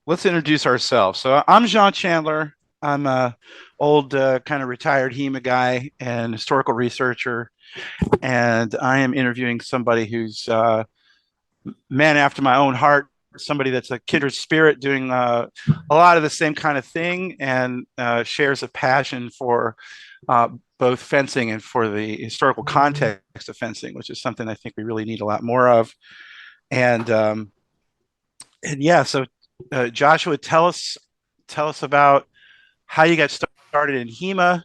let's introduce ourselves. So I'm Jean Chandler. I'm a old kind of retired HEMA guy and historical researcher, and I am interviewing somebody who's man after my own heart, somebody that's a kindred spirit doing a lot of the same kind of thing and shares a passion for uh, both fencing and for the historical context of fencing, which is something I think we really need a lot more of. And and yeah, so Joshua, tell us about how you got started in HEMA,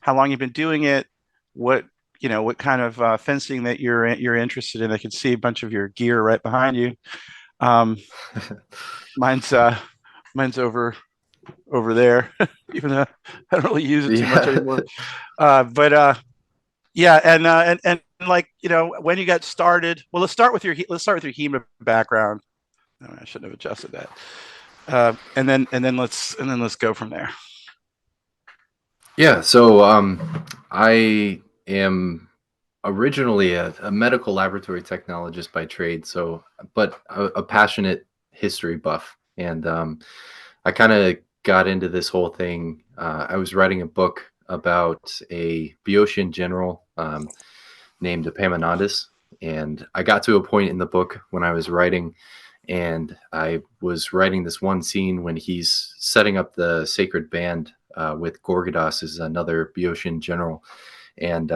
how long you've been doing it, what what kind of fencing that you're interested in. I can see a bunch of your gear right behind you. Um, mine's mine's over there, even though I don't really use it too much Yeah. anymore. But yeah, and like when you got started. Well, let's start with your HEMA background. Oh, I shouldn't have adjusted that. And then let's go from there. Yeah. I am originally a medical laboratory technologist by trade. But a passionate history buff. And I kind of got into this whole thing. I was writing a book about a Boeotian general named Epaminondas. And I got to a point in the book when I was writing, and I was writing this one scene when he's setting up the sacred band with Gorgodas as another Boeotian general, and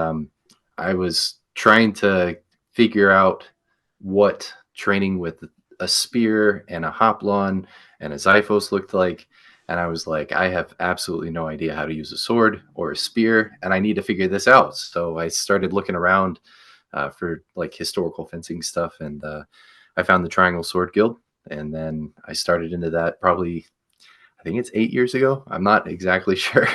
I was trying to figure out what training with a spear and a hoplon and a xiphos looked like. And I was like, I have absolutely no idea how to use a sword or a spear, and I need to figure this out. So I started looking around for like historical fencing stuff, and I found the Triangle Sword Guild, and then I started into that probably. I think it's 8 years ago. I'm not exactly sure.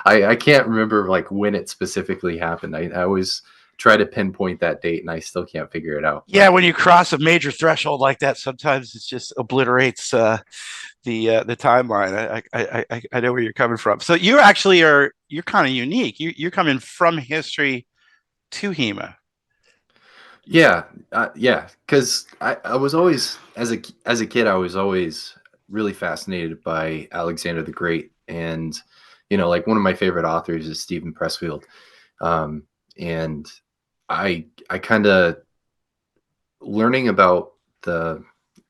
I can't remember like when it specifically happened. I always try to pinpoint that date, and I still can't figure it out. Yeah, But when you cross a major threshold like that, sometimes it just obliterates the timeline. I know where you're coming from. So you're kind of unique. You're coming from history to HEMA. yeah, because I was always as a kid I was always really fascinated by Alexander the Great, and like one of my favorite authors is Stephen Pressfield, um, and I kind of learning about the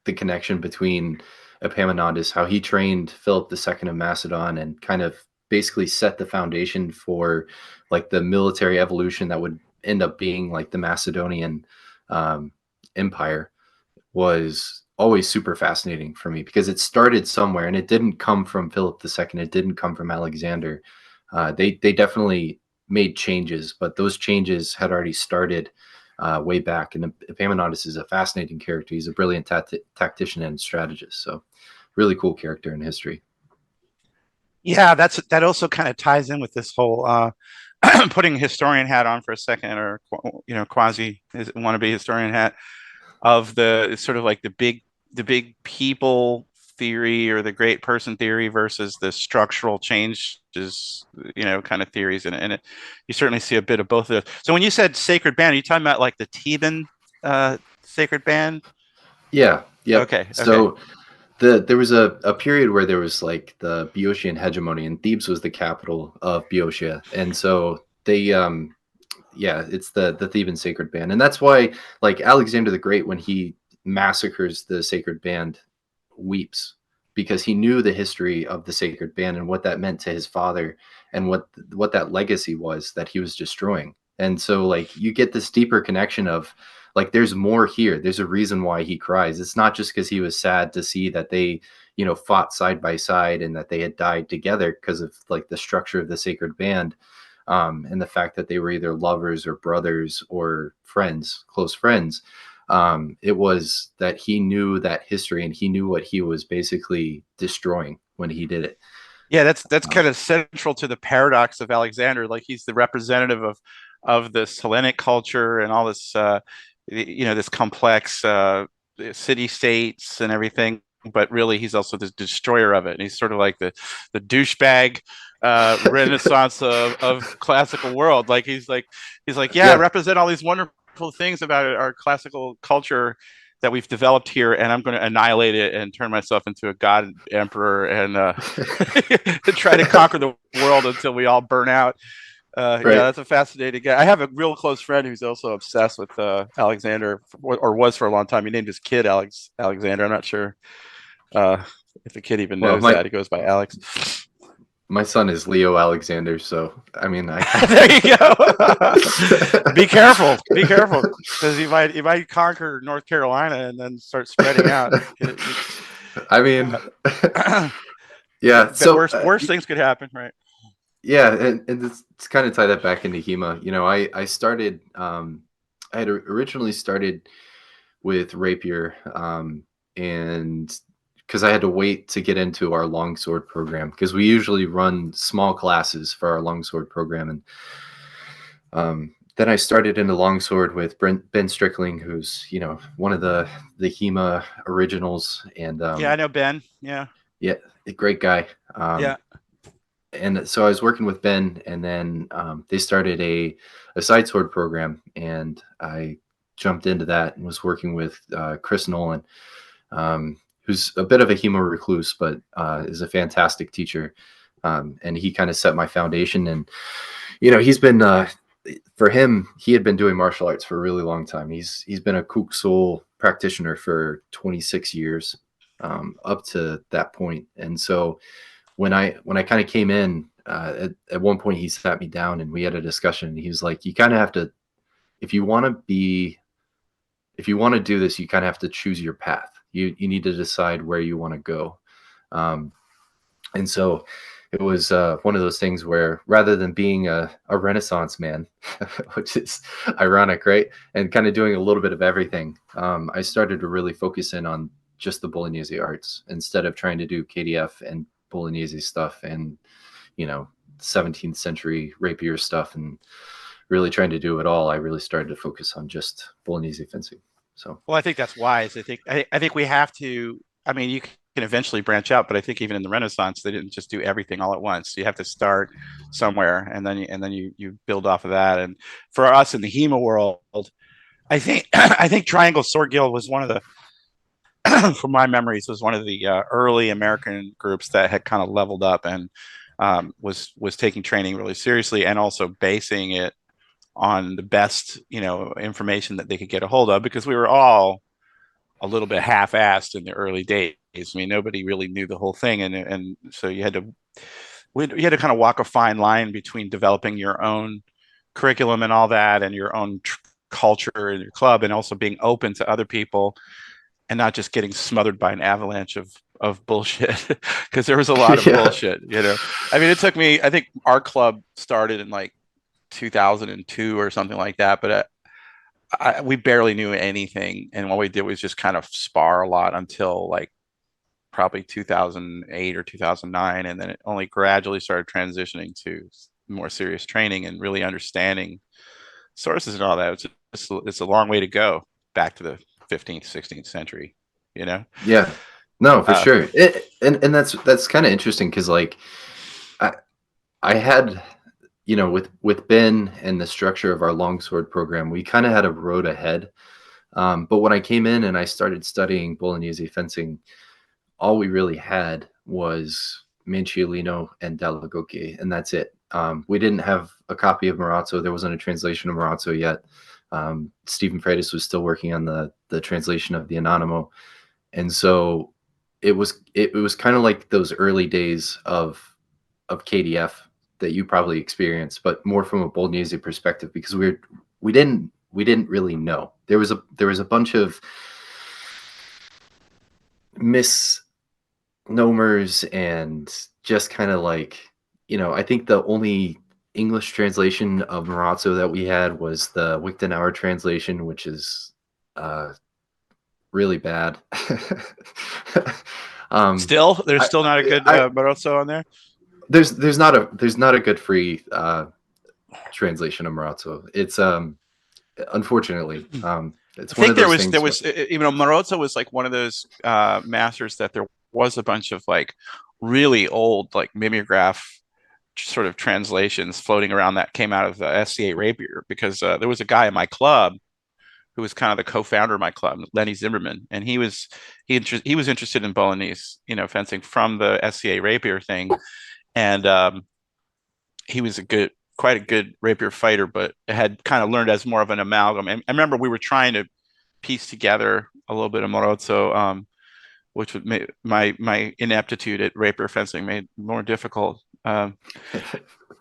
connection between Epaminondas, how he trained Philip II of Macedon, and kind of basically set the foundation for like the military evolution that would end up being like the Macedonian um, Empire, was always super fascinating for me because it started somewhere and it didn't come from Philip II. It didn't come from Alexander. They definitely made changes, but those changes had already started way back. And Epaminondas is a fascinating character. He's a brilliant tactician and strategist. So really cool character in history. Yeah, that also kind of ties in with this whole putting historian hat on for a second, or quasi wannabe historian hat of the it's sort of like the big people theory or the great person theory versus the structural changes, kind of theories, you certainly see a bit of both of those. So when you said sacred band, are you talking about like the Theban sacred band? Yeah. Yep. Okay, okay. So there was a period where there was like the Boeotian hegemony, and Thebes was the capital of Boeotia, and so they yeah, it's the Theban sacred band, and that's why like Alexander the Great, when he massacres the sacred band, weeps because he knew the history of the sacred band and what that meant to his father, and what that legacy was that he was destroying. And so like you get this deeper connection of like there's more here. There's a reason why he cries. It's not just because he was sad to see that they fought side by side and that they had died together because of like the structure of the sacred band, and the fact that they were either lovers or brothers or friends, close friends. It was that he knew that history and he knew what he was basically destroying when he did it. Yeah, that's Um, kind of central to the paradox of Alexander. Like he's the representative of this Hellenic culture and all this this complex city states and everything, but really he's also the destroyer of it. And he's sort of like the douchebag Renaissance of classical world. Like he's like, yeah, I yeah, represent all these wonderful things about our classical culture, that we've developed here, and I'm going to annihilate it and turn myself into a god emperor and try to conquer the world until we all burn out. Yeah, Right. that's a fascinating guy. I have a real close friend who's also obsessed with Alexander, or was for a long time. He named his kid Alexander. I'm not sure uh, if the kid even Well, knows that. He goes by Alex. my son is Leo Alexander, so I mean, There you go. Be careful. Be careful, because you might conquer North Carolina and then start spreading out. I mean, Uh, yeah. So worse things could happen, right? yeah, and it's kind of tie that back into HEMA. I started I had originally started with rapier, and because I had to wait to get into our longsword program, because we usually run small classes for our longsword program, and then I started into longsword with Ben Strickling, who's one of the HEMA originals, and Yeah, I know Ben. Yeah, yeah, a great guy. Um, yeah. and so I was working with Ben, and then they started a side sword program, and I jumped into that and was working with Chris Nolan, who's a bit of a HEMA recluse, but is a fantastic teacher. And he kind of set my foundation, and he's been for him, he had been doing martial arts for a really long time. He's been a Kuk Soul practitioner for 26 years, up to that point. And so when I kind of came in, at one point he sat me down and we had a discussion. And he was like, "You kind of have to, if you want to be, if you want to do this, you kind of have to choose your path. You need to decide where you want to go." Um, and so it was one of those things where rather than being a Renaissance man, which is ironic, right? And kind of doing a little bit of everything, I started to really focus in on just the Bolognese arts instead of trying to do KDF and Bolognese stuff and, 17th century rapier stuff and really trying to do it all. I really started to focus on just Bolognese fencing. So, Well, I think that's wise. I think we have to. I mean, you can eventually branch out, but I think even in the Renaissance, they didn't just do everything all at once. You have to start somewhere, and then you build off of that. And for us in the HEMA world, I think I think Triangle Sword Guild was one of the, from my memories, was one of the early American groups that had kind of leveled up and was taking training really seriously, and also basing it on the best information that they could get a hold of, because we were all a little bit half-assed in the early days. I mean, nobody really knew the whole thing, and so you had to kind of walk a fine line between developing your own curriculum and all that, and your own culture in your club, and also being open to other people, and not just getting smothered by an avalanche of bullshit, because there was a lot of yeah. bullshit. I mean, it took me. I think our club started in like 2002 or something like that, but we barely knew anything, and what we did was just kind of spar a lot until like probably 2008 or 2009, and then it only gradually started transitioning to more serious training and really understanding sources and all that. It's a long way to go back to the 15th, 16th century, you know. Yeah. No, for Uh, sure. And that's kind of interesting because like I I had with Ben and the structure of our longsword program, we kind of had a road ahead. But when I came in and I started studying Bolognese fencing, all we really had was Manciolino and Dallagocchi, and that's it. We didn't have a copy of Marazzo. There wasn't a translation of Marazzo yet. Stephen Freitas was still working on the translation of the Anonimo, and so it was kind of like those early days of KDF that you probably experienced, but more from a Bolognese perspective because we didn't really know. There was a bunch of misnomers and just kind of like I think the only English translation of Marazzo that we had was the Wichtenauer translation, which is really bad. there's I, still not a good I Barroso on there. there's not a good free translation of Marazzo. It's unfortunately I it's one think of there those was things. there was Marozzo was like one of those masters that there was a bunch of like really old like mimeograph sort of translations floating around that came out of the SCA Rapier, because there was a guy in my club who was kind of the co-founder of my club, Lenny Zimmerman, and he was interested in Bolognese, fencing from the SCA rapier thing, and he was quite a good rapier fighter, but had kind of learned as more of an amalgam. And I remember we were trying to piece together a little bit of Morozzo, which would make my ineptitude at rapier fencing made more difficult. And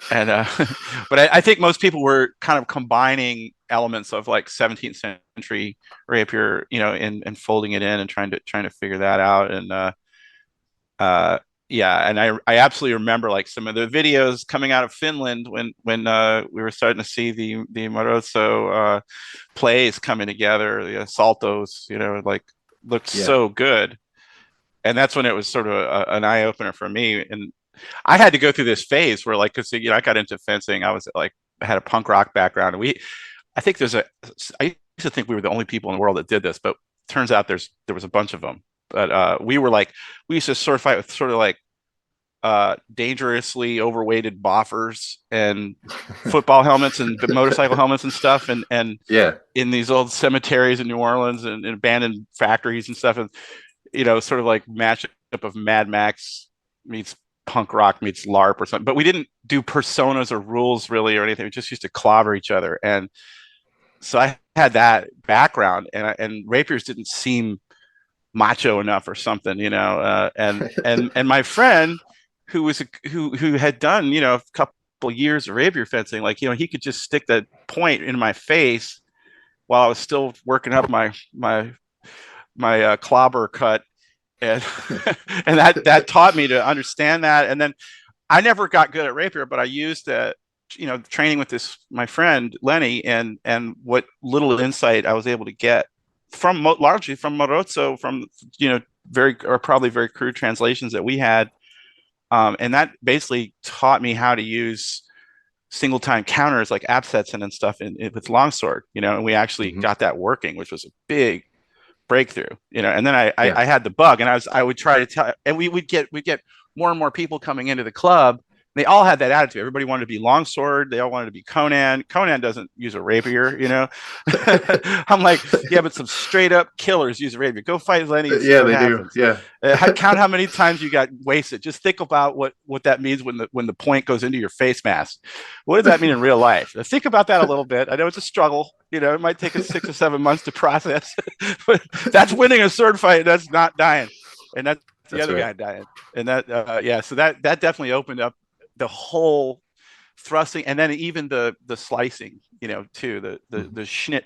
but I think most people were kind of combining elements of like 17th century rapier, and folding it in and trying to figure that out. And uh, yeah, and I absolutely remember like some of the videos coming out of Finland when we were starting to see the Morozzo plays coming together, the saltos, like looked Yeah. so good. And that's when it was sort of an eye opener for me. And I had to go through this phase where like, cause I got into fencing. I was like, I had a punk rock background, and I think I used to think we were the only people in the world that did this, but turns out there was a bunch of them. But we used to sword fight with sort of like dangerously overweighted boffers and football helmets and motorcycle helmets and stuff, and Yeah. in these old cemeteries in New Orleans and abandoned factories and stuff, and sort of like matchup of Mad Max meets punk rock meets LARP or something. But we didn't do personas or rules really or anything. We just used to clobber each other, and so I had that background, and rapiers didn't seem macho enough or something, and my friend who had done a couple years of rapier fencing, like he could just stick that point in my face while I was still working up my clobber cut, and and that taught me to understand that. And then I never got good at rapier, but I used training with my friend Lenny, and what little insight I was able to get largely from Morozzo, from probably very crude translations that we had, and that basically taught me how to use single time counters like Absetzen and stuff with longsword, and we actually got that working, which was a big breakthrough, and then Yeah. I had the bug, and I would try to tell, and we'd get more and more people coming into the club. They all had that attitude. Everybody wanted to be longsword. They all wanted to be Conan. Conan doesn't use a rapier, I'm like, yeah, but some straight up killers use a rapier. Go fight Lenny and see Yeah, what they do. happens. Yeah. Count how many times you got wasted. Just think about what that means when the point goes into your face mask. What does that mean in real life? Think about that a little bit. I know it's a struggle. It might take us 6 or 7 months to process, but that's winning a sword fight. That's not dying, and that's the other guy dying. And that so that definitely opened up the whole thrusting, and then even the slicing, too, the schnitt,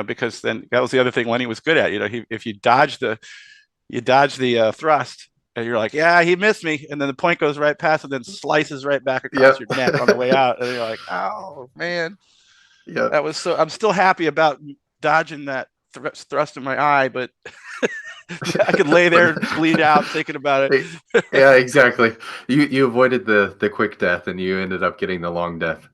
because then that was the other thing Lenny was good at. If you dodge the thrust, and you're like, yeah, he missed me, and then the point goes right past and then slices right back across your neck on the way out, and you're like, oh man, Yeah. that was so. I'm still happy about dodging that thrust in my eye, but I could lay there and bleed out thinking about it. Yeah, exactly. You avoided the quick death, and you ended up getting the long death.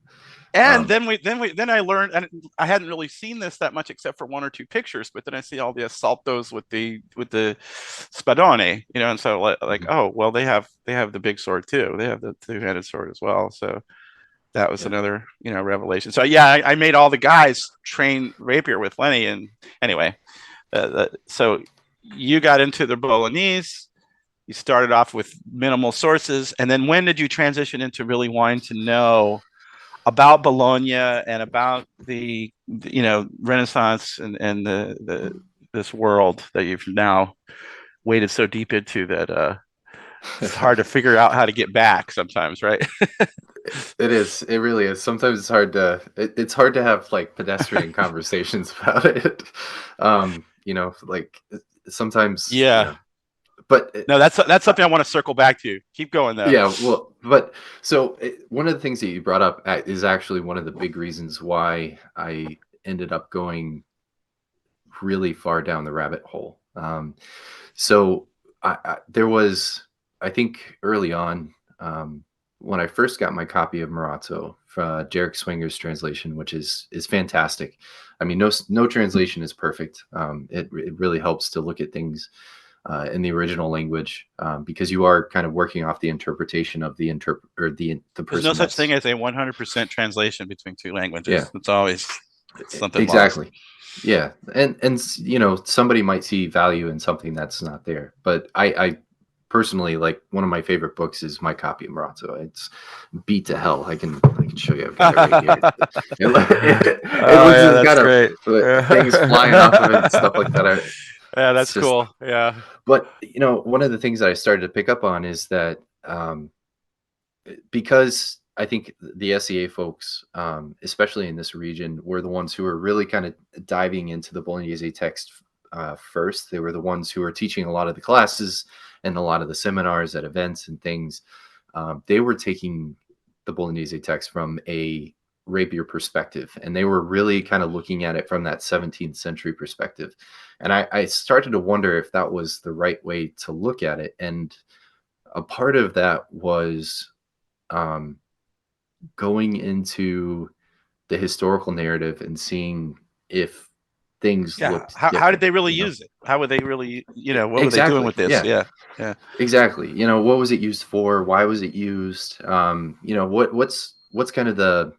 And then I learned, and I hadn't really seen this that much except for one or two pictures, but then I see all the assaltos with the spadone, and so like, oh well, they have the big sword too. They have the two-handed sword as well. So that was another revelation. So yeah, I made all the guys train rapier with Lenny, and anyway, so you got into the Bolognese. You started off with minimal sources, and then when did you transition into really wanting to know about Bologna and about the Renaissance and this world that you've now waded so deep into that it's hard to figure out how to get back sometimes, right? It is. It really is. Sometimes it's hard to. It's hard to have like pedestrian conversations about it. Like sometimes. Yeah. But No, that's something I want to circle back to. Keep going though. Yeah, well, but so one of the things that you brought up is actually one of the big reasons why I ended up going really far down the rabbit hole. So there was, I think, early on, when I first got my copy of Morozzo, Jarek Swinger's translation, which is fantastic. I mean, no translation is perfect. It really helps to look at things in the original language, because you are kind of working off the interpretation of the person. There's no such thing as a 100% translation between two languages. Yeah. It's always It's something lost. Exactly. Yeah, and you know, somebody might see value in something that's not there, but I personally, like, one of my favorite books is my copy of Marato. It's beat to hell. I can show you. I've got it right here. It Oh looks yeah, it's that's got great. things flying off of it and stuff like that. Yeah, It's that's just, cool. Yeah. but you know, one of the things that I started to pick up on is that um, because I think the SEA folks, especially in this region, were the ones who were really kind of diving into the Bolognese text first. They were the ones who were teaching a lot of the classes and a lot of the seminars at events and things. They were taking the Bolognese text from a rapier perspective, and they were really kind of looking at it from that 17th century perspective. And I started to wonder if that was the right way to look at it. And a part of that was um, going into the historical narrative and seeing if things Yeah. looked How did different, they really you know? use it? How would they really, what were they doing Exactly. with this? Yeah, Yeah. Yeah. exactly. You know, what was it used for? Why was it used? You know, what's kind of the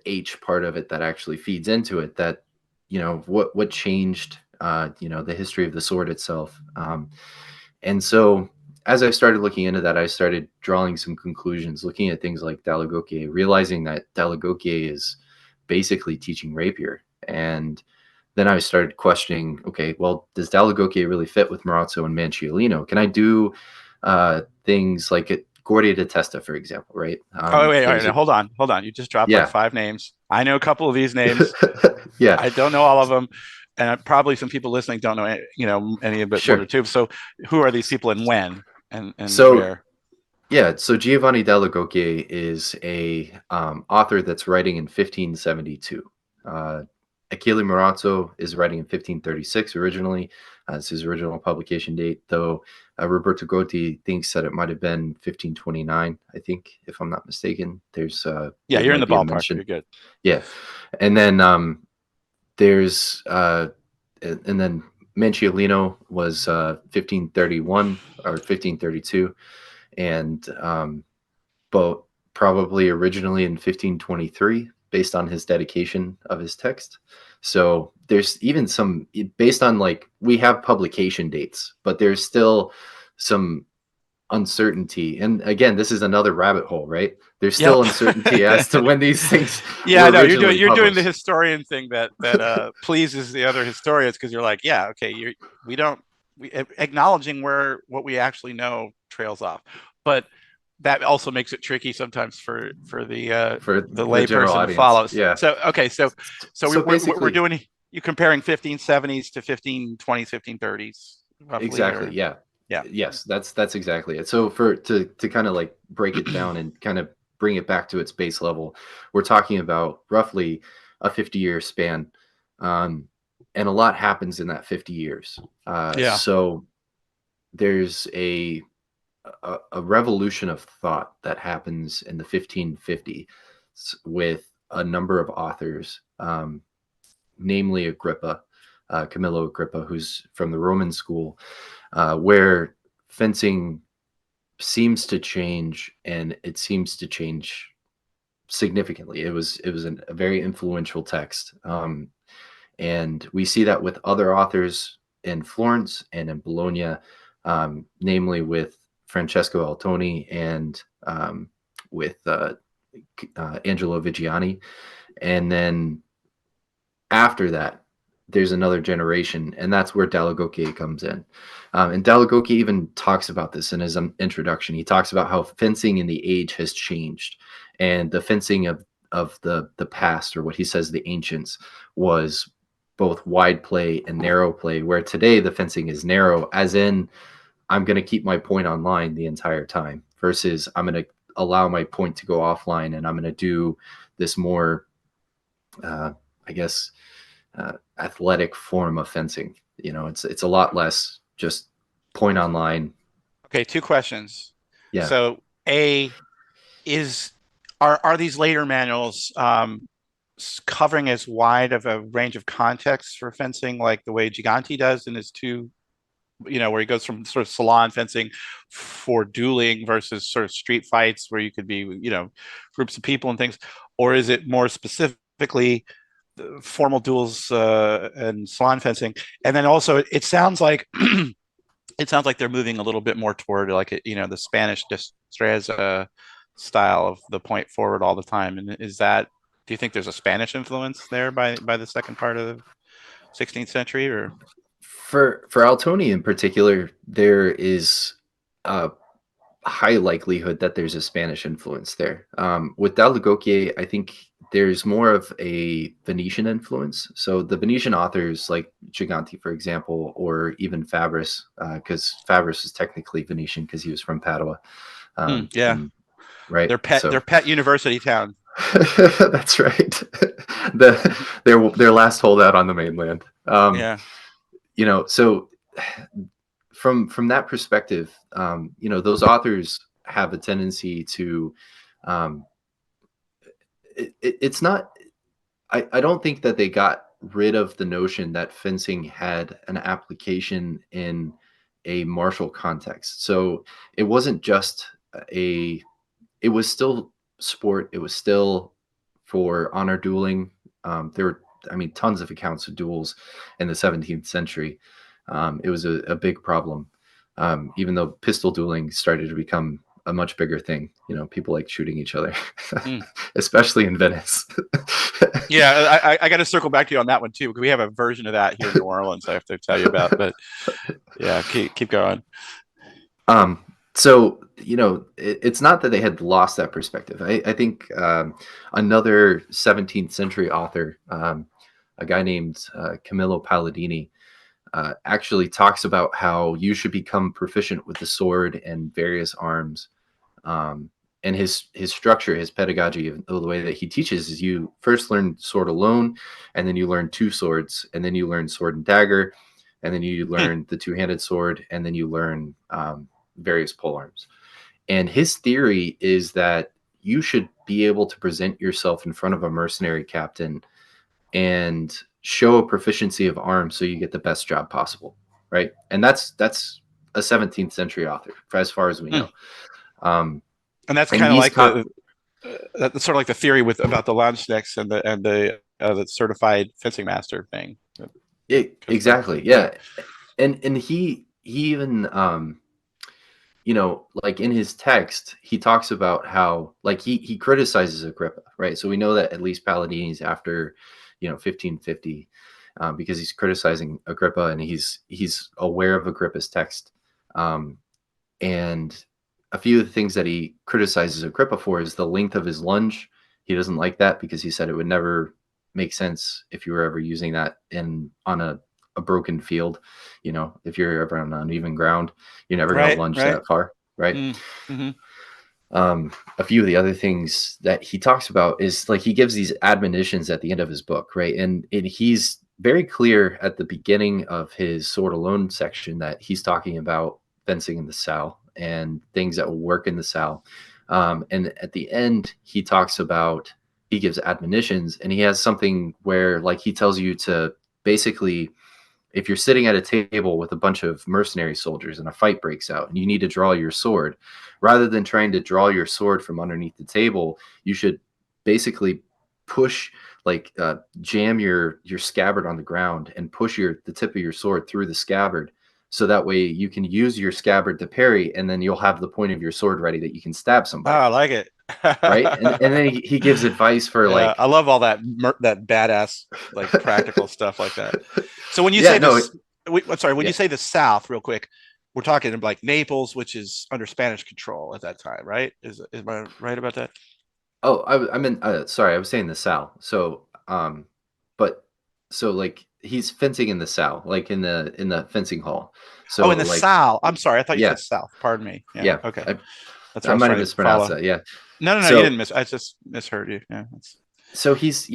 H part of it that actually feeds into it, that, you know, what changed, you know, the history of the sword itself. And so as I started looking into that, I started drawing some conclusions, looking at things like Dall'Agocchie, realizing that Dall'Agocchie is basically teaching rapier. And then I started questioning, okay, well, does Dall'Agocchie really fit with Marazzo and Manciolino? Can I do things like at Guardia di Testa, for example, right? Oh wait, all right, There's now, a, hold on. You just dropped like yeah. five names. I know a couple of these names. Yeah, I don't know all of them, and probably some people listening don't know, any of it, one or sure. two. So, who are these people and when and So where? yeah, so Giovanni Dall'Agocchie is a author that's writing in 1572. Uh, Achille Marazzo is writing in 1536 originally. It's his original publication date, though Roberto Gotti thinks that it might have been 1529, I think, if I'm not mistaken. Yeah, There you're in might the be a ballpark. mention. You're good. Yeah. And then there's and then Manciolino was 1531 or 1532, and but probably originally in 1523 based on his dedication of his text. So there's even some, based on, like, we have publication dates, but there's still some uncertainty. And again, this is another rabbit hole, right? There's Yep. still uncertainty as to when these things Yeah, were no, you're doing originally you're doing the published. historian thing that pleases the other historians because you're like, yeah, okay, we don't acknowledging where what we actually know trails off, but that also makes it tricky sometimes for For the the general layperson to audience. follow. Yeah. So okay, so So we're basically, doing you comparing 1570s to 1520s, 1530s roughly, exactly. or Yeah. yeah, Yes, that's exactly it. So for to kind of like break it down and kind of bring it back to its base level, we're talking about roughly a 50-year span. Um, and a lot happens in that 50 years. yeah, So there's a revolution of thought that happens in the 1550s with a number of authors, namely Agrippa, Camillo Agrippa, who's from the Roman school, where fencing seems to change, and it seems to change significantly. It was a very influential text, and we see that with other authors in Florence and in Bologna, namely with Francesco Altoni and with Angelo Vigiani. And then after that, there's another generation, and that's where Dall'Agocchie comes in. And Dall'Agocchie even talks about this in his introduction. He talks about how fencing in the age has changed, and the fencing of the past, or what he says the ancients, was both wide play and narrow play. Where today the fencing is narrow, as in I'm going to keep my point online the entire time, versus I'm going to allow my point to go offline, and I'm going to do this more, uh, I guess, athletic form of fencing. You know, it's a lot less just point online. okay. Two questions. Yeah. So a is are these later manuals covering as wide of a range of contexts for fencing like the way Gigante does in his two? where he goes from sort of salon fencing for dueling versus sort of street fights where you could be, groups of people and things, or is it more specifically formal duels and salon fencing? And then also, it sounds like they're moving a little bit more toward like the Spanish destreza style of the point forward all the time. And is that do you think there's a Spanish influence there by the second part of the 16th century or? For Altoni in particular, there is a high likelihood that there's a Spanish influence there. With Dal Gocchie, I think there's more of a Venetian influence. So the Venetian authors like Giganti, for example, or even Fabris, because Fabris is technically Venetian because he was from Padua. Yeah, And right, their so pet university town. that's right. Their last holdout on the mainland. Yeah. So from that perspective, those authors have a tendency to, um, it's not. I don't think that they got rid of the notion that fencing had an application in a martial context. So it wasn't just a. It was still sport. It was still for honor dueling. There were, I mean, tons of accounts of duels in the 17th century. It was a big problem, even though pistol dueling started to become a much bigger thing. People like shooting each other, Mm. especially in Venice. Yeah, I got to circle back to you on that one too, because we have a version of that here in New Orleans I have to tell you about. But yeah, keep going. um, so it's not that they had lost that perspective. I think another 17th century author, a guy named Camillo Palladini, actually talks about how you should become proficient with the sword and various arms. Um, and his structure, his pedagogy, the way that he teaches is you first learn sword alone, and then you learn two swords, and then you learn sword and dagger, and then you Hmm. learn the two-handed sword, and then you learn various pole arms. And his theory is that you should be able to present yourself in front of a mercenary captain and show a proficiency of arms so you get the best job possible, right? And that's a 17th century author, for as far as we Hmm. know. Um, And that's and kind of he's like that's sort of like the theory with about the Launchnex and the certified fencing master thing. Because exactly, yeah. yeah. And he even like in his text, he talks about how like he criticizes Agrippa, right? So we know that at least Palladini's after 1550, because he's criticizing Agrippa and he's aware of Agrippa's text. Um, and a few of the things that he criticizes Agrippa for is the length of his lunge. He doesn't like that because he said it would never make sense if you were ever using that on a broken field. If you're ever on uneven ground, you're never going to Right, lunge right. that far, right? Mm-hmm. A few of the other things that he talks about is like he gives these admonitions at the end of his book, right? And he's very clear at the beginning of his sword alone section that he's talking about fencing in the Sal and things that will work in the Sal. And at the end, he gives admonitions, and he has something where like he tells you to basically, if you're sitting at a table with a bunch of mercenary soldiers and a fight breaks out and you need to draw your sword, rather than trying to draw your sword from underneath the table, you should basically push, like jam your scabbard on the ground and push the tip of your sword through the scabbard, so that way you can use your scabbard to parry, and then you'll have the point of your sword ready that you can stab Oh, somebody, I like it. right? And then he gives advice for Yeah, I like love all that badass like practical stuff like that. So when you yeah, say no, this, I'm sorry, when yeah. you say the South, real quick, we're talking like Naples, which is under Spanish control at that time, right? Is I right about that? Oh, I mean, sorry, I was saying the Sal. So, but so like he's fencing in the Sal, like in the fencing hall. Oh, So in the like, South. I'm sorry, I thought you yeah, said South. Pardon me. Yeah. yeah, Okay. I, That's what I I was might have trying to mispronounced follow. that. Yeah. No, you So didn't miss. I just misheard you. Yeah. so he's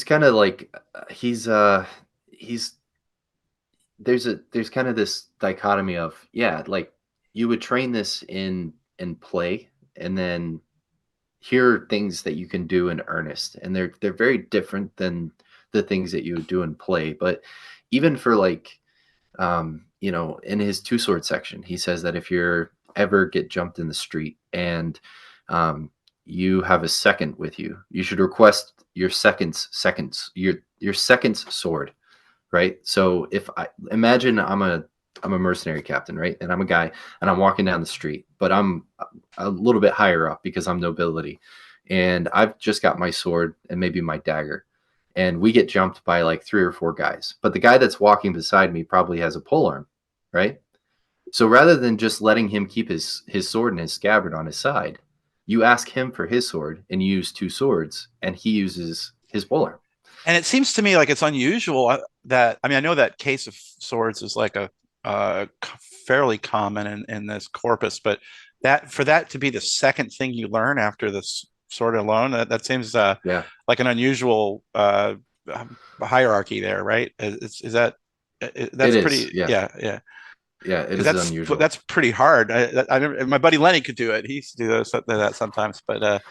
kind of like he's there's kind of this dichotomy of, yeah, like you would train this in play, and then here are things that you can do in earnest, and they're very different than the things that you would do in play. But even for like in his two sword section, he says that if you're ever get jumped in the street and um, you have a second with you, you should request your second's sword, right? So if I imagine I'm a mercenary captain, right? And I'm a guy and I'm walking down the street, but I'm a little bit higher up because I'm nobility. And I've just got my sword and maybe my dagger. And we get jumped by like 3 or 4 guys. But the guy that's walking beside me probably has a polearm, right? So rather than just letting him keep his sword and his scabbard on his side, you ask him for his sword and you use two swords and he uses his polearm. And it seems to me like it's unusual that, I mean, I know that case of swords is like a fairly common in this corpus, but that for that to be the second thing you learn after this sword alone, that seems Yeah, like an unusual hierarchy there, right? Is that it that's is. pretty, Yeah. yeah, yeah. Yeah, it Because is unusual. that's pretty hard. My buddy Lenny could do it. He used to do that sometimes, but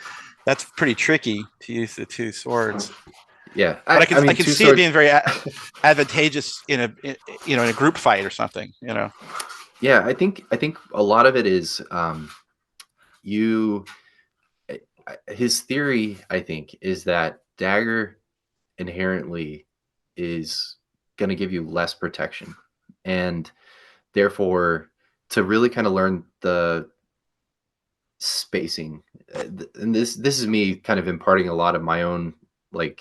that's pretty tricky to use the two swords. Yeah, But I I mean, can two see it swords. being very advantageous in a group fight or something. Yeah, I think a lot of it is you. His theory, I think, is that dagger inherently is going to give you less protection, and therefore, to really kind of learn the spacing, and this is me kind of imparting a lot of my own like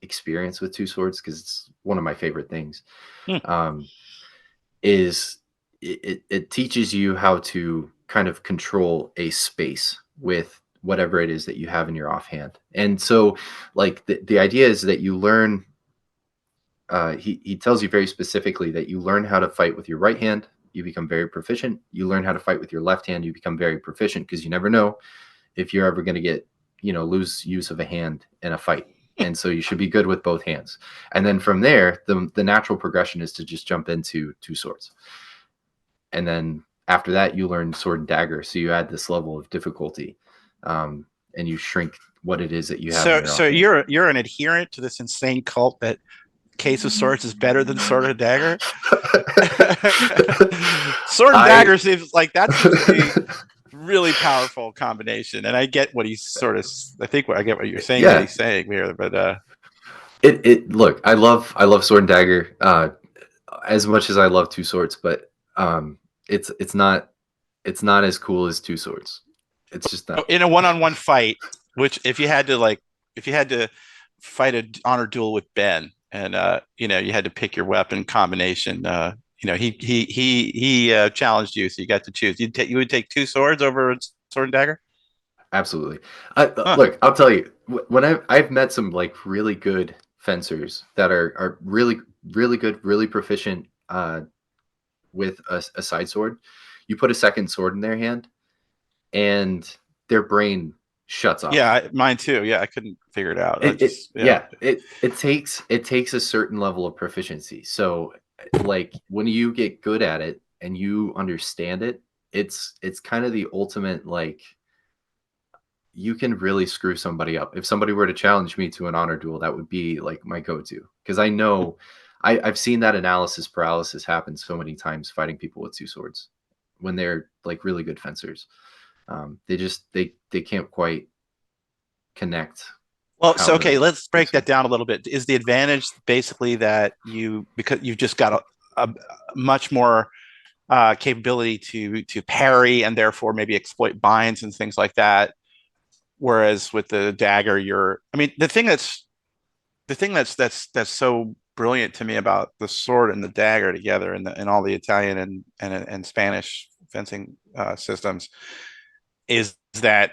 experience with two swords because it's one of my favorite things. Hmm. Um, is it teaches you how to kind of control a space with whatever it is that you have in your offhand. And so like the idea is that you learn he tells you very specifically that you learn how to fight with your right hand, you become very proficient. You learn how to fight with your left hand, you become very proficient because you never know if you're ever going to get, lose use of a hand in a fight. And so you should be good with both hands. And then from there, the natural progression is to just jump into two swords. And then after that, you learn sword and dagger. So you add this level of difficulty, and you shrink what it is that you have in So your offhand. you're an adherent to this insane cult that Case of Swords is better than Sword and Dagger. Sword and I Dagger seems like that seems to be really powerful combination, and I get what he's sort of. I think I get what you're saying that yeah. he's saying here, but It look, I love sword and dagger as much as I love two swords, but it's not as cool as two swords. It's just not. in a one-on-one fight, which if you had to fight an honor duel with Ben, and you had to pick your weapon combination. He challenged you, so you got to choose. You would take two swords over sword and dagger. Absolutely. Huh. Look, I'll tell you, when I've met some like really good fencers that are really really good, really proficient with a side sword. You put a second sword in their hand, and their brain shuts off. Yeah, mine too. Yeah, I couldn't figure it out. I It just yeah. yeah, it takes a certain level of proficiency. So like when you get good at it and you understand it, it's kind of the ultimate like you can really screw somebody up. If somebody were to challenge me to an honor duel, that would be like my go-to because I know I've seen that analysis paralysis happen so many times fighting people with two swords when they're like really good fencers. They can't quite connect Well, how so okay, to let's break fix that it. down a little bit. Is the advantage basically that because you've just got a much more capability to parry and therefore maybe exploit binds and things like that? Whereas with the dagger, I mean, the thing that's so brilliant to me about the sword and the dagger together in all the Italian and Spanish fencing systems is that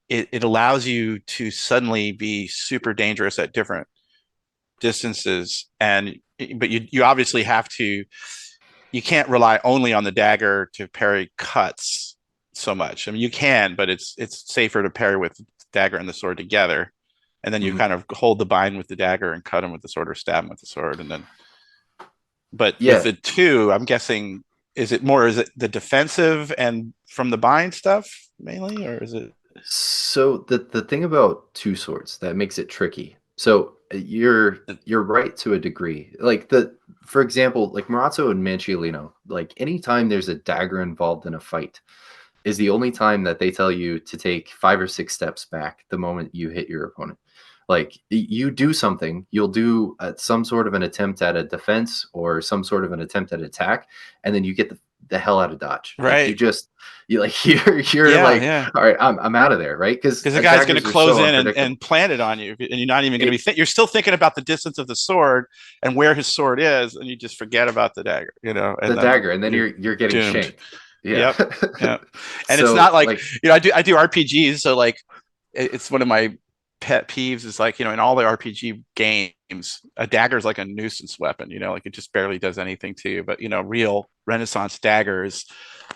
it allows you to suddenly be super dangerous at different distances, and but you obviously have to, you can't rely only on the dagger to parry cuts so much. I mean, you can, but it's safer to parry with the dagger and the sword together, and then you Mhm. kind of hold the bind with the dagger and cut him with the sword or stab him with the sword, and then. But with Yeah. the two, I'm guessing, is it the defensive and from the bind stuff mainly, or is it? So the thing about two swords that makes it tricky So you're right to a degree. Like for example, like Marazzo and Manciolino, like anytime there's a dagger involved in a fight, is the only time that they tell you to take 5 or 6 steps back the moment you hit your opponent. Like you do something, you'll do some sort of an attempt at a defense or some sort of an attempt at attack, and then you get the hell out of dodge. Like Right. you like you're Yeah, like, yeah. all right, I'm out of there, right? Because Because the guy's going to daggers are close so in unpredictable. and plant it on you, and you're not even going to be. It, You're still thinking about the distance of the sword and where his sword is, and you just forget about the dagger, the and then dagger, and then you're you're getting doomed. shanked. Yeah. Yep, yep. And it's not So like like I do RPGs, so like it's one of my pet peeves is like in all the RPG games, a dagger is like a nuisance weapon. Like it just barely does anything to you. But real Renaissance daggers,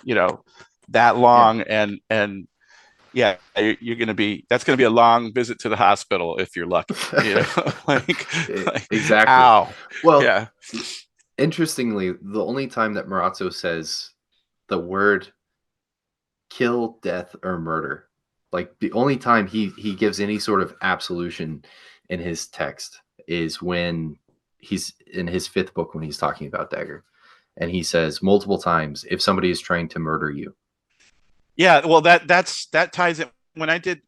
you know, that yeah. long and yeah, you're gonna be that's gonna be a long visit to the hospital if you're lucky. Like Exactly. ow, Well, yeah, interestingly, the only time that Marazzo says the word kill, death, or murder, like the only time he gives any sort of absolution in his text is when he's in his fifth book when he's talking about dagger, and he says multiple times if somebody is trying to murder you. yeah. Well, that ties in. When I did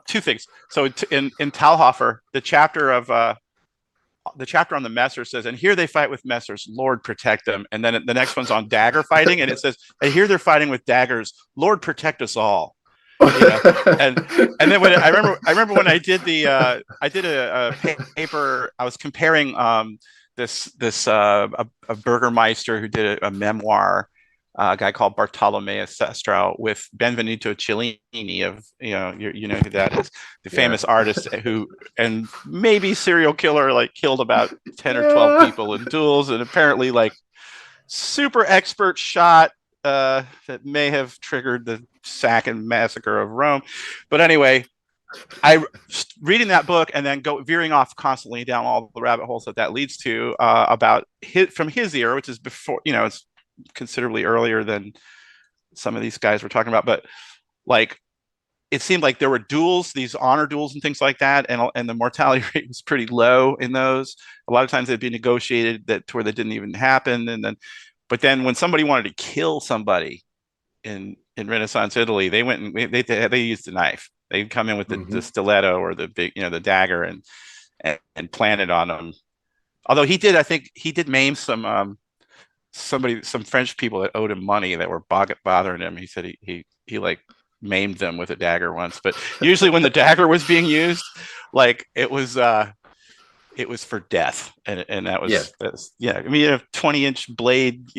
two things. So in Talhofer, the chapter on the Messer says, and here they fight with Messers, Lord protect them. And then the next one's on dagger fighting, and it says, and here they're fighting with daggers, Lord protect us all. You know, and and then when I remember when I did a paper, I was comparing this a Burgermeister who did a memoir, a guy called Bartolomeo Sestro with Benvenuto Cellini of you know who that is, the Yeah. famous artist who and maybe serial killer, like killed about 10 or 12 Yeah. people in duels, and apparently like super expert shot that may have triggered the sack and massacre of Rome. But anyway, I reading that book and then go veering off constantly down all the rabbit holes that leads to about from his era, which is before, it's considerably earlier than some of these guys we're talking about. But like, it seemed like there were duels, these honor duels and things like that, and the mortality rate was pretty low in those. A lot of times they'd be negotiated that to where they didn't even happen, and then, but then when somebody wanted to kill somebody in Renaissance Italy, they went and they used a knife. They'd come in with the Hmm. stiletto or the big, the dagger, and plant it on them. Although I think he did maim some French people that owed him money that were bothering him. He said he like maimed them with a dagger once. But usually when the dagger was being used, like it was for death, and Yeah. that's yeah. I mean, a 20-inch blade,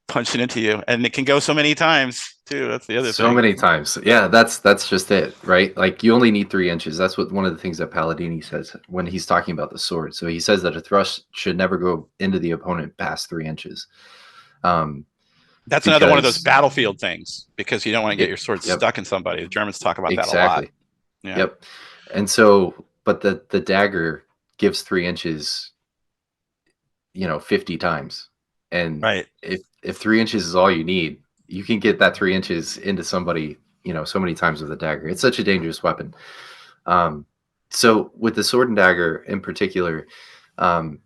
punching into you, and it can go so many times too. That's the other So thing. many times. Yeah, that's just it, right? Like you only need 3 inches. That's what one of the things that Palladini says when he's talking about the sword. So he says that a thrust should never go into the opponent past 3 inches. Um, That's another one of those because battlefield things because you don't want to get it, your sword yep, stuck in somebody. The Germans talk about that a lot. exactly. Yeah. Yep. And so, but the dagger gives 3 inches, 50 times. And Right. if 3 inches is all you need, you can get that 3 inches into somebody, so many times with a dagger. It's such a dangerous weapon. Um, so with the sword and dagger in particular, um,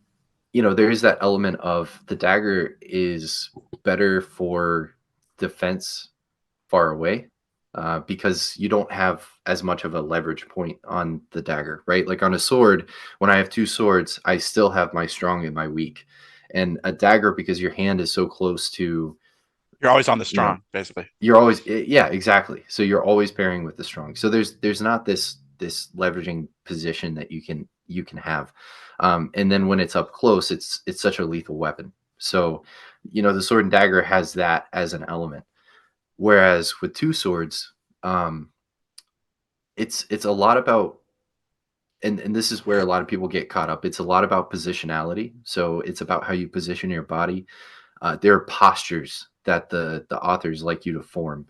there is that element of the dagger is better for defense far away, because you don't have as much of a leverage point on the dagger, right? Like on a sword, when I have two swords, I still have my strong and my weak. And a dagger, because your hand is so close to, You're always on the you know, strong, basically. you're always, yeah, exactly. So you're always pairing with the strong. So there's not this leveraging position that you can have. And then when it's up close, it's such a lethal weapon. So, the sword and dagger has that as an element. Whereas with two swords, um, it's a lot about, and this is where a lot of people get caught up. It's a lot about positionality. So it's about how you position your body. There are postures that the authors like you to form.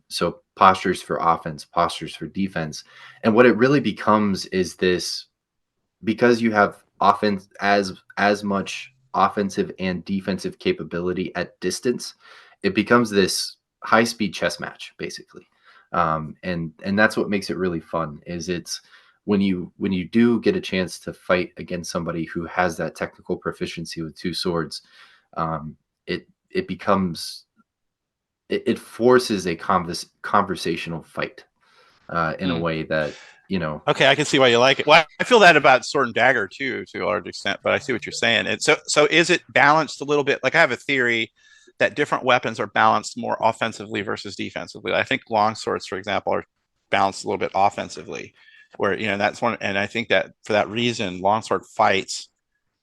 So postures for offense, postures for defense, and what it really becomes is this, because you have offense as much offensive and defensive capability at distance, it becomes this high speed chess match basically. And that's what makes it really fun is it's when you do get a chance to fight against somebody who has that technical proficiency with two swords, um, it becomes it forces a conversational fight in a Mm. way that, you know. Okay, I can see why you like it. Well, I feel that about Sword and Dagger too, to a large extent. But I see what you're saying. And so is it balanced a little bit? Like I have a theory that different weapons are balanced more offensively versus defensively. I think long swords, for example, are balanced a little bit offensively, where that's one. And I think that for that reason, longsword fights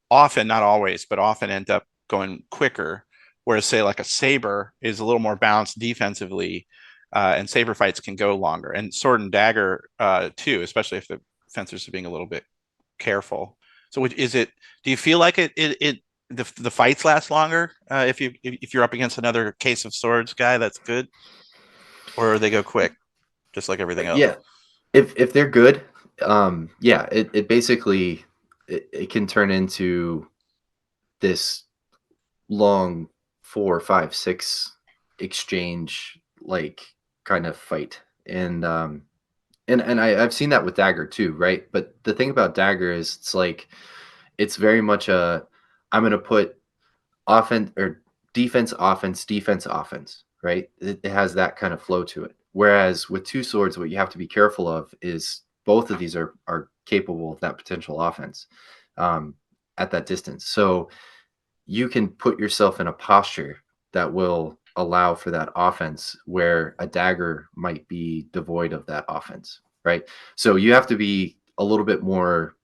often, not always, but often end up going quicker. Whereas, say, like a saber is a little more balanced defensively, and saber fights can go longer. And sword and dagger, too, especially if the fencers are being a little bit careful. So, is it? Do you feel like the fights last longer if you're up against another case of swords guy that's good, or they go quick, just like everything else? Yeah, if they're good, yeah, it basically it can turn into this long 4, 5, 6 exchange, like, kind of fight. And I've seen that with dagger too, right? But the thing about dagger is it's like it's very much a I'm going to put offense or defense, offense, right? It has that kind of flow to it. Whereas with two swords, what you have to be careful of is both of these are capable of that potential offense, um, at that distance. So you can put yourself in a posture that will allow for that offense where a dagger might be devoid of that offense, right? So you have to be a little bit more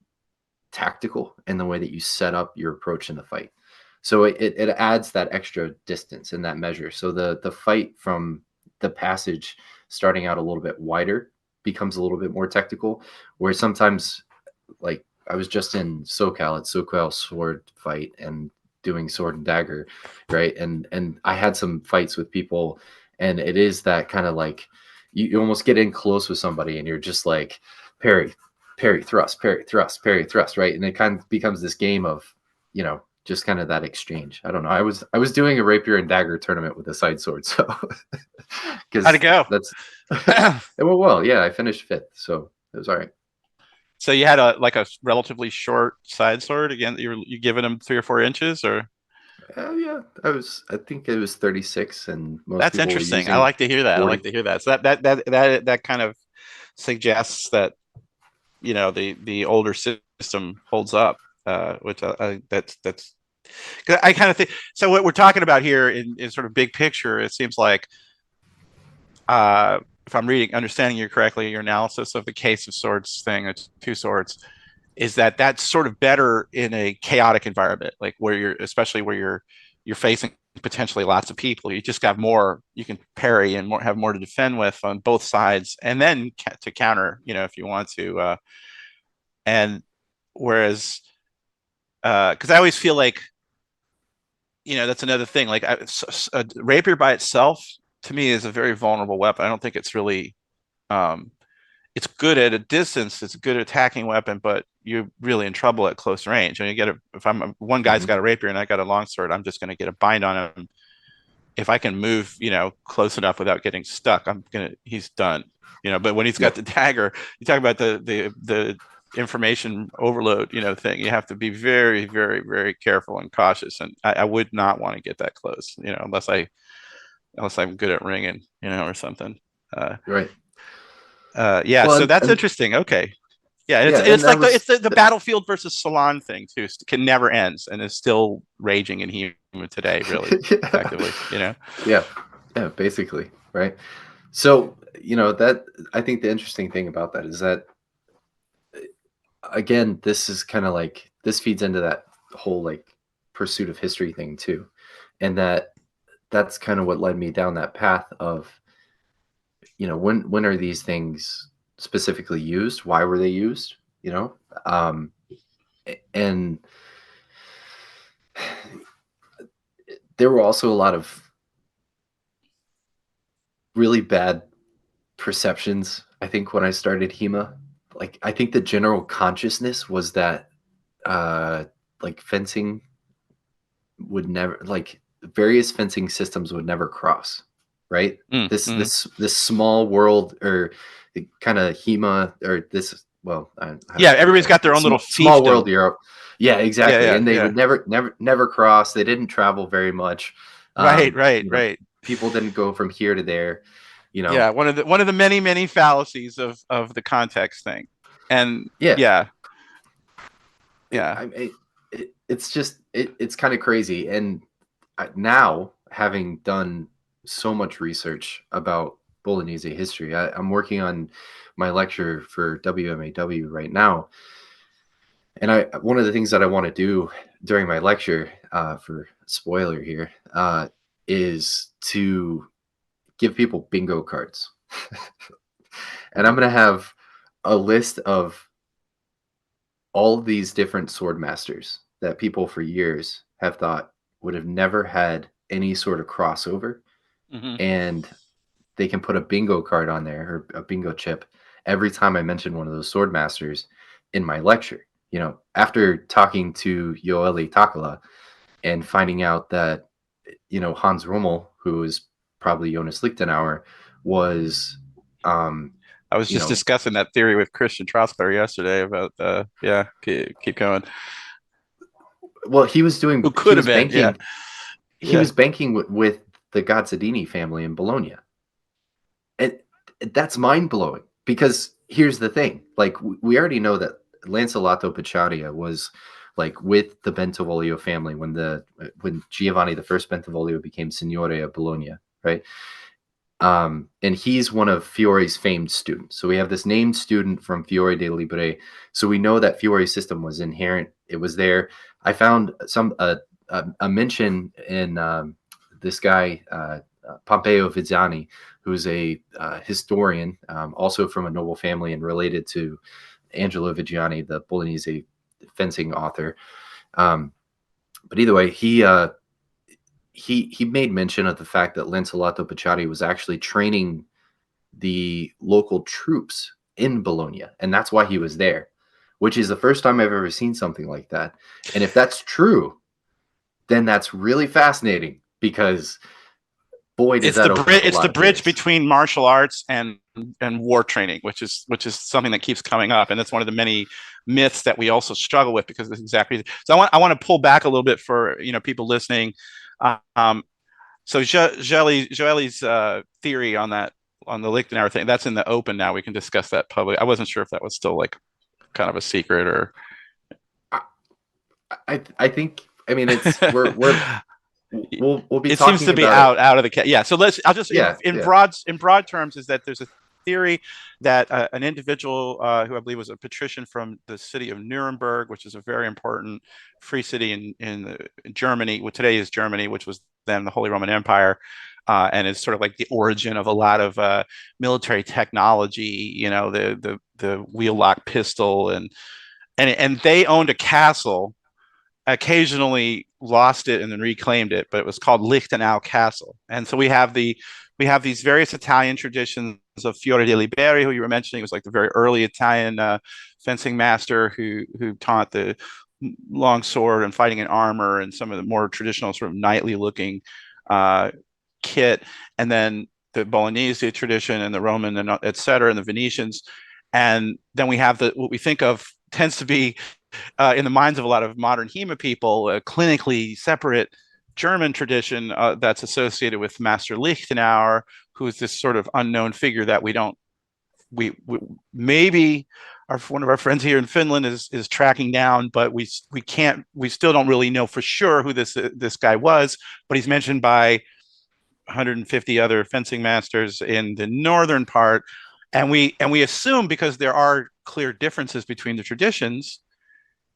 tactical in the way that you set up your approach in the fight. So it adds that extra distance in that measure. So the fight from the passage starting out a little bit wider becomes a little bit more technical, where sometimes, like, I was just in SoCal at SoCal Sword Fight and doing sword and dagger, right? And I had some fights with people, and it is that kind of like you almost get in close with somebody and you're just like parry, parry, thrust, parry, thrust, parry, thrust, right? And it kind of becomes this game of, just kind of that exchange. I don't know. I was doing a rapier and dagger tournament with a side sword, so How'd because it go? that's it went well. Yeah, I finished fifth, so it was all right. So you had a relatively short side sword again. You giving him 3 or 4 inches, or Yeah, I think it was 36, and most that's people were interesting. I using like to hear that. I like 40. to hear that. So that kind of suggests that the older system holds up, which that's 'cause I kind of think. So what we're talking about here in sort of big picture, it seems like, if I'm understanding you correctly, your analysis of the case of swords thing, it's two swords, is that that's sort of better in a chaotic environment, like where especially where you're facing potentially lots of people. You just got more, you can parry and have more to defend with on both sides, and then to counter, if you want to. And whereas, because I always feel like, that's another thing. Like a rapier by itself, to me, is a very vulnerable weapon. I don't think it's really. Um, it's good at a distance. It's a good attacking weapon, but you're really in trouble at close range. And if one guy's Hmm. got a rapier and I got a longsword, I'm just going to get a bind on him. If I can move, close enough without getting stuck, he's done. But when he's got Yep. the dagger, you talk about the information overload, thing. You have to be very, very, very careful and cautious. And I would not want to get that close, unless I'm good at ringing, or something. Uh, Right. yeah, Well, so that's and interesting. Okay. Yeah, and yeah, it's and it's that like was it's the battlefield versus salon thing too. Can never ends and is still raging in human today, really, yeah, effectively. yeah, yeah, basically, right? So, that I think the interesting thing about that is that, again, this is kind of like this feeds into that whole, like, pursuit of history thing too, and that's kind of what led me down that path of, when are these things specifically used? Why were they used? You know, um, and there were also a lot of really bad perceptions. I think when I started HEMA, like, I think the general consciousness was that, uh, like, fencing would never, like, various fencing systems would never cross, right? Mm, This mm, this this small world, or kind of HEMA, or this well, Yeah, everybody's okay, got their own little small fiefdom. world Europe. Yeah, Yeah, exactly. yeah, And they yeah. would never cross. They didn't travel very much. Right, right, You know, right. people didn't go from here to there. You know, Yeah, one of the many fallacies of the context thing. And yeah. yeah, yeah. It's just it's kind of crazy. And now, having done so much research about Bolognese history, I'm working on my lecture for WMAW right now. And one of the things that I want to do during my lecture, for spoiler here, is to give people bingo cards. And I'm going to have a list of all of these different sword masters that people for years have thought would have never had any sort of crossover. Hmm. And they can put a bingo card on there, or a bingo chip, every time I mention one of those sword masters in my lecture. After talking to Yoeli Takala and finding out that, Hans Rommel, who is probably Jonas Lichtenauer, was, um, I was you just know, discussing that theory with Christian Trosclair yesterday about yeah, keep going. well, Who could have been? Yeah, he yeah. was banking with the Gazzadini family in Bologna. And that's mind blowing, because here's the thing: like, we already know that Lanceolato Picciaria was like with the Bentivoglio family when Giovanni the First Bentivoglio became Signore of Bologna, right? And he's one of Fiore's famed students. So we have this named student from Fiore de Libre. So we know that Fiore's system was inherent. It was there. I found a mention in, this guy, Pompeo Vizzani, who's a historian, also from a noble family and related to Angelo Viggiani, the Bolognese fencing author. Um, but either way, he made mention of the fact that Lanceolato Picciari was actually training the local troops in Bologna, and that's why he was there, which is the first time I've ever seen something like that. And if that's true, then that's really fascinating, because boy, does that open up a It's lot the of bridge theories. between martial arts and war training, which is something that keeps coming up, and it's one of the many myths that we also struggle with because it's exactly. So I want to pull back a little bit for people listening. Um, so Joelly's theory on that on the Lichtenauer thing that's in the open now. We can discuss that publicly. I wasn't sure if that was still like kind of a secret or. I I think, I mean, it's we'll be It seems to talking be about it. out of the cat. Yeah. So I'll just Yeah, in yeah. broad terms is that there's a theory that an individual who I believe was a patrician from the city of Nuremberg, which is a very important free city in Germany, what today is Germany, which was then the Holy Roman Empire, and it's sort of like the origin of a lot of military technology. The wheel lock pistol and they owned a castle, occasionally lost it and then reclaimed it, but it was called Lichtenau Castle. And so we have these various Italian traditions of Fiore de Liberi, who you were mentioning, was like the very early Italian fencing master who taught the long sword and fighting in armor and some of the more traditional sort of knightly looking uh, kit, and then the Bolognese tradition and the Roman and et cetera, and the Venetians. And then we have what we think of tends to be in the minds of a lot of modern HEMA people, a clinically separate German tradition that's associated with Master Lichtenauer, who is this sort of unknown figure that we maybe one of our friends here in Finland is tracking down, but we still don't really know for sure who this guy was. But he's mentioned by 150 other fencing masters in the northern part, and we assume because there are clear differences between the traditions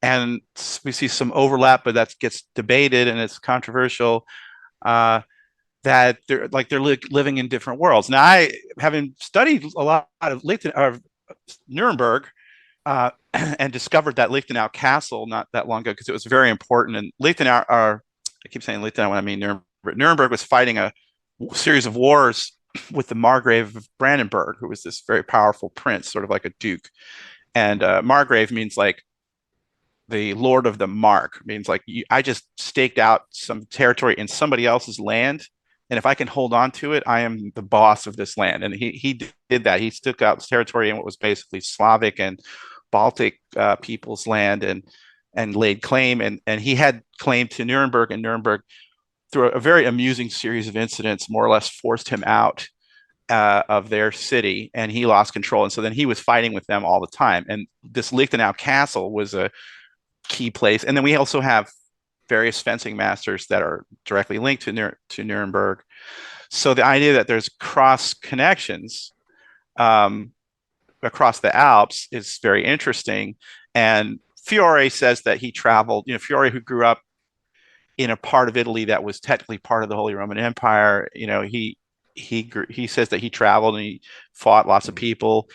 and we see some overlap, but that gets debated and it's controversial. Uh, that they're living in different worlds. Now, I having studied a lot of Nuremberg, and discovered that Lichtenau Castle not that long ago because it was very important. And Lichtenau, I keep saying Lichtenau when I mean Nuremberg. Nuremberg was fighting a series of wars with the Margrave of Brandenburg, who was this very powerful prince, sort of like a duke. And Margrave means like the Lord of the Mark, means like I just staked out some territory in somebody else's land, and if I can hold on to it, I am the boss of this land. And he did that. He stuck out territory in what was basically Slavic and Baltic people's land and laid claim, and he had claim to Nuremberg, and Nuremberg, through a very amusing series of incidents, more or less forced him out of their city, and he lost control. And so then he was fighting with them all the time. And this Lichtenau Castle was a key place. And then we also have various fencing masters that are directly linked to Nuremberg. So the idea that there's cross connections across the Alps is very interesting. And Fiore says that he traveled, Fiore, who grew up in a part of Italy that was technically part of the Holy Roman Empire, he says that he traveled and he fought lots of people.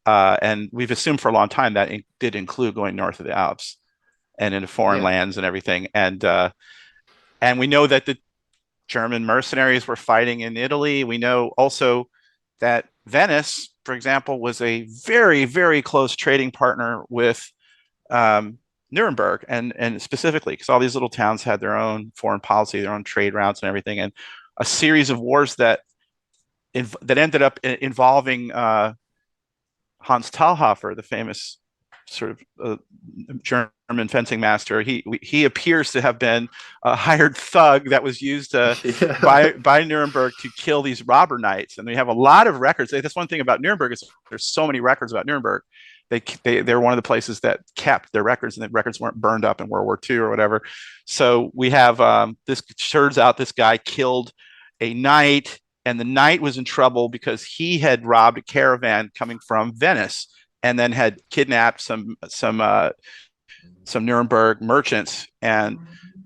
And we've assumed for a long time that it did include going north of the Alps and into foreign lands and everything. And we know that the German mercenaries were fighting in Italy. We know also that Venice, for example, was a very, very close trading partner with Nuremberg, and specifically because all these little towns had their own foreign policy, their own trade routes and everything, and a series of wars that ended up involving Hans Talhofer, the famous sort of German fencing master. He appears to have been a hired thug that was used by Nuremberg to kill these robber knights. And we have a lot of records. That's one thing about Nuremberg, is there's so many records about Nuremberg. They're one of the places that kept their records, and the records weren't burned up in World War II or whatever. So we have this. Turns out this guy killed a knight, and the knight was in trouble because he had robbed a caravan coming from Venice, and then had kidnapped some Nuremberg merchants, and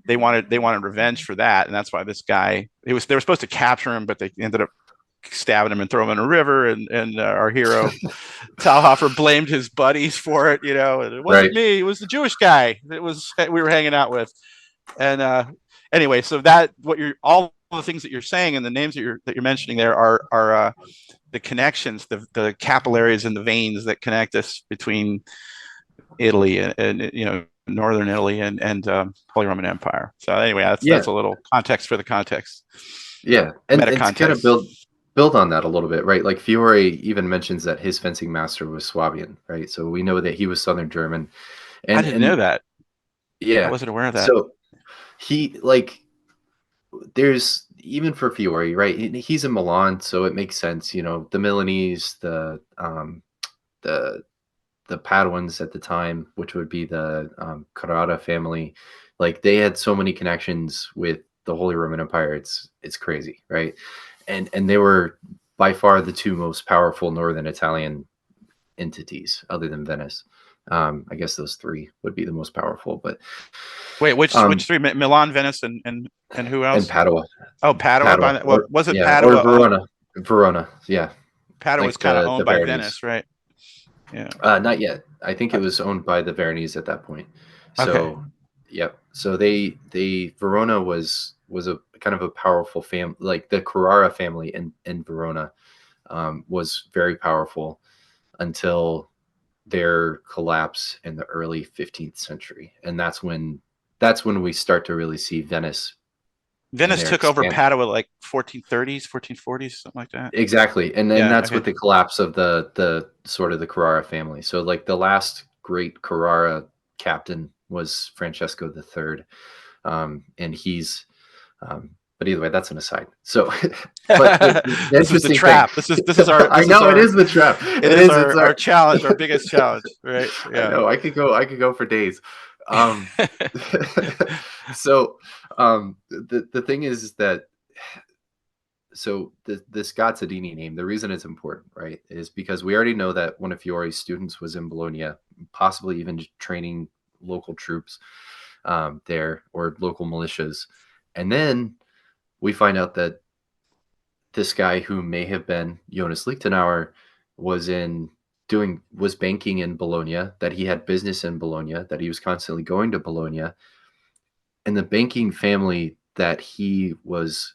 they wanted revenge for that, and that's why this guy. They were supposed to capture him, but they ended up stabbing him and throw him in a river. And our hero Talhofer blamed his buddies for it. It wasn't me; it was the Jewish guy that we were hanging out with. And anyway, so that all the things that you're saying and the names that you're mentioning there are the connections, the capillaries and the veins that connect us between Italy and northern Italy and Holy Roman Empire. So anyway, that's a little context for the context. Yeah, and to kind of build on that a little bit, right? Like Fiore even mentions that his fencing master was Swabian, right? So we know that he was Southern German. And I didn't know that. Yeah, I wasn't aware of that. So there's even for Fiore, right? He's in Milan, so it makes sense. The Milanese, the Paduans at the time, which would be the Carrara family, like they had so many connections with the Holy Roman Empire. It's crazy, right? And they were by far the two most powerful northern Italian entities, other than Venice. I guess those three would be the most powerful. But wait, which three? Milan, Venice, and who else? And Padua. Oh, Padua. Padua. Was it Padua? Or Verona. Verona. Yeah. Padua was kind of owned by Venice, right? Yeah. Not yet. I think it was owned by the Veronese at that point. So, yep. So Verona was a kind of a powerful family, like the Carrara family in Verona was very powerful until their collapse in the early 15th century. And that's when we start to really see Venice took over Padua like 1430s, 1440s, something like that. Exactly. And then that's with the collapse of the sort of the Carrara family. So like the last great Carrara captain was Francesco III. And he's but either way, that's an aside. So but this is the trap. This is our it is the trap. It is our challenge, our biggest challenge, right? Yeah. I know. I could go for days. So the thing is that the Scazzadini name, the reason it's important, right, is because we already know that one of Fiore's students was in Bologna, possibly even training local troops there, or local militias. And then we find out that this guy, who may have been Jonas Lichtenauer, was banking in Bologna, that he had business in Bologna, that he was constantly going to Bologna. And the banking family that he was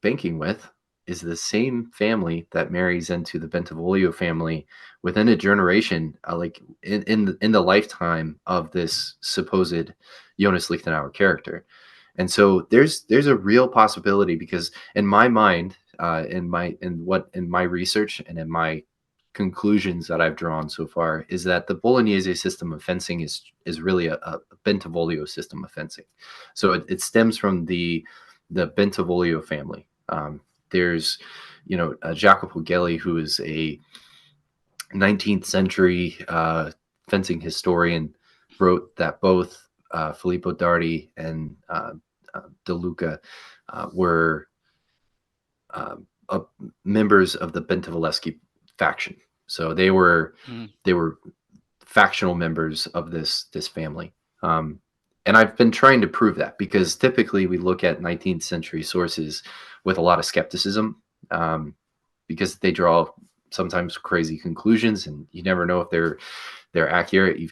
banking with is the same family that marries into the Bentivoglio family within a generation, like in the lifetime of this supposed Jonas Lichtenauer character. And so there's a real possibility, because in my mind, in my research and in my conclusions that I've drawn so far is that the Bolognese system of fencing is really a Bentivoglio system of fencing. So it stems from the Bentivoglio family. There's, Jacopo Gelli, who is a 19th century fencing historian, wrote that both Filippo Dardi and De Luca were uh, uh, members of the Bentivoleschi faction. So Mm. they were factional members of this family. And I've been trying to prove that, because typically we look at 19th century sources with a lot of skepticism, because they draw sometimes crazy conclusions, and you never know if they're accurate. You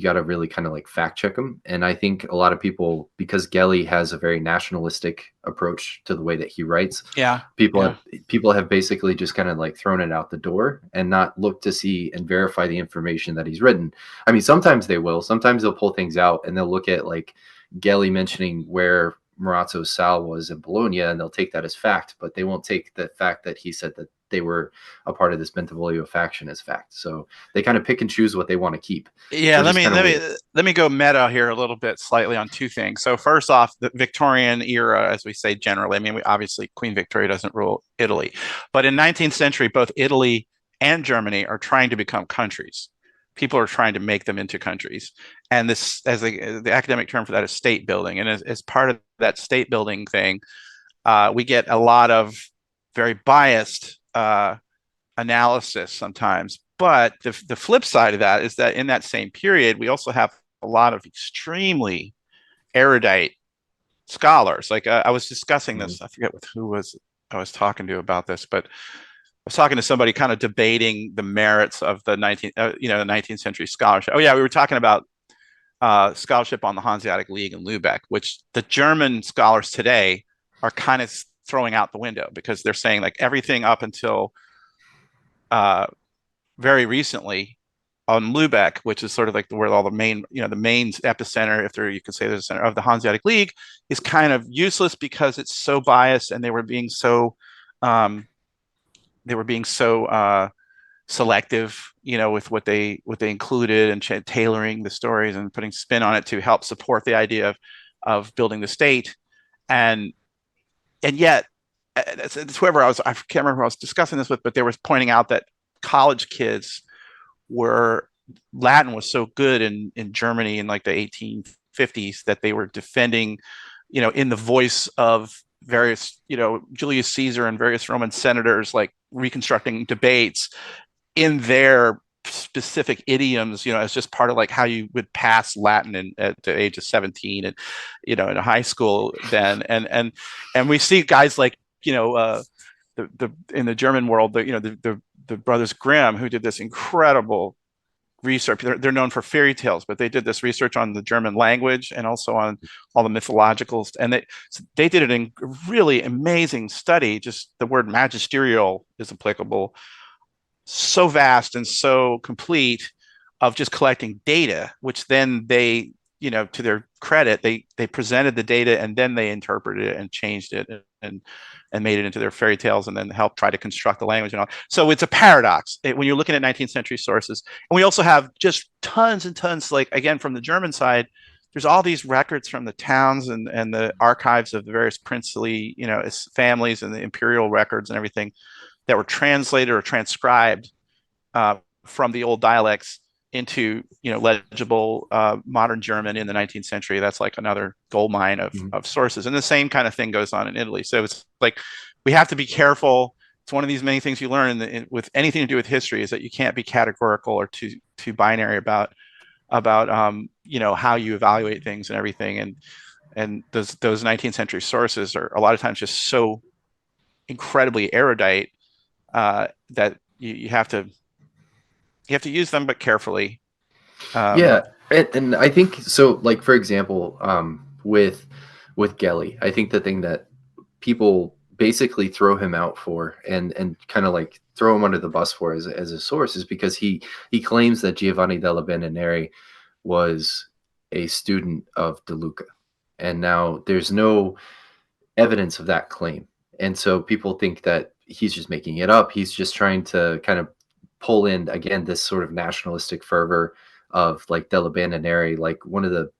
gotta really kind of like fact check them. And I think a lot of people, because Gelli has a very nationalistic approach to the way that he writes, Yeah. people Yeah. have people have basically just kind of like thrown it out the door and not looked to see and verify the information that he's written. I mean, sometimes they will. Sometimes they'll pull things out and they'll look at like Gelli mentioning where Marazzo's Sal was in Bologna, and they'll take that as fact, but they won't take the fact that he said that they were a part of this Bentivoglio faction as fact. So they kind of pick and choose what they want to keep, Yeah, which let is me kind of let me weird. let me go meta here a little bit slightly on two things. So first off, the Victorian era, as we say generally, I mean, we obviously Queen Victoria doesn't rule Italy, but in 19th century, both Italy and Germany are trying to become countries. People are trying to make them into countries, and this, as the academic term for that, is state building. And as part of that state building thing, we get a lot of very biased analysis sometimes. But the flip side of that is that in that same period, we also have a lot of extremely erudite scholars. Like I was discussing Mhm. this, I forget with who was I was talking to about this, but I was talking to somebody kind of debating the merits of the 19th century scholarship. Oh yeah, we were talking about scholarship on the Hanseatic League in Lubeck, which the German scholars today are kind of throwing out the window because they're saying like everything up until uh, very recently on Lubeck, which is sort of like where all the main, the main epicenter, if there you could say there's a center of the Hanseatic League, is kind of useless because it's so biased and um, they were being so selective, with what they included and tailoring the stories and putting spin on it to help support the idea of building the state, and yet it's whoever I can't remember who I was discussing this with, but they were pointing out that college kids were Latin was so good in Germany in like the 1850s that they were defending, in the voice of various, Julius Caesar and various Roman senators, like reconstructing debates in their specific idioms, as just part of like how you would pass Latin at the age of 17 and, in a high school then. And we see guys like, the in the German world, the brothers Grimm, who did this incredible research. They're known for fairy tales, but they did this research on the German language and also on all the mythological, and they did it in a really amazing study. Just the word magisterial is applicable, so vast and so complete, of just collecting data, which then they, to their credit, they presented the data and then they interpreted it and changed it and made it into their fairy tales and then helped try to construct the language and all. So it's a paradox when you're looking at 19th century sources. And we also have just tons and tons, like again, from the German side, there's all these records from the towns and the archives of the various princely, families and the imperial records and everything that were translated or transcribed uh, from the old dialects into legible modern German in the 19th century. That's like another gold mine Mhm. of sources, and the same kind of thing goes on in Italy. So it's like we have to be careful. It's one of these many things you learn with anything to do with history, is that you can't be categorical or too binary about how you evaluate things and everything. And those 19th century sources are a lot of times just so incredibly erudite that you have to use them, but carefully. Um, Yeah, and I think so. Like for example, with Gelly, I think the thing that people basically throw him out for and kind of like throw him under the bus for as a source is because he claims that Giovanni della Bandineri was a student of De Luca, and now there's no evidence of that claim, and so people think that he's just making it up. He's just trying to kind of pull in again this sort of nationalistic fervor of like della Bandineri. Like one of the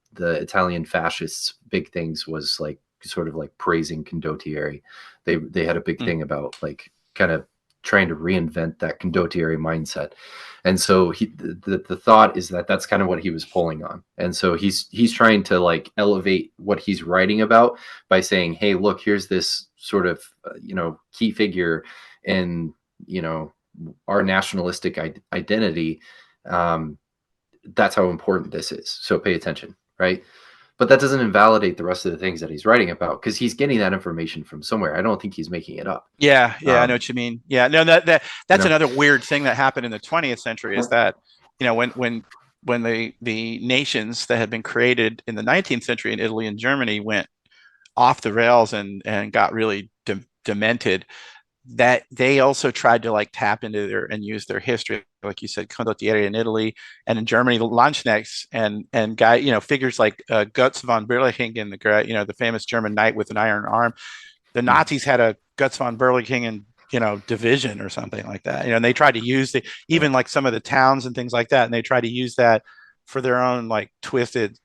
Italian fascists' big things was like sort of like praising condottieri. They had a big thing about like kind of trying to reinvent that condottieri mindset. And so the thought is that that's kind of what he was pulling on. And so he's trying to like elevate what he's writing about by saying, hey, look, here's this sort of key figure in our nationalistic identity. That's how important this is. So pay attention, right? But that doesn't invalidate the rest of the things that he's writing about, because he's getting that information from somewhere. I don't think he's making it up. Yeah, I know what you mean. Yeah, no, that's another weird thing that happened in the 20th century is that, when the nations that had been created in the 19th century in Italy and Germany went off the rails and got really demented, that they also tried to like tap into their and use their history, like you said, condottieri in Italy, and in Germany, the Landsknechts and guy, figures like Götz von Berlichingen, the famous German knight with an iron arm. The Nazis had a Götz von Berlichingen, division or something like that, and they tried to use even like some of the towns and things like that, and they tried to use that for their own like twisted,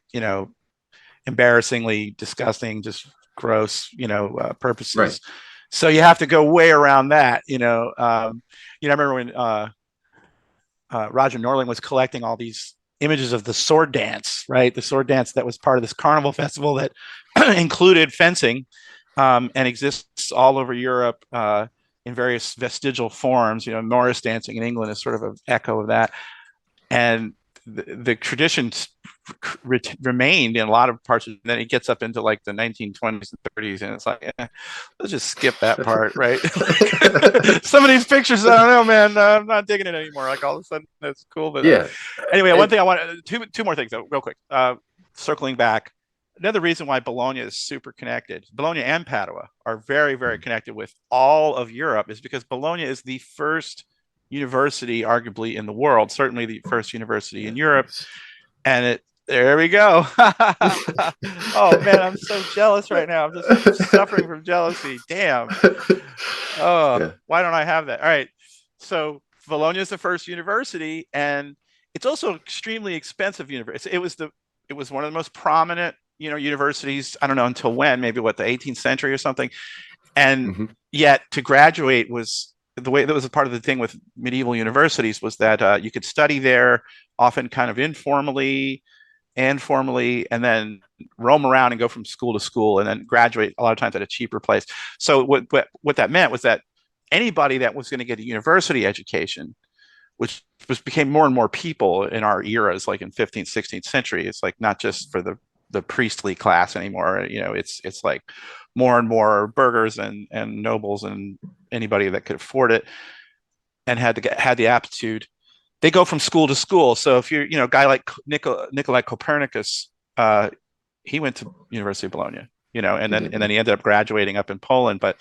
embarrassingly disgusting, just gross, purposes. Right. So you have to go way around that, I remember when Roger Norling was collecting all these images of the sword dance, right? The sword dance that was part of this carnival festival that included fencing, and exists all over Europe in various vestigial forms. Morris dancing in England is sort of an echo of that. And the traditions remained in a lot of parts, and then it gets up into like the 1920s and 30s, and it's like, let's just skip that part, right? Some of these pictures, I don't know, man, I'm not digging it anymore. Like all of a sudden, that's cool, but yeah. Anyway, one thing I want two more things though, real quick. Circling back, another reason why Bologna is super connected, Bologna and Padua are very, very connected with all of Europe, is because Bologna is the first university arguably in the world, certainly the first university in Europe. And there we go. Oh man, I'm so jealous right now. I'm just suffering from jealousy. Damn. Oh, yeah. Why don't I have that? All right. So Bologna is the first university, and it's also extremely expensive university. It was one of the most prominent, universities. I don't know until when, maybe the 18th century or something. And yet to graduate was the way that was a part of the thing with medieval universities, was that you could study there often kind of informally and formally, and then roam around and go from school to school, and then graduate a lot of times at a cheaper place. So what that meant was that anybody that was going to get a university education, which became more and more people in our eras, like in 15th, 16th century, it's like not just for the priestly class anymore. It's like more and more burghers and nobles and anybody that could afford it and had the aptitude. They go from school to school. So if you're, a guy like Nikolai Copernicus, he went to University of Bologna, and then he ended up graduating up in Poland. But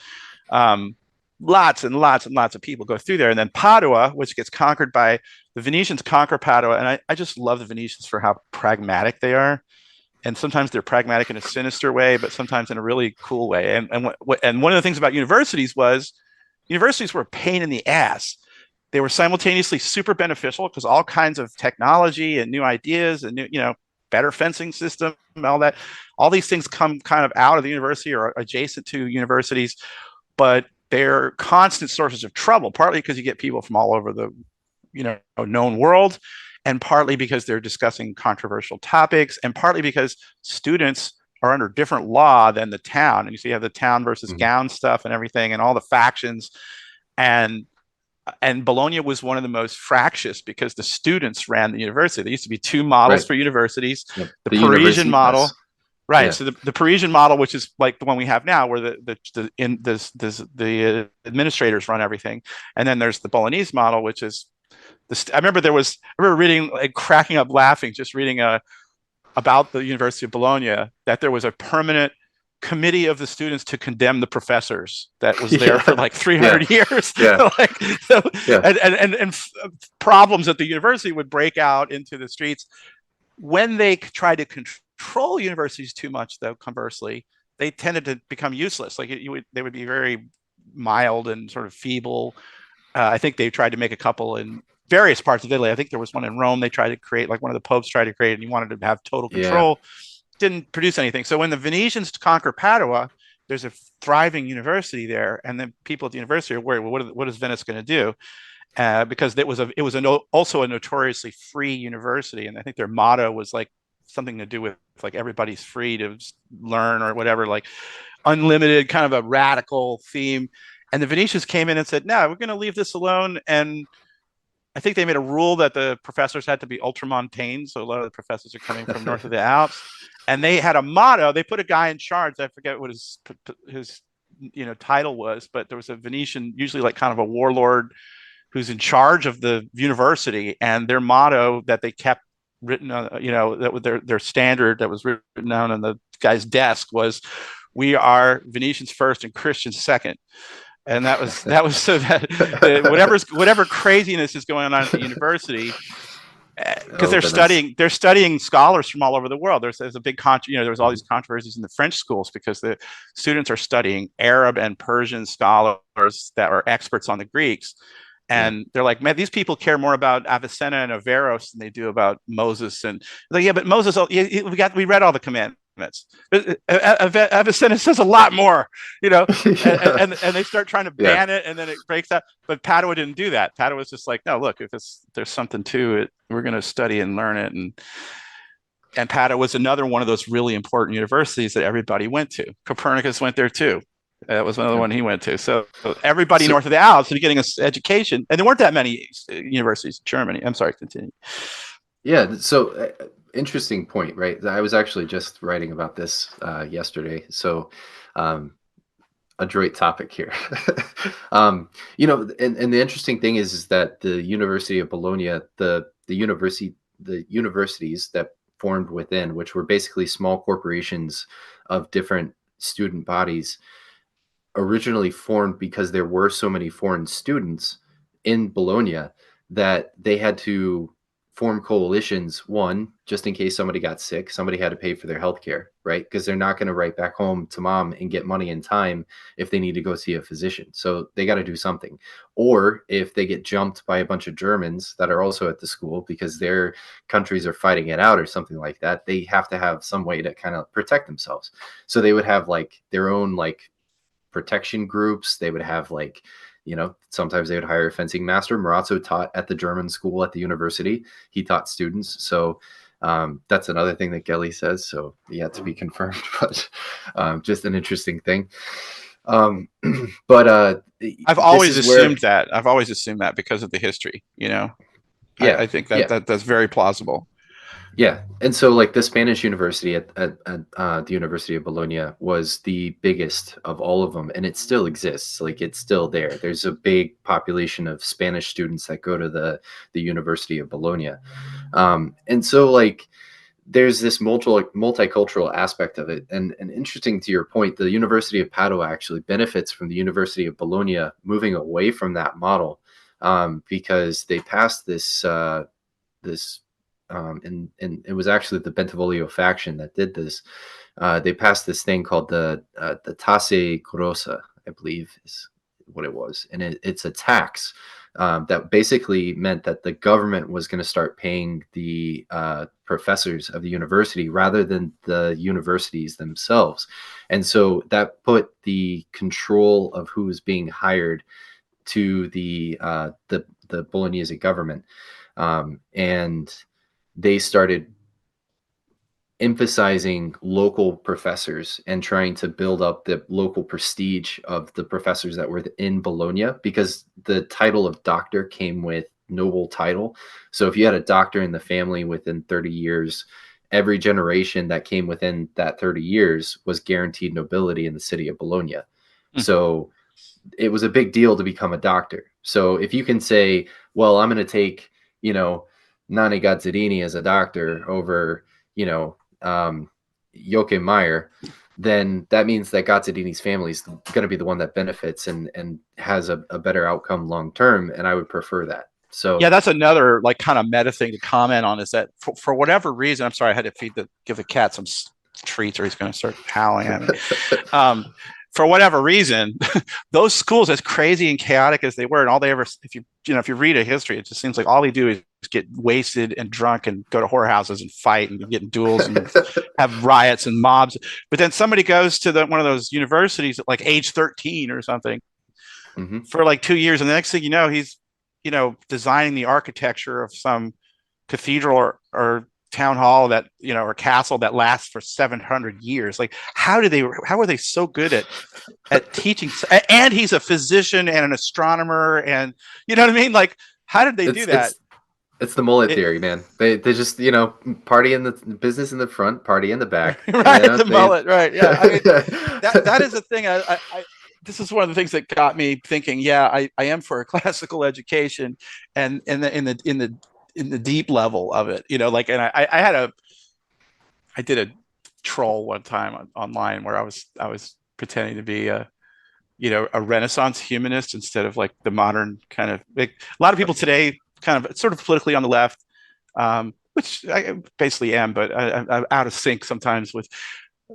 lots and lots and lots of people go through there. And then Padua, which gets conquered by the Venetians, conquer Padua. And I just love the Venetians for how pragmatic they are. And sometimes they're pragmatic in a sinister way, but sometimes in a really cool way. And one of the things about universities was universities were a pain in the ass. They were simultaneously super beneficial because all kinds of technology and new ideas and new, better fencing system and all these things come kind of out of the university or adjacent to universities, but they're constant sources of trouble, partly because you get people from all over the, known world, and partly because they're discussing controversial topics, and partly because students are under different law than the town. And you see, you have the town versus gown stuff and everything, and all the factions. And Bologna was one of the most fractious because the students ran the university. There used to be two models for universities: the Parisian model, right? Yeah. So the Parisian model, which is like the one we have now, where the administrators run everything, and then there's the Bolognese model, which is I remember reading, like, cracking up laughing, just reading about the University of Bologna, that there was a permanent committee of the students to condemn the professors that was there for like 300 years. And problems at the university would break out into the streets. When they tried to control universities too much, though, conversely, they tended to become useless. Like they would be very mild and sort of feeble. I think they tried to make a couple in various parts of Italy. I think there was one in Rome they tried to create, like one of the popes tried to create, and he wanted to have total Yeah. control. Didn't produce anything. So when the Venetians conquer Padua, there's a thriving university there, and then people at the university are worried, well, what is Venice going to do? Because also a notoriously free university, and I think their motto was like something to do with like everybody's free to learn or whatever, like unlimited, kind of a radical theme. And the Venetians came in and said, "No, we're going to leave this alone." And I think they made a rule that the professors had to be ultramontane. So a lot of the professors are coming from north of the Alps, and they had a motto. They put a guy in charge. I forget what his title was, but there was a Venetian, usually like kind of a warlord, who's in charge of the university, and their motto that they kept written on, that was their standard that was written down on the guy's desk was, "We are Venetians first and Christians second." And that was so that whatever craziness is going on at the university, because Oh goodness. they're studying scholars from all over the world. There's a big there's all these Mhm. controversies in the French schools because the students are studying Arab and Persian scholars that are experts on the Greeks, Yeah. and they're like, man, these people care more about Avicenna and Averroes than they do about Moses. And like, yeah, but Moses, we read all the commandments. Avicenna says a lot more, you know, Yeah. and they start trying to Yeah. ban it, and then it breaks out. But Padua didn't do that. Padua was just like, no, look, if there's something to it, we're going to study and learn it. And Padua was another one of those really important universities that everybody went to. Copernicus went there too. That was another Yeah. one he went to. So everybody So north of the Alps to be getting an education, and there weren't that many universities in Germany. I'm sorry, continue. yeah, so interesting point, right? I was actually just writing about this yesterday. So um, adroit topic here. And the interesting thing is that the University of Bologna, the universities that formed within, which were basically small corporations of different student bodies, originally formed because there were so many foreign students in Bologna that they had to form coalitions. One, just in case somebody got sick, somebody had to pay for their health care, right? Because they're not going to write back home to mom and get money in time if they need to go see a physician. So they got to do something. Or if they get jumped by a bunch of Germans that are also at the school because their countries are fighting it out or something like that, they have to have some way to kind of protect themselves. So they would have like their own like protection groups. They would have like, sometimes they would hire a fencing master. Marazzo taught at the German school at the university. He taught students. So that's another thing that Gelly says. So yet to be confirmed, but just an interesting thing. Um, but I've this always is where, assumed that. I've always assumed that because of the history. yeah, I think yeah. that's very plausible. Yeah, and so like the Spanish university at the University of Bologna was the biggest of all of them, and it still exists. Like it's still there. There's a big population of Spanish students that go to the University of Bologna, and so like there's this multicultural aspect of it. And interesting to your point, the University of Padua actually benefits from the University of Bologna moving away from that model, because they passed this and it was actually the Bentivoglio faction that did this. They passed this thing called the Tasse Grossa, I believe is what it was, and it's a tax that basically meant that the government was going to start paying the professors of the university rather than the universities themselves, and so that put the control of who was being hired to the Bolognese government, and they started emphasizing local professors and trying to build up the local prestige of the professors that were in Bologna, because the title of doctor came with noble title. So if you had a doctor in the family within 30 years, every generation that came within that 30 years was guaranteed nobility in the city of Bologna. Mm. So it was a big deal to become a doctor. So if you can say, well, I'm going to take, Nani Gazzarini as a doctor over, Joachim Meyer, then that means that Gazzadini's family is going to be the one that benefits and has a better outcome long term. And I would prefer that. Yeah, So, that's another like kind of meta thing to comment on, is that for whatever reason, I'm sorry, I had to give the cat some treats or he's going to start howling at me. Um, for whatever reason, those schools, as crazy and chaotic as they were, and all they ever, if you read a history, it just seems like all they do is get wasted and drunk and go to whorehouses and fight and get in duels and have riots and mobs. But then somebody goes to one of those universities at like age 13 or something Hmm. for like 2 years, and the next thing you know, he's designing the architecture of some cathedral or town hall that or castle that lasts for 700 years. Like, how are they so good at teaching? And he's a physician and an astronomer, and you know what I mean? Like, how did they do It's that? it's the mullet theory, man. They just party in the business in the front, party in the back. Right, the mullet, right? Yeah, I mean that is Yeah. a thing. This is one of the things that got me thinking. Yeah, I am for a classical education, and in the deep level of it, like, and I did a troll one time online where I was pretending to be a Renaissance humanist instead of like the modern kind of, like, a lot of people today kind of sort of politically on the left, which I basically am, but I'm out of sync sometimes with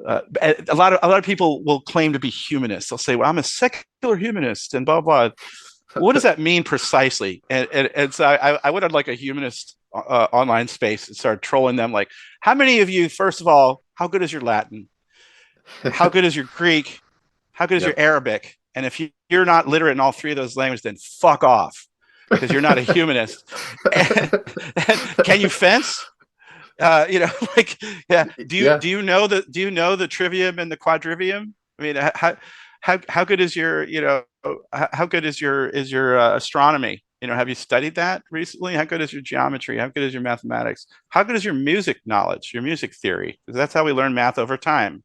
a lot of people will claim to be humanists. They'll say, "Well, I'm a secular humanist," and blah blah. What does that mean precisely? And so I went on like a humanist online space and started trolling them. Like, how many of you, first of all, how good is your Latin? How good is your Greek? How good is your Yep. Arabic? And if you're not literate in all three of those languages, then fuck off because you're not a humanist. And can you fence? Like, yeah. Yeah. Do you know the trivium and the quadrivium? I mean, how good is your how good is your astronomy? Have you studied that recently? How good is your geometry? How good is your mathematics? How good is your music knowledge, your music theory? Because that's how we learn math over time.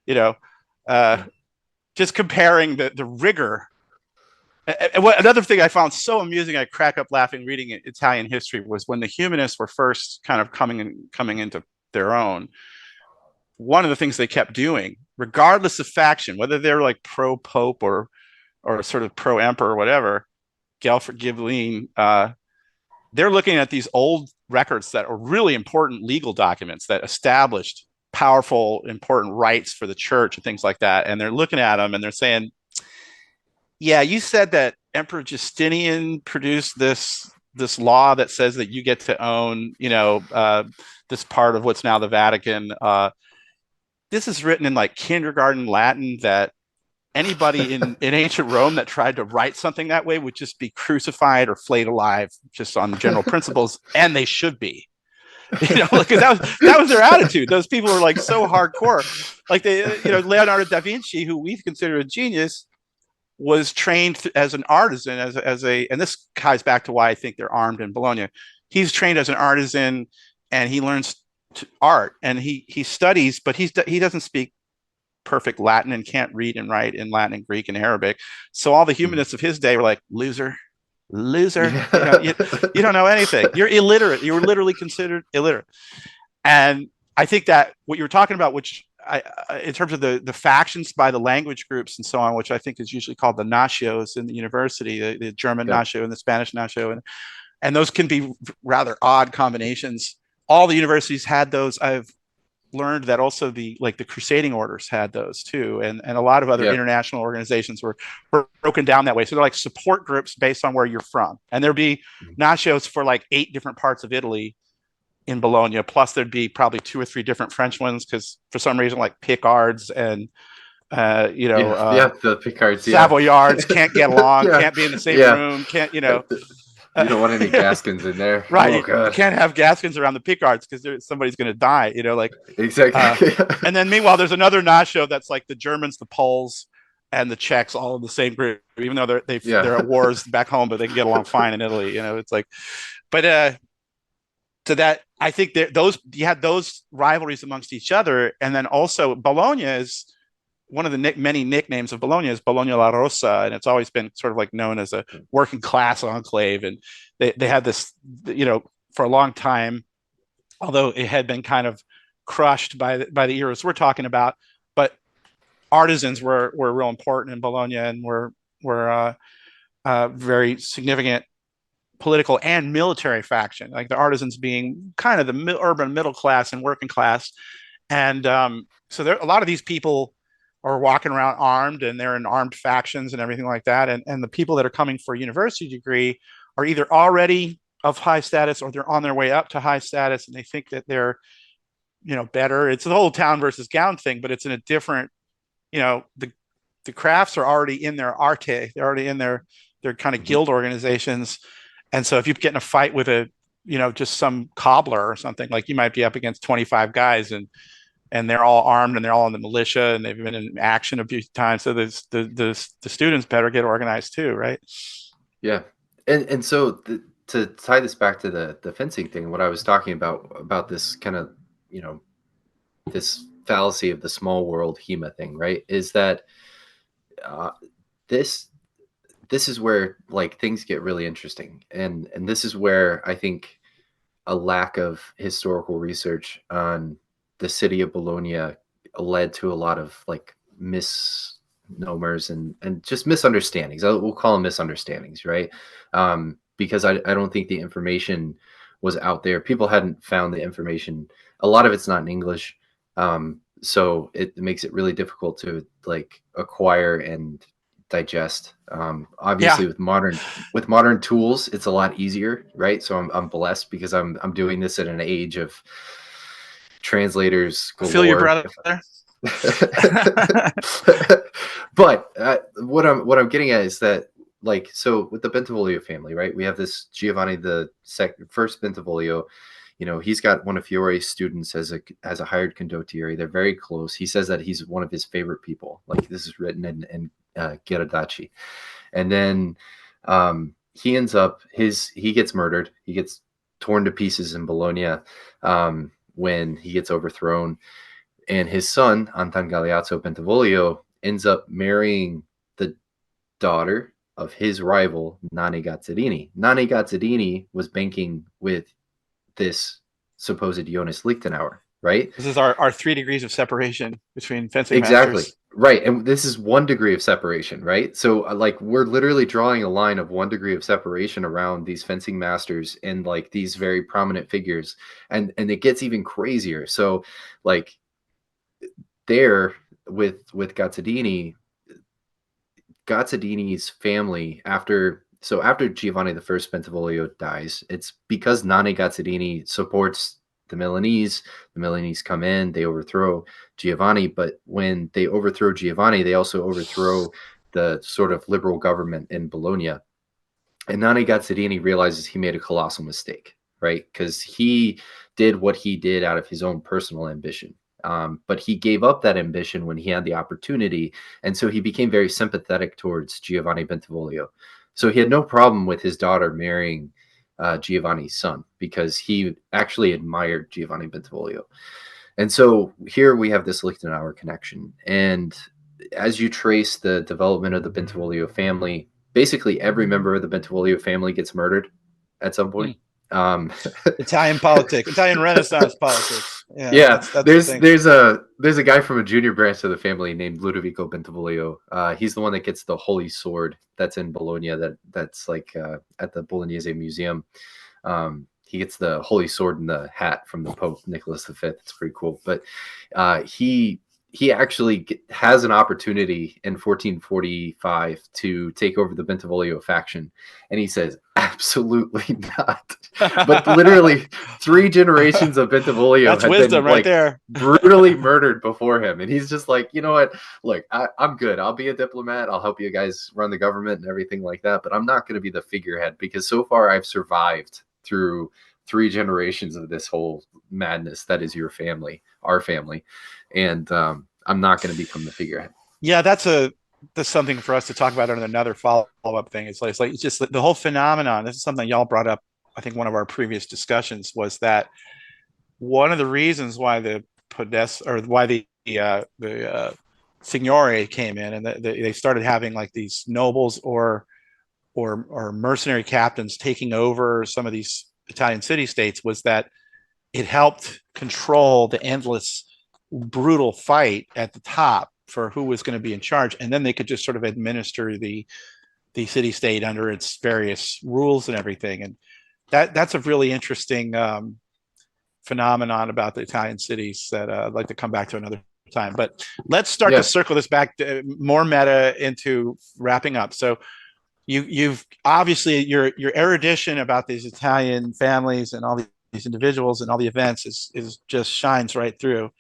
You know, uh, just comparing the rigor. And another thing I found so amusing, I crack up laughing reading Italian history, was when the humanists were first kind of coming into their own. One of the things they kept doing, regardless of faction, whether they're like pro Pope or sort of pro Emperor or whatever, Gelfred Ghibelline, they're looking at these old records that are really important legal documents that established powerful, important rights for the church and things like that. And they're looking at them and they're saying, yeah, you said that Emperor Justinian produced this law that says that you get to own, this part of what's now the Vatican. This is written in like kindergarten Latin that anybody in ancient Rome that tried to write something that way would just be crucified or flayed alive, just on general principles, and they should be. Because that was their attitude. Those people were like so hardcore. Like Leonardo da Vinci, who we consider a genius, was trained as an artisan, and this ties back to why I think they're armed in Bologna. He's trained as an artisan, and he learns art, and he studies, but he doesn't speak perfect Latin and can't read and write in Latin and Greek and Arabic. So all the humanists of his day were like, loser, loser. Yeah. You don't know anything. You're illiterate. You were literally considered illiterate. And I think that what you were talking about, which in terms of the factions by the language groups and so on, which I think is usually called the nacios in the university, the German Yep. nacio and the Spanish nacio, and those can be rather odd combinations. All the universities had those. I've learned that also the crusading orders had those too, and a lot of other Yep. international organizations were broken down that way. So they're like support groups based on where you're from, and there'd be nacios for like 8 different parts of Italy in Bologna, plus there'd be probably 2 or 3 different French ones, because for some reason like Picards and Yeah, the Picards. Yeah. Savoyards can't get along, Yeah. can't be in the same Yeah. room, can't You don't want any Gascons in there. right, Oh you god. can't have Gascons around the Picards because somebody's going to die, like. Exactly. And then meanwhile, there's another nacio that's like the Germans, the Poles, and the Czechs, all in the same group, even though they're at wars back home, but they can get along fine in Italy. It's like, but so that I think that you had those rivalries amongst each other, and then also Bologna is one of the many nicknames of Bologna is Bologna La Rossa, and it's always been sort of like known as a working class enclave, and they had this, for a long time, although it had been kind of crushed by the eras we're talking about, but artisans were real important in Bologna and were very significant political and military faction, like the artisans being kind of the urban middle class and working class. And so there, a lot of these people are walking around armed, and they're in armed factions and everything like that. And the people that are coming for a university degree are either already of high status or they're on their way up to high status, and they think that they're, better. It's the whole town versus gown thing, but it's in a different, the crafts are already in their arte. They're already in their kind of Mhm. guild organizations. And so if you get in a fight with just some cobbler or something, like you might be up against 25 guys, and they're all armed and they're all in the militia and they've been in action a few times. So the students better get organized too, right? Yeah, and so to tie this back to the fencing thing, what I was talking about this kind of, you know, this fallacy of the small world HEMA thing, right? Is that uh, this this is where like things get really interesting, and this is where I think a lack of historical research on the city of Bologna led to a lot of like misnomers and just misunderstandings. We'll call them misunderstandings, right? Because I don't think the information was out there. People hadn't found the information. A lot of it's not in English. So it makes it really difficult to like acquire and digest. Yeah. Obviously, with modern tools, it's a lot easier, right? So I'm blessed because I'm doing this at an age of translators I feel your galore. brother. But what I'm getting at is that like so with the Bentivoglio family, right? We have this Giovanni the first Bentivoglio. You know, he's got one of Fiore's students as a hired condottiere. They're very close. He says that he's one of his favorite people. Like this is written in Ghiardachi. And then he ends up he gets murdered. He gets torn to pieces in Bologna when he gets overthrown. And his son, Anton Galeazzo Bentivoglio, ends up marrying the daughter of his rival, Nani Gazzarini. Nani Gazzarini was banking with this supposed Jonas Lichtenauer, right? This is our 3 degrees of separation between fencing Exactly. masters. Right. And this is 1 degree of separation, right? So like we're literally drawing a line of 1 degree of separation around these fencing masters and like these very prominent figures. And it gets even crazier. So like there with Gazzadini's family after Giovanni the First Bentivoglio dies, it's because Nani Gazzadini supports the Milanese. The Milanese come in, they overthrow Giovanni, but when they overthrow Giovanni, they also overthrow the sort of liberal government in Bologna. And Nani Gazzadini realizes he made a colossal mistake, right? Because he did what he did out of his own personal ambition. But he gave up that ambition when he had the opportunity. And so he became very sympathetic towards Giovanni Bentivoglio. So he had no problem with his daughter marrying Giovanni's son because he actually admired Giovanni Bentivoglio. And so here we have this Lichtenauer connection. And as you trace the development of the Bentivoglio family, basically every member of the Bentivoglio family gets murdered at some point. Um, Italian politics, Italian Renaissance politics. Yeah, yeah, that's the there's thing. there's a guy from a junior branch of the family named Ludovico Bentivoglio. He's the one that gets the holy sword that's in Bologna. That's like at the Bolognese Museum. He gets the holy sword and the hat from the Pope Nicholas V. It's pretty cool. But he actually has an opportunity in 1445 to take over the Bentivoglio faction, and he says, "Absolutely not." But literally, 3 generations of Bentivoglio That's had been wisdom right like there. brutally murdered before him, and he's just like, you know what? Look, I'm good. I'll be a diplomat. I'll help you guys run the government and everything like that. But I'm not going to be the figurehead because so far I've survived through 3 generations of this whole madness that is your family, our family, and I'm not going to become the figurehead. Yeah, that's something for us to talk about on another follow-up thing. It's just the whole phenomenon. This is something y'all brought up. I think one of our previous discussions was that one of the reasons why the Podesta or why the Signore came in and they started having like these nobles or mercenary captains taking over some of these Italian city states was that it helped control the endless brutal fight at the top for who was going to be in charge, and then they could just sort of administer the city state under its various rules and everything. And that's a really interesting phenomenon about the Italian cities that I'd like to come back to another time. But let's start to Yeah. circle this back to more meta into wrapping up. So you've obviously your erudition about these Italian families and all these individuals and all the events is just shines right through,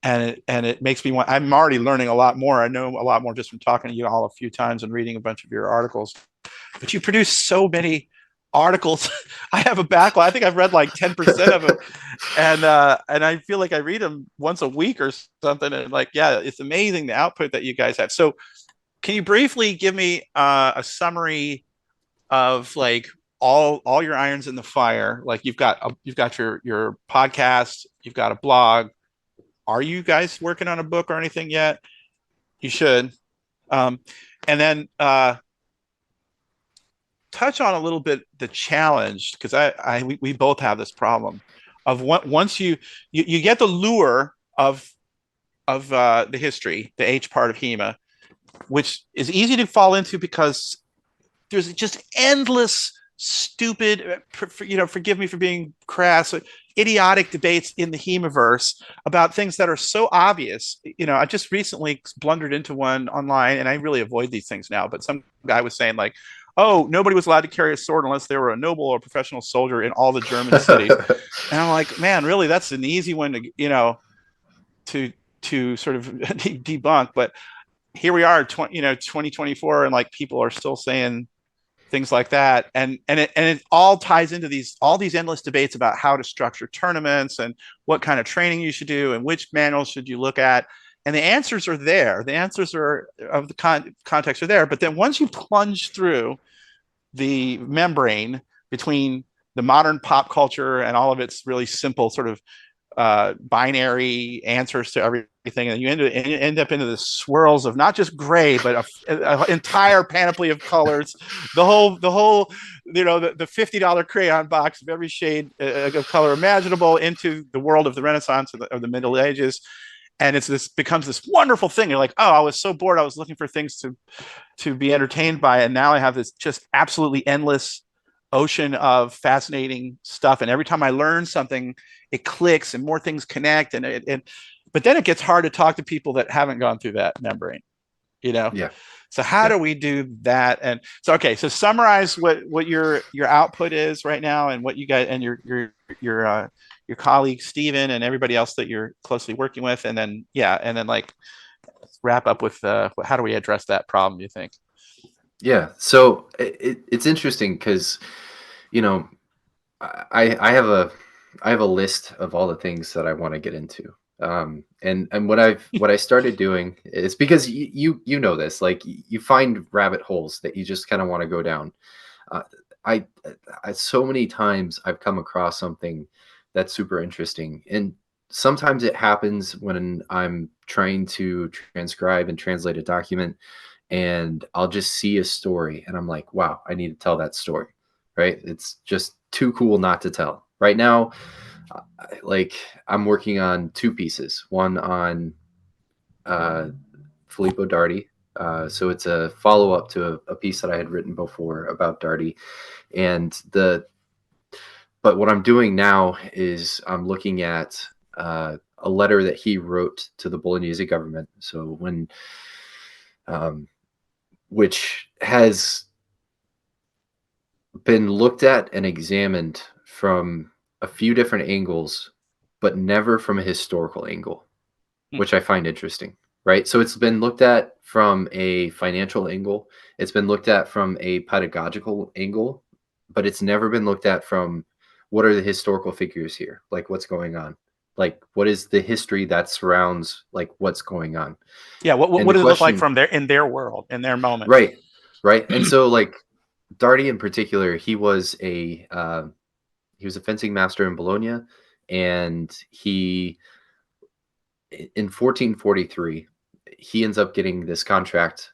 and it makes me want. I'm already learning a lot more. I know a lot more just from talking to you all a few times and reading a bunch of your articles. But you produce so many articles. I have a backlog. I think I've read like 10% of them, and I feel like I read them once a week or something. And like, yeah, it's amazing the output that you guys have. So can you briefly give me a summary of like all your irons in the fire? Like you've got your podcast, you've got a blog. Are you guys working on a book or anything yet? You should. Um, and then touch on a little bit the challenge because we both have this problem of once you get the lure of the history, the H part of HEMA, which is easy to fall into because there's just endless stupid, forgive me for being crass, idiotic debates in the Hemaverse about things that are so obvious. I just recently blundered into one online, and I really avoid these things now. But some guy was saying like, "Oh, nobody was allowed to carry a sword unless they were a noble or a professional soldier in all the German cities." And I'm like, man, really, that's an easy one to sort of debunk. But here we are, 2024, and like people are still saying things like that, and it all ties into all these endless debates about how to structure tournaments and what kind of training you should do and which manuals should you look at, and the answers are there. The answers are of the context are there, but then once you plunge through the membrane between the modern pop culture and all of its really simple sort of binary answers to everything, and you end up into the swirls of not just gray, but an entire panoply of colors. The whole, the $50 crayon box of every shade of color imaginable into the world of the Renaissance or the Middle Ages, and becomes this wonderful thing. You're like, oh, I was so bored. I was looking for things to be entertained by, and now I have this just absolutely endless ocean of fascinating stuff. And every time I learn something, it clicks and more things connect. But then it gets hard to talk to people that haven't gone through that membrane, Yeah. So how do we do that? And so, okay, so summarize what your output is right now, and what you guys and your colleague Stephen and everybody else that you're closely working with, and then like wrap up with how do we address that problem, you think? Yeah. So it's interesting because, I have a list of all the things that I want to get into. And what I started doing is because you know this, like you find rabbit holes that you just kind of want to go down. Uh, I, I so many times I've come across something that's super interesting, and sometimes it happens when I'm trying to transcribe and translate a document, and I'll just see a story, and I'm like, wow, I need to tell that story, right? It's just too cool not to tell. Right now, like I'm working on two pieces. One on uh, Filippo Dardi. So it's a follow up to a piece that I had written before about Dardi, and but what I'm doing now is I'm looking at a letter that he wrote to the Bolognese government. So um, which has been looked at and examined from a few different angles, but never from a historical angle, which I find interesting, right? So it's been looked at from a financial angle, it's been looked at from a pedagogical angle, but it's never been looked at from what are the historical figures here? Like what's going on? Like what is the history that surrounds like what's going on? Yeah, And what the does it look like question, from in their world, in their moment? right, right. And so like Darty in particular, he was a fencing master in Bologna, and he in 1443 he ends up getting this contract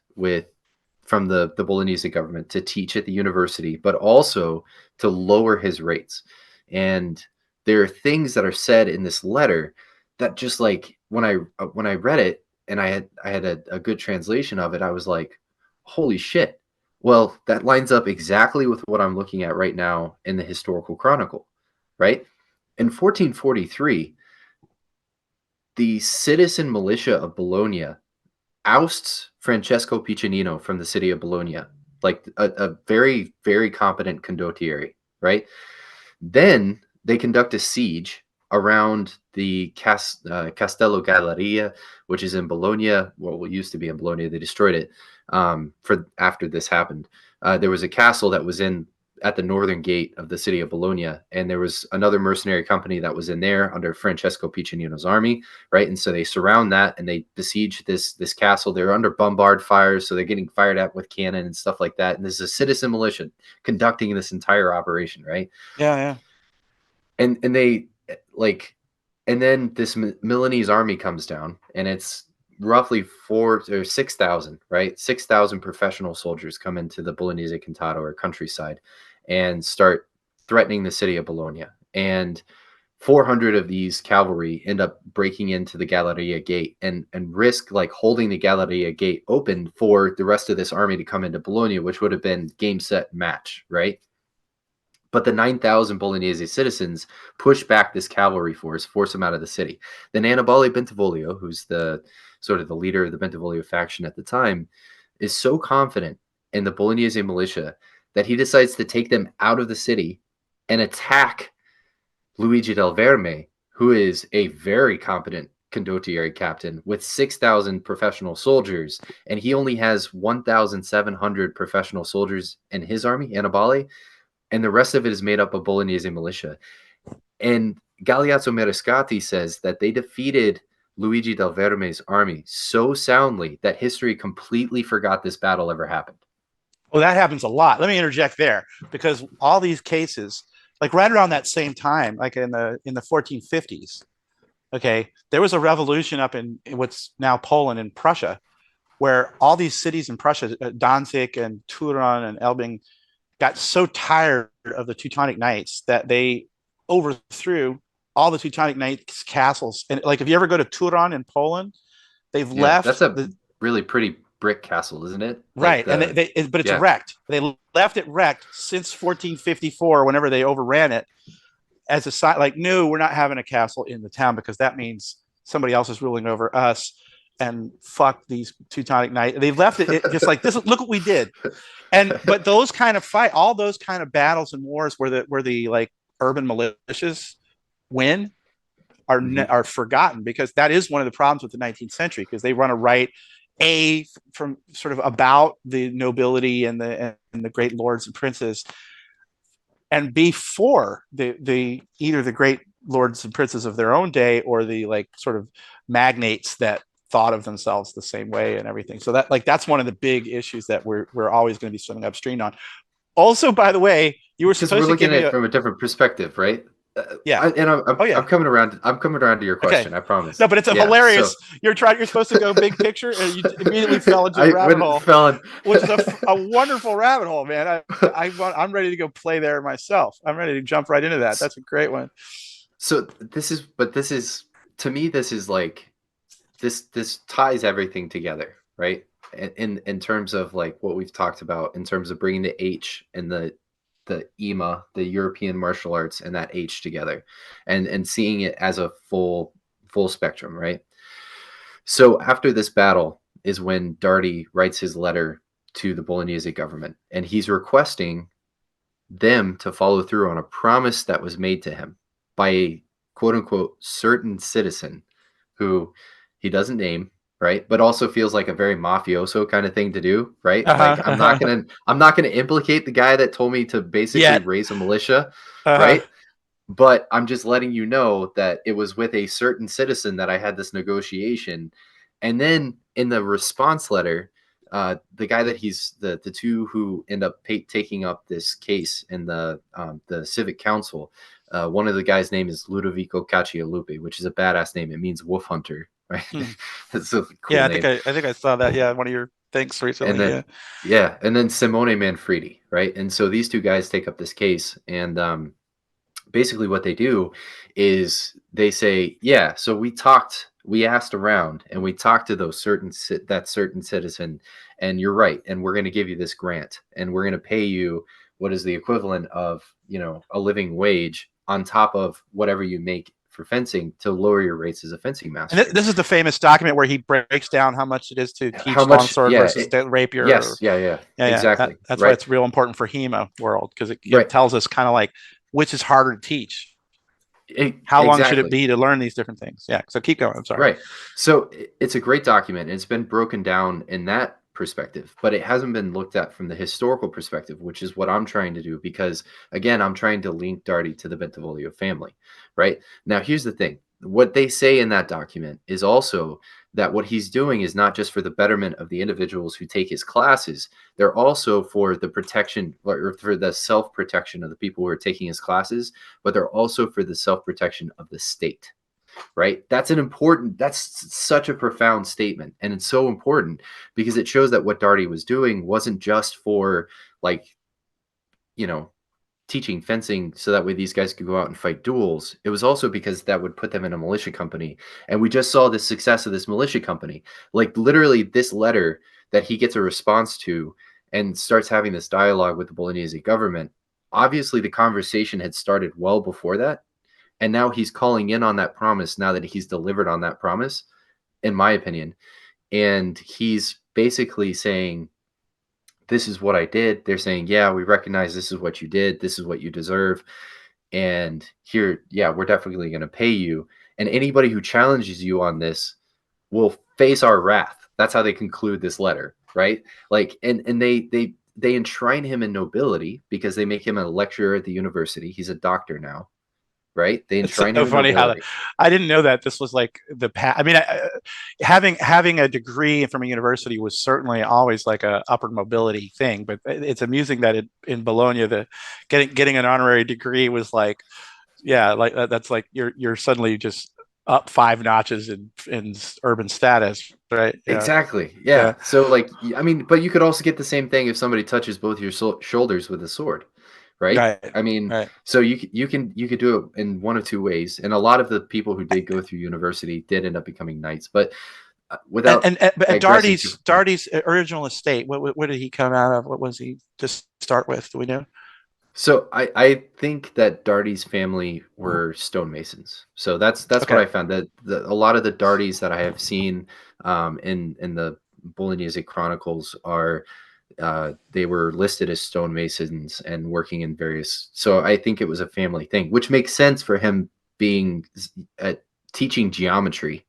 from the Bolognese government to teach at the university, but also to lower his rates. And there are things that are said in this letter that just like when I read it and I had a good translation of it, I was like, holy shit. Well, that lines up exactly with what I'm looking at right now in the historical chronicle, right? In 1443, the citizen militia of Bologna ousts Francesco Piccinino from the city of Bologna, like a very, very competent condottieri, right? Then they conduct a siege around the Castello Galleria, which is in Bologna. Well, it used to be in Bologna. They destroyed it for after this happened. There was a castle that was in at the northern gate of the city of Bologna, and there was another mercenary company that was in there under Francesco Piccinino's army, right? And so they surround that and they besiege this castle. They're under bombard fires, so they're getting fired at with cannon and stuff like that. And this is a citizen militia conducting this entire operation, right? Yeah, yeah. And they like, and then this Milanese army comes down, and it's roughly 4,000 or 6,000, right? 6,000 professional soldiers come into the Bolognese Contado or countryside and start threatening the city of Bologna. And 400 of these cavalry end up breaking into the Galleria gate and risk like holding the Galleria gate open for the rest of this army to come into Bologna, which would have been game, set, match, right? But the 9,000 Bolognese citizens push back this cavalry force them out of the city. Then Annibale Bentivoglio, who's the sort of the leader of the Bentivoglio faction at the time, is so confident in the Bolognese militia that he decides to take them out of the city and attack Luigi del Verme, who is a very competent condottieri captain with 6,000 professional soldiers, and he only has 1,700 professional soldiers in his army, Annibale, and the rest of it is made up of Bolognese militia. And Galeazzo Marescatti says that they defeated Luigi del Verme's army so soundly that history completely forgot this battle ever happened. Well, that happens a lot. Let me interject there, because all these cases, like right around that same time, like in the 1450s, okay, there was a revolution up in what's now Poland and Prussia, where all these cities in Prussia, Danzig and Turin and Elbing, got so tired of the Teutonic Knights that they overthrew all the Teutonic Knights castles. And like, if you ever go to Turin in Poland, they've left. That's a really pretty brick castle, isn't it? Right. Like and but it's wrecked. They left it wrecked since 1454, whenever they overran it, as a sign, like, no, we're not having a castle in the town, because that means somebody else is ruling over us, and fuck these Teutonic Knights. They left it just like this. Look what we did. But those kind of all those kind of battles and wars where the like urban militias win are forgotten, because that is one of the problems with the 19th century, because they want to write from sort of about the nobility and the great lords and princes, and before the either the great lords and princes of their own day, or the like sort of magnates that thought of themselves the same way and everything. So that's one of the big issues that we're always going to be swimming upstream on. Also, by the way, you were supposed to give me looking at it from a different perspective, right? I'm coming around. I'm coming around to your question. Okay. I promise. No, but it's hilarious. So, you're supposed to go big picture, and you immediately fell into a rabbit hole, which is a wonderful rabbit hole, man. I'm ready to go play there myself. I'm ready to jump right into that. That's a great one. So this is to me, this is like this ties everything together, right? In terms of like what we've talked about, in terms of bringing the H and the EMA, the European martial arts, and that H together, and seeing it as a full spectrum, right? So after this battle is when Darty writes his letter to the Bolognese government, and he's requesting them to follow through on a promise that was made to him by a quote unquote certain citizen who he doesn't name, right? But also feels like a very mafioso kind of thing to do, right? Like I'm not gonna implicate the guy that told me to basically raise a militia, right? But I'm just letting you know that it was with a certain citizen that I had this negotiation. And then in the response letter, the guy that he's the two who end up taking up this case in the civic council, one of the guys' name is Ludovico Caccialupi, which is a badass name. It means wolf hunter, right? It's a cool name. I think I saw that. Yeah, one of your things recently. And then, and then Simone Manfredi, right? And so these two guys take up this case, and basically what they do is they say, yeah, so we asked around, and we talked to that certain citizen, and you're right, and we're going to give you this grant, and we're going to pay you what is the equivalent of, a living wage on top of whatever you make for fencing to lower your rates as a fencing And master. this is the famous document where he breaks down how much it is to How teach much? longsword Yeah. versus the rapier. Yes. Yeah. Yeah. Yeah, yeah. Exactly. That's why Right. it's real important for HEMA world because it Right. tells us kind of like which is harder to teach. How long should it Exactly. be to learn these different things? Yeah. So keep going. I'm sorry. Right. So it's a great document. It's been broken down in that perspective, but it hasn't been looked at from the historical perspective, which is what I'm trying to do because, again, I'm trying to link Darty to the Bentivoglio family. Right. Now, here's the thing. What they say in that document is also that what he's doing is not just for the betterment of the individuals who take his classes, they're also for the protection or for the self-protection of the people who are taking his classes, but they're also for the self-protection of the state. Right? That's such a profound statement. And it's so important because it shows that what Darty was doing wasn't just for like, you know, teaching fencing so that way these guys could go out and fight duels. It was also because that would put them in a militia company. And we just saw the success of this militia company. Like literally this letter that he gets a response to and starts having this dialogue with the Bolognese government. Obviously the conversation had started well before that. And now he's calling in on that promise now that he's delivered on that promise, in my opinion. And he's basically saying, this is what I did. They're saying, yeah, we recognize this is what you did. This is what you deserve. And here, yeah, we're definitely going to pay you. And anybody who challenges you on this will face our wrath. That's how they conclude this letter, right? Like, and they enshrine him in nobility because they make him a lecturer at the university. He's a doctor now, right? They It's so enshrine him in funny how nobility. I didn't know that this was like the past. I mean, having a degree from a university was certainly always like a upward mobility thing. But it's amusing that in Bologna, the getting an honorary degree was like, yeah, like that's like you're suddenly just up 5 notches in urban status, right? Yeah, Exactly. yeah, Yeah. So like I mean, but you could also get the same thing if somebody touches both your shoulders with a sword, right? right, I mean, right. so you could do it in one of two ways. And a lot of the people who did go through university did end up becoming knights, but And without and digressing too. Darty's original estate. What did he come out of? What was he to start with? Do we know? So I think that Darty's family were stonemasons. So that's what Okay. I found that a lot of the Dartys that I have seen in the Bolognese chronicles are they were listed as stonemasons and working in various. So I think it was a family thing, which makes sense for him being uh, teaching geometry,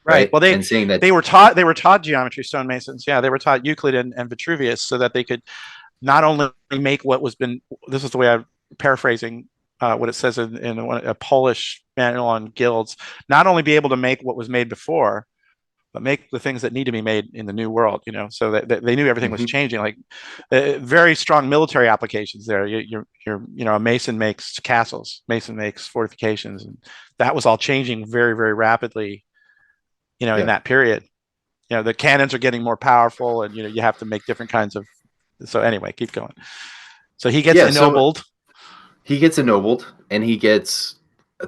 Right. right? Well, And saying that. they were taught geometry, stonemasons. Yeah, they were taught Euclid and Vitruvius so that they could not only make what was been. This is the way I'm paraphrasing what it says in a Polish manual on guilds. Not only be able to make what was made before, but make the things that need to be made in the new world. You know, so that they knew everything was Mhm. changing. Like very strong military applications there. You know, a mason makes castles, mason makes fortifications, and that was all changing very very rapidly. You know, in Yeah. that period. You know, the cannons are getting more powerful, and you know you have to make different kinds of. So anyway, keep going. So he gets Yeah. So ennobled. he gets ennobled, and he gets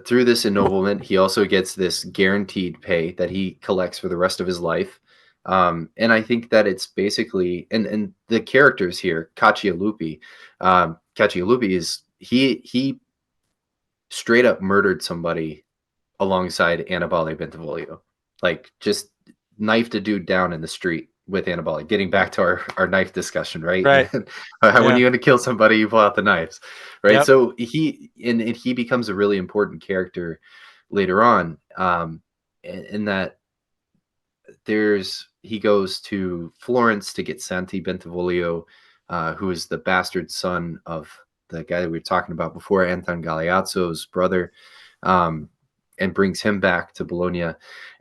through this ennoblement, he also gets this guaranteed pay that he collects for the rest of his life. And I think that it's basically and the characters here, Caccialupi is he straight up murdered somebody alongside Annibale Bentivoglio, like just knifed a dude down in the street with Annibale. Getting back to our knife discussion, right? Right. When Yeah. you're going to kill somebody, you pull out the knives, right? Yep. So and he becomes a really important character later on, in that he goes to Florence to get Santi Bentivoglio, who is the bastard son of the guy that we were talking about before, Anton Galeazzo's brother, um, and brings him back to Bologna.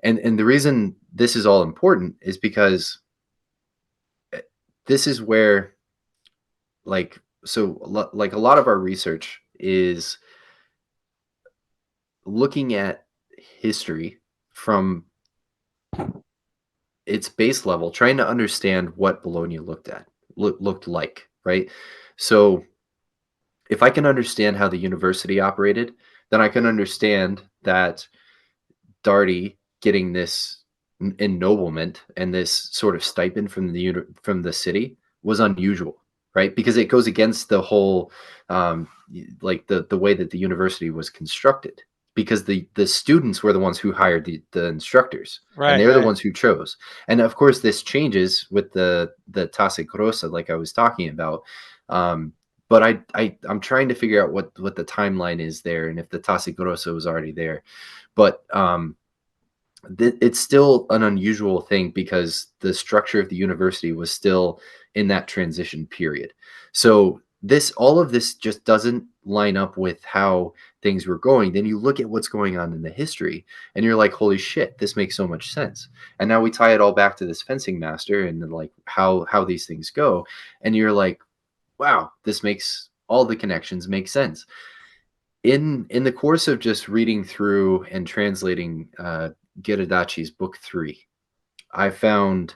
And the reason this is all important is because this is where like a lot of our research is looking at history from its base level, trying to understand what Bologna looked like, right? So if I can understand how the university operated, then I can understand that Darty getting this ennoblement and this sort of stipend from the city was unusual, right? Because it goes against the whole like the way that the university was constructed. because the students were the ones who hired the instructors, and Right, they're the right. ones who chose. And of course this changes with the Tasse Grossa, like I was talking about. um, but I'm trying to figure out what the timeline is there, and if the Tasse Grossa was already there. But it's still an unusual thing because the structure of the university was still in that transition period. So this all of this just doesn't line up with how things were going. Then you look at what's going on in the history and you're like, holy shit, this makes so much sense. And now we tie it all back to this fencing master and then like how these things go. And you're like, wow, this makes all the connections make sense. In the course of just reading through and translating Ghilardachi's book 3, I found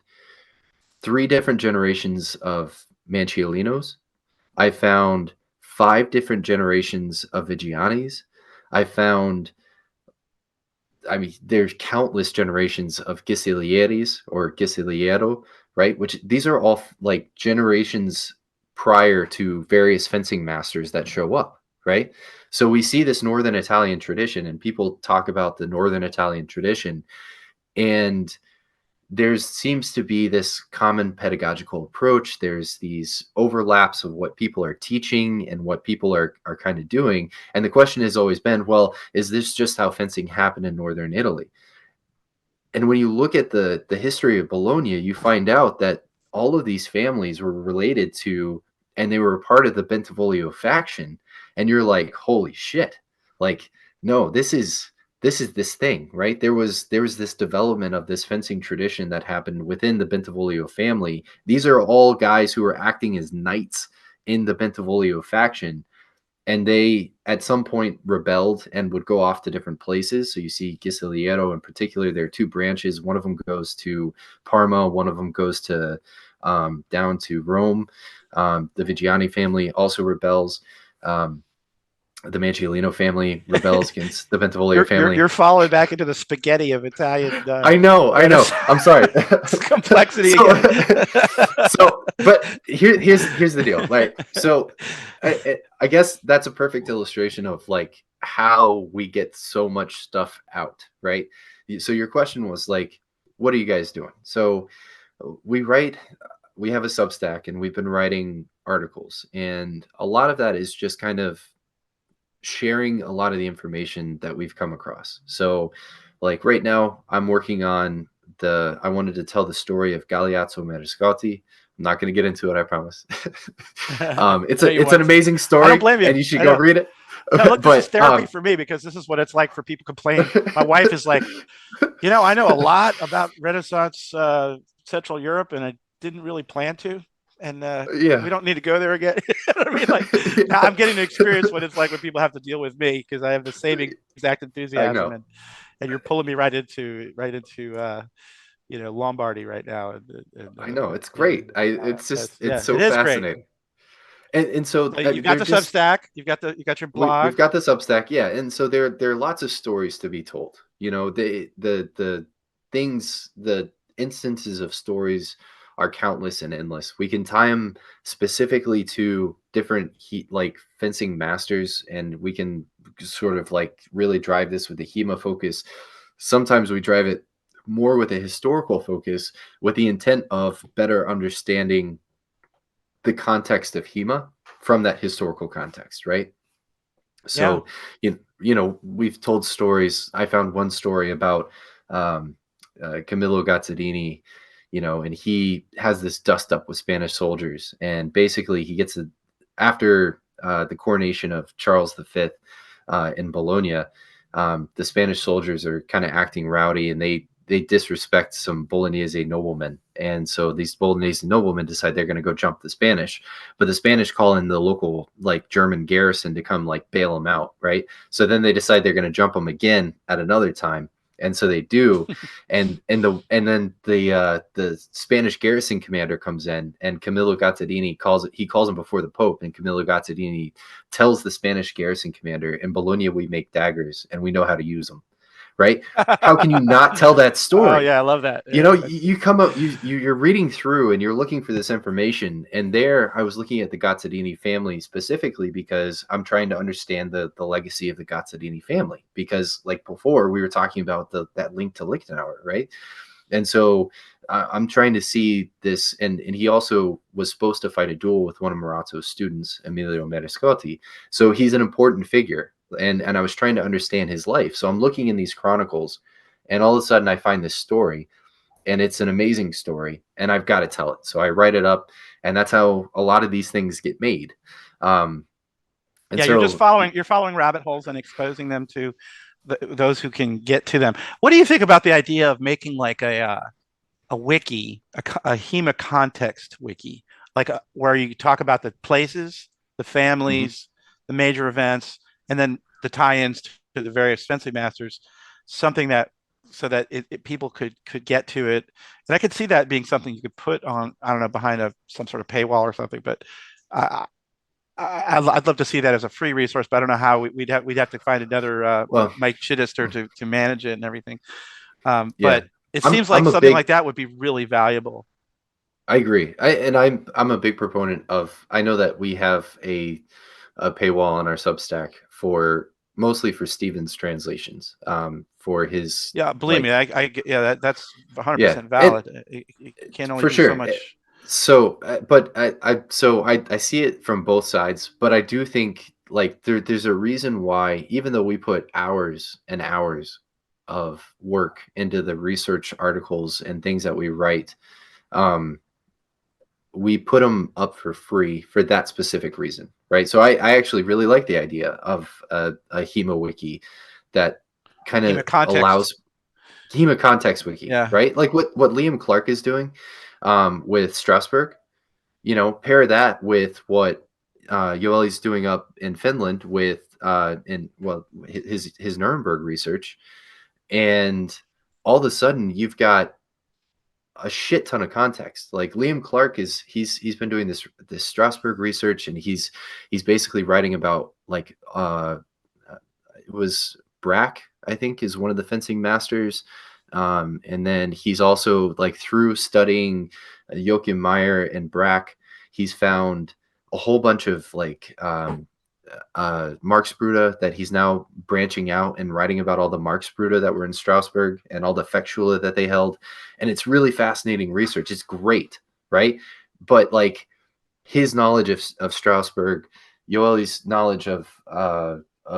3 different generations of Manciolinos. I found 5 different generations of Vigianis. I found, I mean, there's countless generations of Gisillieris or Gisiliero, right? Which these are all like generations prior to various fencing masters that show up, right? So we see this Northern Italian tradition, and people talk about the Northern Italian tradition, and there seems to be this common pedagogical approach. There's these overlaps of what people are teaching and what people are kind of doing. And the question has always been, well, is this just how fencing happened in Northern Italy? And when you look at the history of Bologna, you find out that all of these families were related to, and they were a part of the Bentivoglio faction. And you're like, holy shit! Like, no, this is this thing, right? There was this development of this fencing tradition that happened within the Bentivoglio family. These are all guys who are acting as knights in the Bentivoglio faction, and they at some point rebelled and would go off to different places. So you see Gisiliero in particular, there are 2 branches. One of them goes to Parma, one of them goes to down to Rome. The Vigiani family also rebels. Um, the Manciolino family rebels against the Bentivoglio family. You're falling back into the spaghetti of Italian I know. Renaissance I'm sorry. complexity so, again. but here's the deal. Like, so I guess that's a perfect illustration of like how we get so much stuff out, right? So your question was like, what are you guys doing? So we write, we have a Substack, and we've been writing articles, and a lot of that is just kind of sharing a lot of the information that we've come across. So, like right now, I'm working on I wanted to tell the story of Galeazzo Mariscotti. I'm not going to get into it, I promise. I It's know you it's an want to. amazing I don't story, blame you. and you should I go know. read it. No, look, this is But therapy for me because this is what it's like for people complaining. My wife is like, I know a lot about Renaissance Central Europe, and I didn't really plan to. And we yeah, don't need to go there again. You know what I mean? Like, now yeah, I'm getting to experience what it's like when people have to deal with me because I have the same exact I enthusiasm, know, and you're pulling me right into Lombardy right now, and I know. It's yeah, great. It's just it's it so is great. fascinating, and so So you've got they're the just Substack, you got your blog. we've got the Substack, yeah, and so there are lots of stories to be told. You know, the things, the instances of stories are countless and endless. We can tie them specifically to different like fencing masters, and we can sort of like really drive this with the HEMA focus. Sometimes we drive it more with a historical focus, with the intent of better understanding the context of HEMA from that historical context, right? Yeah, So, we've told stories. I found one story about um, Camillo Gazzadini, and he has this dust up with Spanish soldiers. And basically, he gets after the coronation of Charles V in Bologna. The Spanish soldiers are kind of acting rowdy, and they disrespect some Bolognese noblemen. And so these Bolognese noblemen decide they're going to go jump the Spanish, but the Spanish call in the local like German garrison to come like bail them out, right? So then they decide they're going to jump them again at another time, and so they do, and then the Spanish garrison commander comes in, and Camillo Gazzadini calls him before the Pope, and Camillo Gazzadini tells the Spanish garrison commander, "In Bologna we make daggers and we know how to use them." right? How can you not tell that Oh story? yeah, I love that. You know, Yeah, you come up, you're reading through and you're looking for this information, and there I was looking at the Gazzadini family specifically because I'm trying to understand the legacy of the Gazzadini family, because like before we were talking about that link to Lichtenauer, right? And so I'm trying to see this, and he also was supposed to fight a duel with one of Marazzo's students, Emilio Mariscotti. So he's an important figure, and I was trying to understand his life. So I'm looking in these chronicles, and all of a sudden I find this story, and it's an amazing story, and I've got to tell it. So I write it up, and that's how a lot of these things get made. Um, and yeah. You're just so, following rabbit holes and exposing them to those who can get to them. What do you think about the idea of making like a wiki, a HEMA context wiki, like where you talk about the places, the mhm. families, the major events, and then the tie-ins to the various fencing masters, something that so that people could get to it. And I could see that being something you could put on, I don't know, behind some sort of paywall or something. But I, I'd love to see that as a free resource, but I don't know how we'd have to find another Well, Mike Chittister to manage it and everything. yeah, But it I'm seems like I'm a something big like that would be really valuable. I agree. I'm a big proponent of. I know that we have a paywall on our Substack for mostly for Stephen's translations. For his Yeah, believe me, like yeah, that's yeah, 100% and valid. It can only for do so sure. much. So, but I see it from both sides, but I do think like there's a reason why, even though we put hours and hours of work into the research articles and things that we write, um, we put them up for free for that specific reason, right? So I actually really like the idea of a HEMA wiki that kind HEMA of context. allows HEMA context wiki, Yeah. right? Like what Liam Clark is doing with Strasbourg. You know, pair that with what Yoeli's doing up in Finland with in well his Nuremberg research, and all of a sudden you've got a shit ton of context. Like Liam Clark is he's been doing this Strasbourg research, and he's basically writing about like it was Brack, I think, is one of the fencing masters. And then he's also like through studying Joachim Meyer and Brack, he's found a whole bunch of like Marxbrüder that he's now branching out and writing about all the Marxbrüder that were in Strasbourg and all the Fectschule that they held. And it's really fascinating research. It's great, right? But like his knowledge of Strasbourg, Yoeli's knowledge of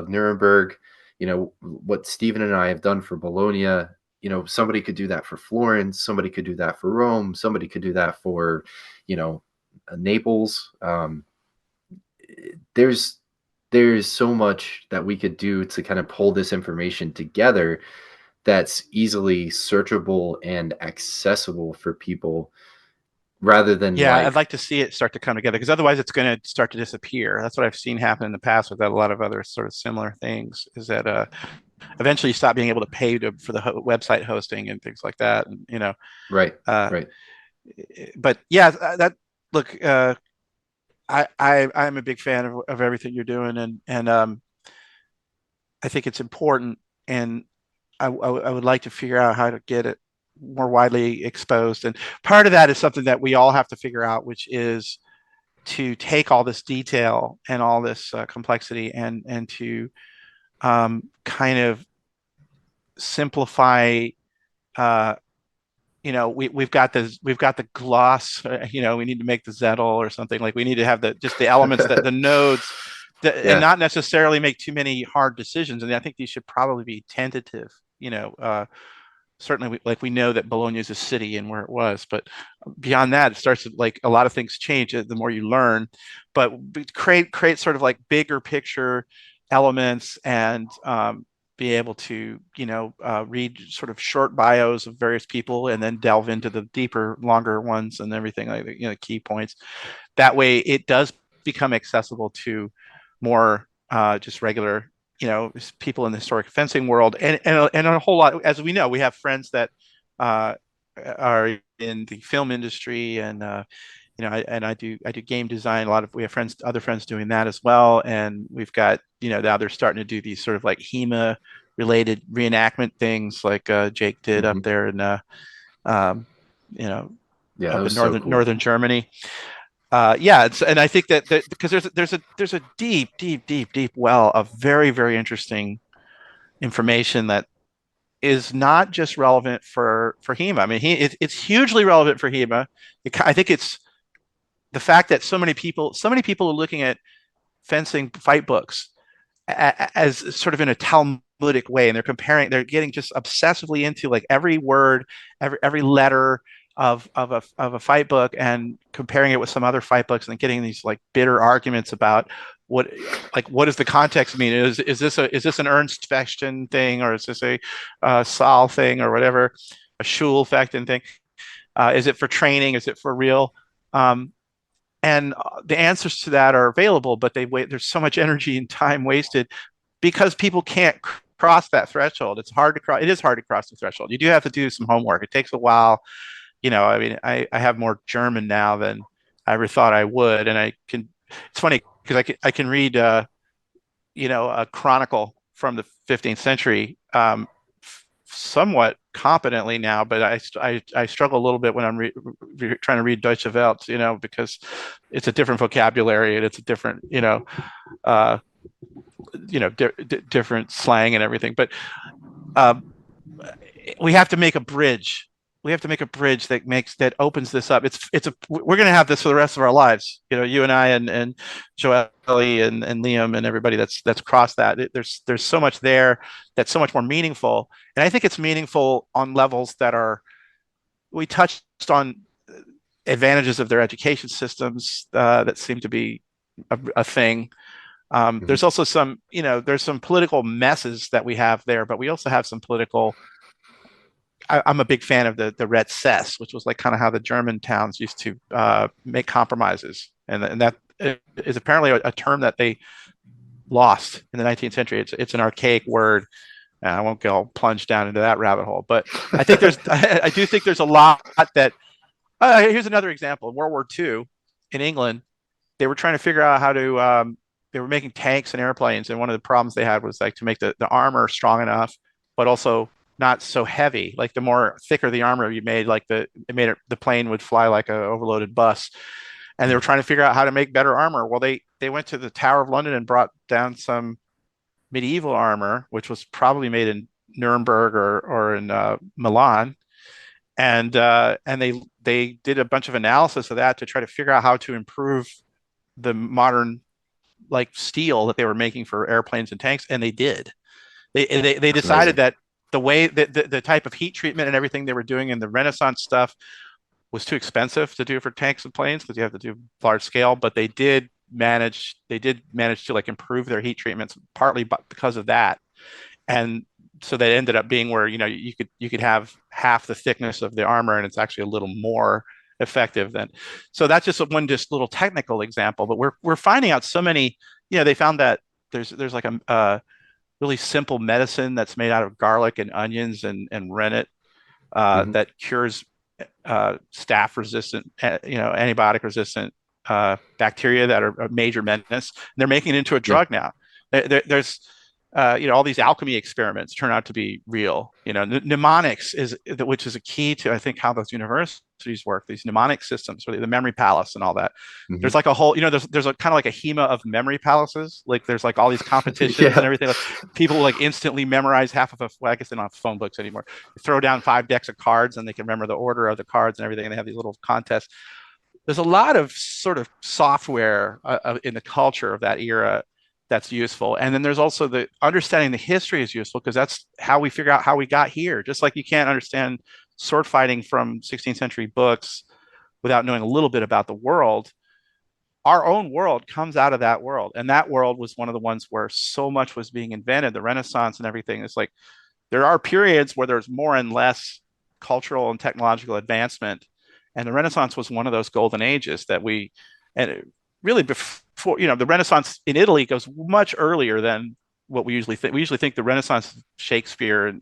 Nuremberg, you know, what Stephen and I have done for Bologna, you know, somebody could do that for Florence, somebody could do that for Rome, somebody could do that for, you know, Naples. There's there's so much that we could do to kind of pull this information together that's easily searchable and accessible for people rather than Yeah, I'd like like to see it start to come together because otherwise it's going to start to disappear. That's what I've seen happen in the past with a lot of other sort of similar things is that eventually you stop being able to pay for the website hosting and things like that. And, right, uh, right. but yeah, that look, I'm a big fan of everything you're doing, and I think it's important, and I would like to figure out how to get it more widely exposed. And part of that is something that we all have to figure out, which is to take all this detail and all this complexity and to kind of simplify. Uh, we've got the gloss. We need to make the Zettel or something like we need to have just the elements that the nodes and Yeah, not necessarily make too many hard decisions. And I think these should probably be tentative. Certainly we know that Bologna is a city and where it was, but beyond that, it starts to, like a lot of things change the more you learn. But create sort of like bigger picture elements and be able to read sort of short bios of various people and then delve into the deeper, longer ones and everything like key points. That way, it does become accessible to more just regular people in the historic fencing world, and a whole lot. As we know, we have friends that uh, are in the film industry, and I do game design. We have other friends doing that as well, and we've got now they're starting to do these sort of like HEMA related reenactment things like Jake did up Hmm. there in um, you know Yeah, that up in was so cool. northern Germany. Yeah, and I think that because there's a deep well of very very interesting information that is not just relevant for HEMA. I mean, it's hugely relevant for HEMA. I think it's the fact that so many people are looking at fencing fight books as sort of in a Talmudic way, and they're getting just obsessively into like every word, every letter of a fight book, and comparing it with some other fight books, and getting these like bitter arguments about what what does the context mean? Is this an Ernst Fechten thing, or is this a Saul thing, or whatever, a Schul Fechten thing? Is it for training? Is it for real? Um, and the answers to that are available, but they wait. There's so much energy and time wasted because people can't cross that threshold. It's hard to cross. It is hard to cross the threshold. You do have to do some homework. It takes a while. I mean, I have more German now than I ever thought I would, and I can. It's funny because I can read a chronicle from the 15th century somewhat competently now, but I struggle a little bit when I'm trying to read Deutsche Welt, because it's a different vocabulary and it's a different, uh, different slang and everything. But um, we have to make a bridge. We have to make a bridge that opens this up. We're going to have this for the rest of our lives. You and I and Joelle and Liam and everybody that's crossed that. There's so much there that's so much more meaningful, and I think it's meaningful on levels that are. We touched on advantages of their education systems that seem to be a thing. Hmm. There's also there's some political messes that we have there, but we also have some political. I'm a big fan of the Red Cess, which was like kind of how the German towns used to make compromises, and that is apparently a term that they lost in the 19th century. It's an archaic word. I won't go plunge down into that rabbit hole, but I think I do think there's a lot that. Here's another example. In World War II, in England, they were trying to figure out how to. They were making tanks and airplanes, and one of the problems they had was like to make the armor strong enough, but also not so heavy. Like the more thicker the armor you made, like the plane would fly like a overloaded bus. And they were trying to figure out how to make better armor. Well, they went to the Tower of London and brought down some medieval armor, which was probably made in Nuremberg or in Milan, and they did a bunch of analysis of that to try to figure out how to improve the modern like steel that they were making for airplanes and tanks, and they did. They That's decided amazing. that the way that the type of heat treatment and everything they were doing in the Renaissance stuff was too expensive to do for tanks and planes because you have to do large scale, but they did manage to like improve their heat treatments partly because of that. And so that ended up being where you could have half the thickness of the armor and it's actually a little more effective than. So that's just one just little technical example, but we're finding out so many. They found that there's like a really simple medicine that's made out of garlic and onions and rennet Hmm. that cures staph resistant, antibiotic resistant bacteria that are a major menace. And they're making it into a Yeah. drug now. There's all these alchemy experiments turn out to be real. Mnemonics which is a key to I think how those universities work. These mnemonic systems, or the memory palace and all that. Hmm. There's like a whole, there's a kind of like a HEMA of memory palaces. Like there's like all these competitions and Yeah. everything. Like people like instantly memorize half of well, I guess they don't have phone books anymore. They throw down 5 decks of cards and they can remember the order of the cards and everything. And they have these little contests. There's a lot of sort of software in the culture of that era that's useful. And then there's also the understanding the history is useful because that's how we figure out how we got here. Just like you can't understand sword fighting from 16th century books without knowing a little bit about the world. Our own world comes out of that world. And that world was one of the ones where so much was being invented, the Renaissance and everything. It's like there are periods where there's more and less cultural and technological advancement. And the Renaissance was one of those golden ages and really before, the Renaissance in Italy goes much earlier than what we usually think. We usually think the Renaissance, Shakespeare and,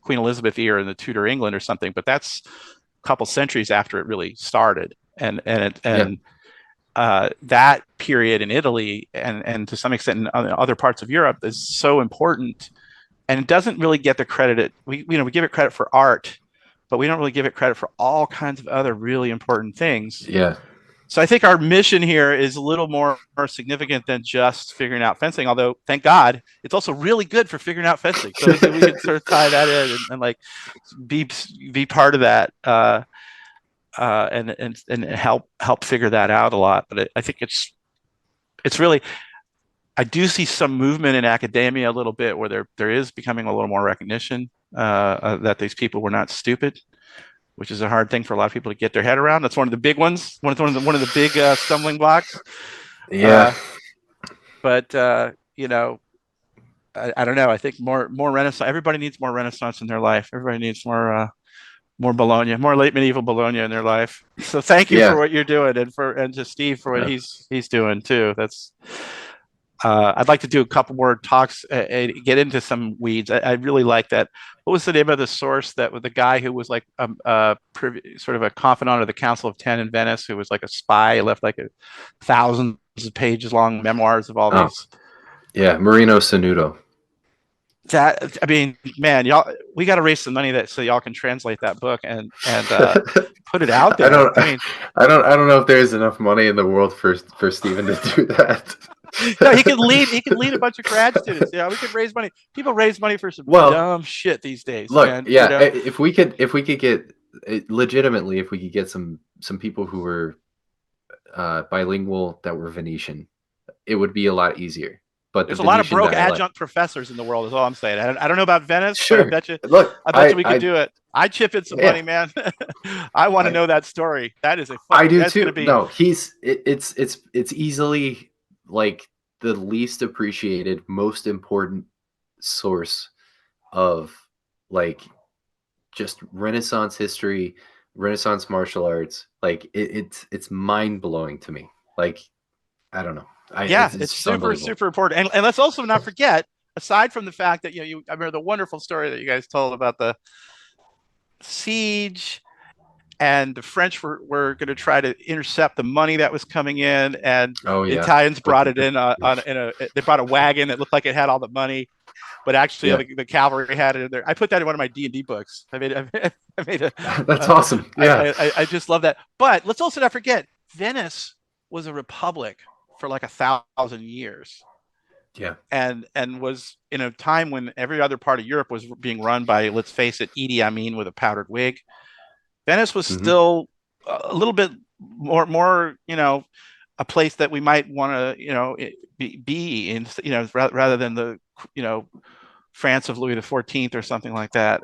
Queen Elizabeth era in the Tudor England or something, but that's a couple centuries after it really started. Yeah. That period in Italy and to some extent in other parts of Europe is so important and it doesn't really get the credit we give it credit for art, but we don't really give it credit for all kinds of other really important things. Yeah. So I think our mission here is a little more significant than just figuring out fencing. Although, thank God, it's also really good for figuring out fencing. So we can sort of tie that in and like be be part of that, and help figure that out a lot. But I think it's really, I do see some movement in academia a little bit where there is becoming a little more recognition that these people were not stupid, which is a hard thing for a lot of people to get their head around. That's one of the big ones, one of the big stumbling blocks. Yeah. Uh, but you know, I don't know. I think more Renaissance. Everybody needs more Renaissance in their life. Everybody needs more Bologna, more late medieval Bologna in their life. So thank you for Yeah. what you're doing, and to Steve for what Yeah. he's doing too. That's I'd like to do a couple more talks and get into some weeds. I really like that. What was the name of the source that was the guy who was like sort of a confidant of the Council of Ten in Venice, who was like a spy, left like thousands of pages long memoirs of all Oh, these. yeah. Marino Sanudo. That, I mean, man, y'all, we got to raise some money that so y'all can translate that book and put it out I there. don't, I mean, I don't know if there's enough money in the world for Steven to do that. no, he could lead. He could lead a bunch of grad students. Yeah, we could raise money. People raise money for some Well, dumb shit these days, look, man. You yeah, know, if we could get legitimately, if we could get some people who were bilingual that were Venetian, it would be a lot easier. But the there's a lot of Venetian broke dialect, adjunct professors in the world. Is all I'm saying. I don't know about Venice, but sure. Look, I bet you we could do it. I chip in some yeah, money, man. I want to I know that story. That is a I do That's going to too. be. No, it's easily like the least appreciated, most important source of like just Renaissance history, Renaissance martial arts. Like it's mind blowing to me. Like I don't know. Yeah, It's it's just super unbelievable. super important. And let's also not forget, aside from the fact that I remember the wonderful story that you guys told about the siege, and the French were going to try to intercept the money that was coming in, and Oh the yeah, Italians with brought it in they brought a wagon that looked like it had all the money, but actually yeah, the cavalry had it in there. I put that in one of my D&D books. I made a that's awesome. Yeah, I just love that. But let's also not forget, Venice was a republic for like 1,000 years, yeah, and was in a time when every other part of Europe was being run by, let's face it, Idi Amin with a powdered wig. Venice was hmm, still a little bit more, a place that we might want to, be in, rather than the, you know, France of Louis XIV or something like that.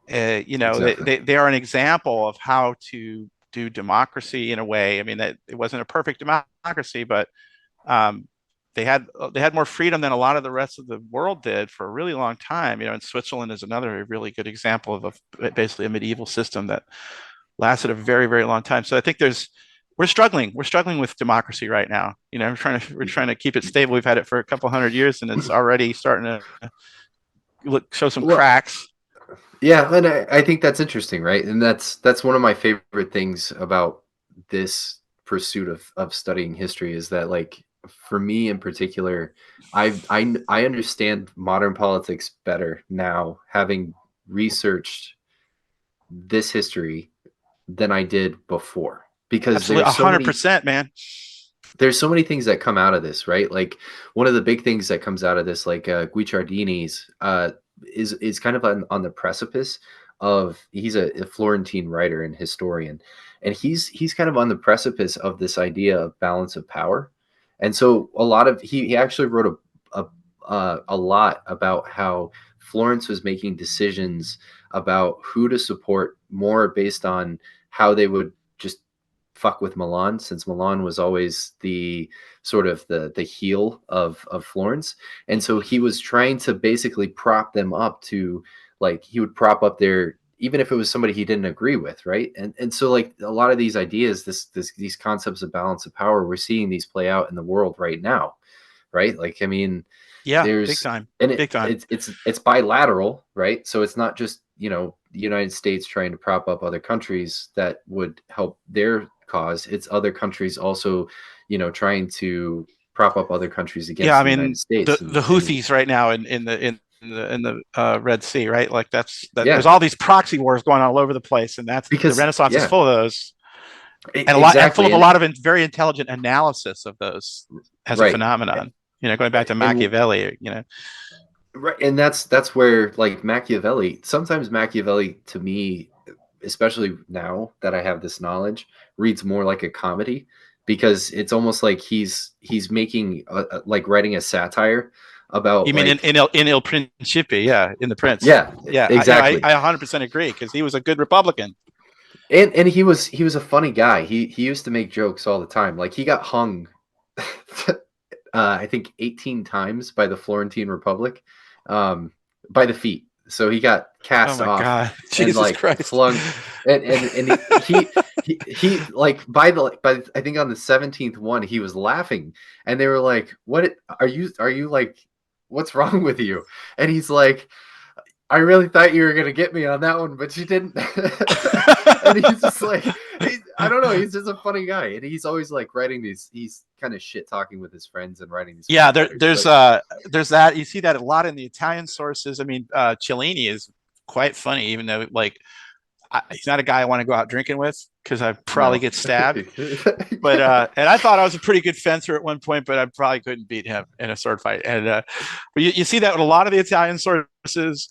exactly. They are an example of how to do democracy in a way. I mean, that it wasn't a perfect democracy, but um, they had more freedom than a lot of the rest of the world did for a really long time. And Switzerland is another really good example of basically a medieval system that lasted a very, very long time. So I think we're struggling with democracy right now. We're trying to keep it stable. We've had it for a couple hundred years, and it's already starting to show some Well, cracks. yeah, and I think that's interesting, right? And that's one of my favorite things about this pursuit of studying history is that like for me in particular, I understand modern politics better now having researched this history than I did before because Absolutely, 100%, man. there's so many things that come out of this, right? Like one of the big things that comes out of this, like Guicciardini's, is kind of on the precipice of he's a Florentine writer and historian, and he's kind of on the precipice of this idea of balance of power, and so a lot of he actually wrote a lot about how Florence was making decisions about who to support more based on how they would just fuck with Milan, since Milan was always the sort of the heel of Florence, and so he was trying to basically prop them up to like he would prop up their even if it was somebody he didn't agree with, right? And so like a lot of these ideas, these concepts of balance of power, we're seeing these play out in the world right now, right? Like I mean, Yeah, big there's time, and big time. it's bilateral, right? So it's not just the United States trying to prop up other countries that would help their cause. It's other countries also trying to prop up other countries Yeah, against I the United mean States. the And Houthis right now in the Red Sea, right? Like there's yeah, all these proxy wars going on all over the place, and that's the because Renaissance is yeah, full of those, and full exactly. of a And lot of very intelligent analysis of those as a right. phenomenon. Going back to And Machiavelli, right, and that's where like Machiavelli, sometimes Machiavelli to me, especially now that I have this knowledge, reads more like a comedy because it's almost like he's making like writing a satire about you mean in like Il Principe, yeah, in the Prince, yeah, yeah, exactly. I 100% agree because he was a good Republican. And he was a funny guy. He used to make jokes all the time. Like he got hung I think 18 times by the Florentine Republic, um, by the feet. So he got Oh cast my off God, and Jesus like Christ! flung, and he like by I think on the 17th one he was laughing, and they were like, "What are you like? What's wrong with you?" And he's like, I really thought you were gonna get me on that one, but you didn't. And he's just like, I don't know. He's just a funny guy, and he's always like writing these. He's kind of shit talking with his friends and writing these Yeah, funny there, letters. there's But uh there's that you see that a lot in the Italian sources. I mean, Cellini is quite funny, even though like he's not a guy I want to go out drinking with because I probably no, get stabbed. But yeah, and I thought I was a pretty good fencer at one point, but I probably couldn't beat him in a sword fight. And but you see that with a lot of the Italian sources,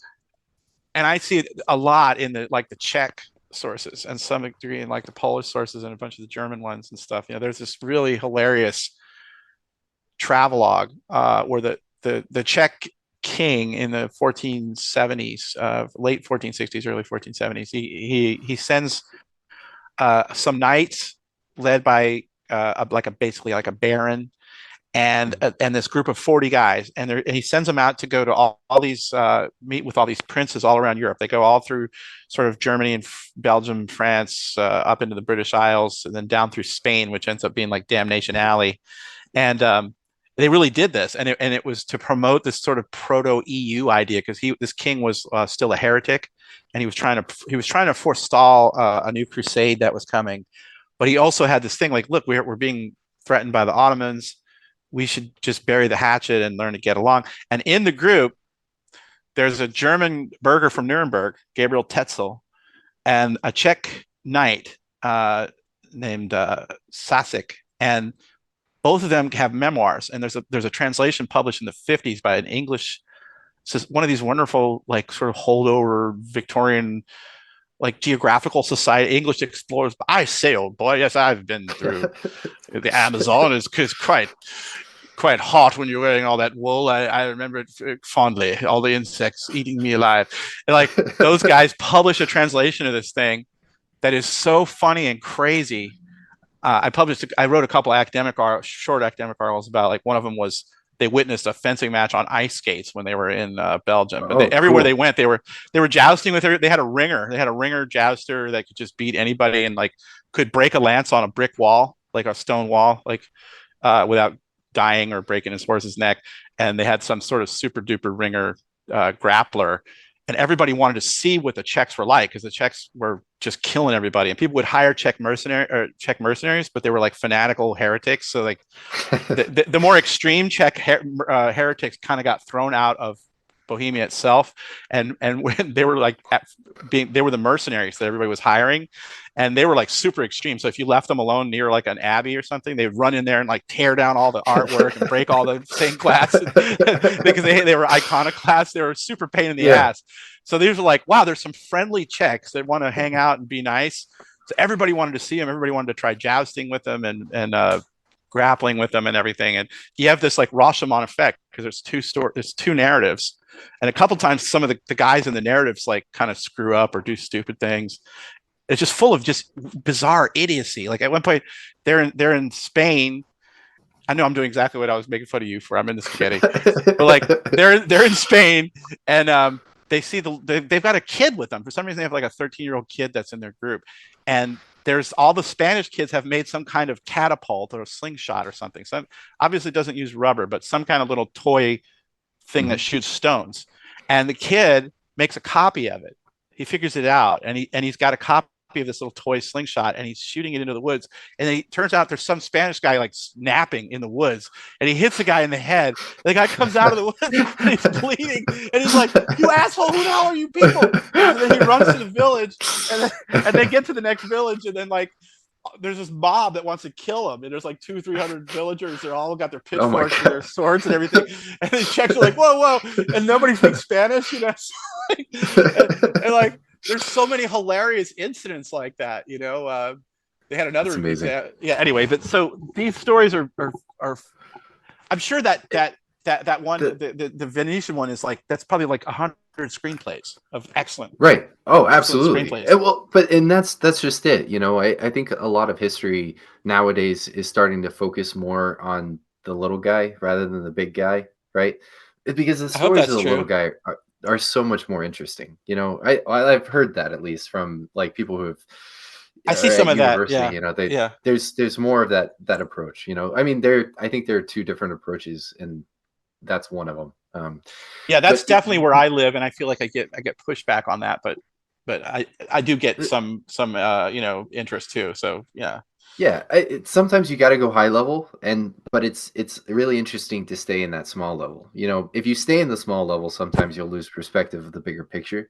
and I see it a lot in the Czech sources and some degree in like the Polish sources and a bunch of the German ones and stuff. There's this really hilarious travelogue where the Czech king in the 1470s, late 1460s, early 1470s, he sends some knights led by basically like a baron and this group of 40 guys, and he sends them out to go to all these meet with all these princes all around Europe. They go all through sort of Germany and Belgium, France, up into the British Isles, and then down through Spain, which ends up being like Damnation Alley. And they really did this, and it was to promote this sort of proto EU idea because this king was still a heretic, and he was trying to forestall a new crusade that was coming. But he also had this thing like, look, we're being threatened by the Ottomans. We should just bury the hatchet and learn to get along. And in the group, there's a German burgher from Nuremberg, Gabriel Tetzel, and a Czech knight named Sasek. And both of them have memoirs. And there's a translation published in the 50s by an English, one of these wonderful, like sort of holdover Victorian like geographical society English explorers. I sailed, boy. Yes, I've been through the Amazon. Is quite hot when you're wearing all that wool. I remember it fondly. All the insects eating me alive. And like those guys publish a translation of this thing that is so funny and crazy. I wrote a couple short academic articles about like one of them was they witnessed a fencing match on ice skates when they were in Belgium. But oh, everywhere they cool. went, they were jousting with her. They had a ringer. They had a ringer jouster that could just beat anybody and like could break a lance on a brick wall, like a stone wall, like without dying or breaking his horse's neck. And they had some sort of super duper ringer grappler. And everybody wanted to see what the Czechs were like because the Czechs were just killing everybody. And people would hire Czech mercenaries, but they were like fanatical heretics. So like the more extreme Czech heretics kind of got thrown out of Bohemia itself, and when they were like they were the mercenaries that everybody was hiring, and they were like super extreme. So if you left them alone near like an abbey or something, they'd run in there and like tear down all the artwork and break all the stained glass because they were iconoclasts. They were super pain in the Yeah, ass. So these were like, wow, there's some friendly Czechs that want to hang out and be nice. So everybody wanted to see them. Everybody wanted to try jousting with them and grappling with them and everything. And you have this like Rashomon effect because there's two narratives, and a couple times some of the guys in the narratives like kind of screw up or do stupid things. It's just full of just bizarre idiocy. Like at one point, they're in Spain. I know I'm doing exactly what I was making fun of you for. I'm in the spaghetti, but like they're in Spain, and they see they've got a kid with them. For some reason, they have like a 13-year-old kid that's in their group, and there's all the Spanish kids have made some kind of catapult or a slingshot or something. So obviously it doesn't use rubber, but some kind of little toy thing that Mhm. shoots stones. And the kid makes a copy of it. He figures it out, and he's got a copy copy of this little toy slingshot, and he's shooting it into the woods. And it turns out there's some Spanish guy like snapping in the woods, and he hits the guy in the head. The guy comes out of the woods and he's bleeding, and he's like, "You asshole! Who the hell are you people?" And then he runs to the village, and they get to the next village, and then like there's this mob that wants to kill him, and there's like 200-300 villagers. They're all got their pitchforks and their swords and everything. And the Czechs are like, "Whoa, whoa!" And nobody speaks Spanish, you know. And like, there's so many hilarious incidents like that, you know. They had another, yeah. Anyway, but so these stories are I'm sure that one, the Venetian one is like, that's probably like 100 screenplays of excellent. Right. Oh, absolutely. Well, and that's just it. You know, I think a lot of history nowadays is starting to focus more on the little guy rather than the big guy, right? Because the stories of the little guy are so much more interesting. You know, I've heard that, at least from like people who have. I see some of that. Yeah. You know, there's more of that approach. You know, I mean, I think there are two different approaches, and that's one of them. Yeah, that's definitely where I live, and I feel like I get pushback on that, but I do get some you know, interest too. So yeah. Yeah, sometimes you got to go high level, but it's really interesting to stay in that small level. You know, if you stay in the small level, sometimes you'll lose perspective of the bigger picture.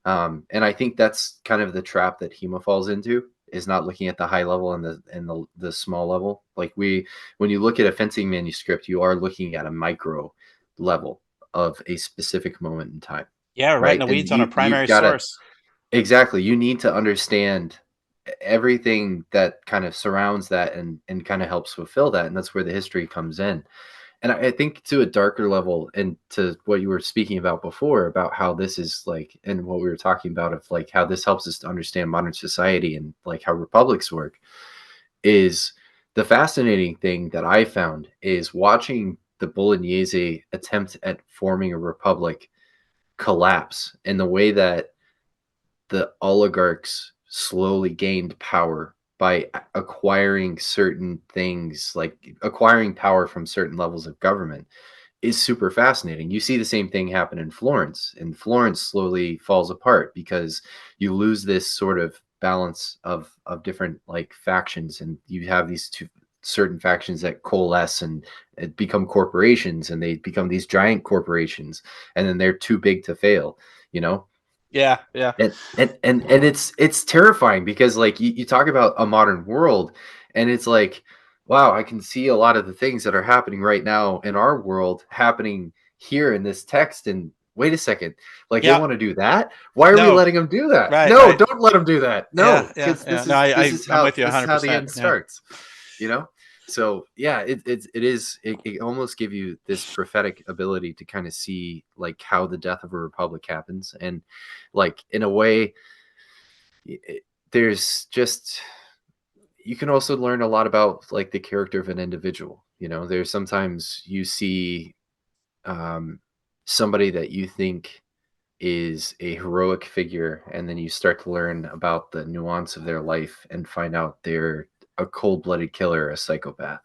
And I think that's kind of the trap that HEMA falls into, is not looking at the high level and the small level. Like when you look at a fencing manuscript, you are looking at a micro level of a specific moment in time. Yeah, right in the weeds on a primary source. Exactly. You need to understand everything that kind of surrounds that and kind of helps fulfill that. And that's where the history comes in. And I think to a darker level, and to what you were speaking about before, about how this is like, and what we were talking about of like how this helps us to understand modern society and like how republics work, is the fascinating thing that I found is watching the Bolognese attempt at forming a republic collapse, and the way that the oligarchs slowly gained power by acquiring certain things, like acquiring power from certain levels of government, is super fascinating. You see the same thing happen in Florence, and Florence slowly falls apart because you lose this sort of balance of different like factions, and you have these two certain factions that coalesce and become corporations, and they become these giant corporations, and then they're too big to fail, you know. Yeah. And it's terrifying, because like you talk about a modern world, and it's like, wow, I can see a lot of the things that are happening right now in our world happening here in this text. And wait a second, like they want to do that? Why are we letting them do that? Right, no, don't let them do that. No, because this is how the end starts. You know. So yeah, it almost gives you this prophetic ability to kind of see like how the death of a republic happens, and like in a way, there's just, you can also learn a lot about like the character of an individual. You know, there's sometimes you see somebody that you think is a heroic figure, and then you start to learn about the nuance of their life and find out they're a cold-blooded killer, a psychopath.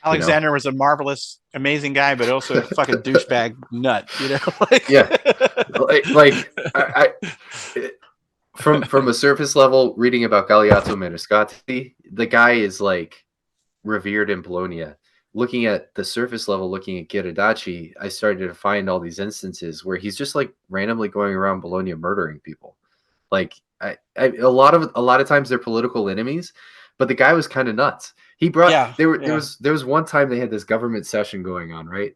Alexander was a marvelous, amazing guy, but also a fucking douchebag nut. You know, like, yeah, I from a surface level, reading about Galeazzo Maniscalco, the guy is like revered in Bologna. Looking at the surface level, looking at Ghirardelli, I started to find all these instances where he's just like randomly going around Bologna murdering people. Like a lot of times they're political enemies, but the guy was kind of nuts. He brought there was one time they had this government session going on, right?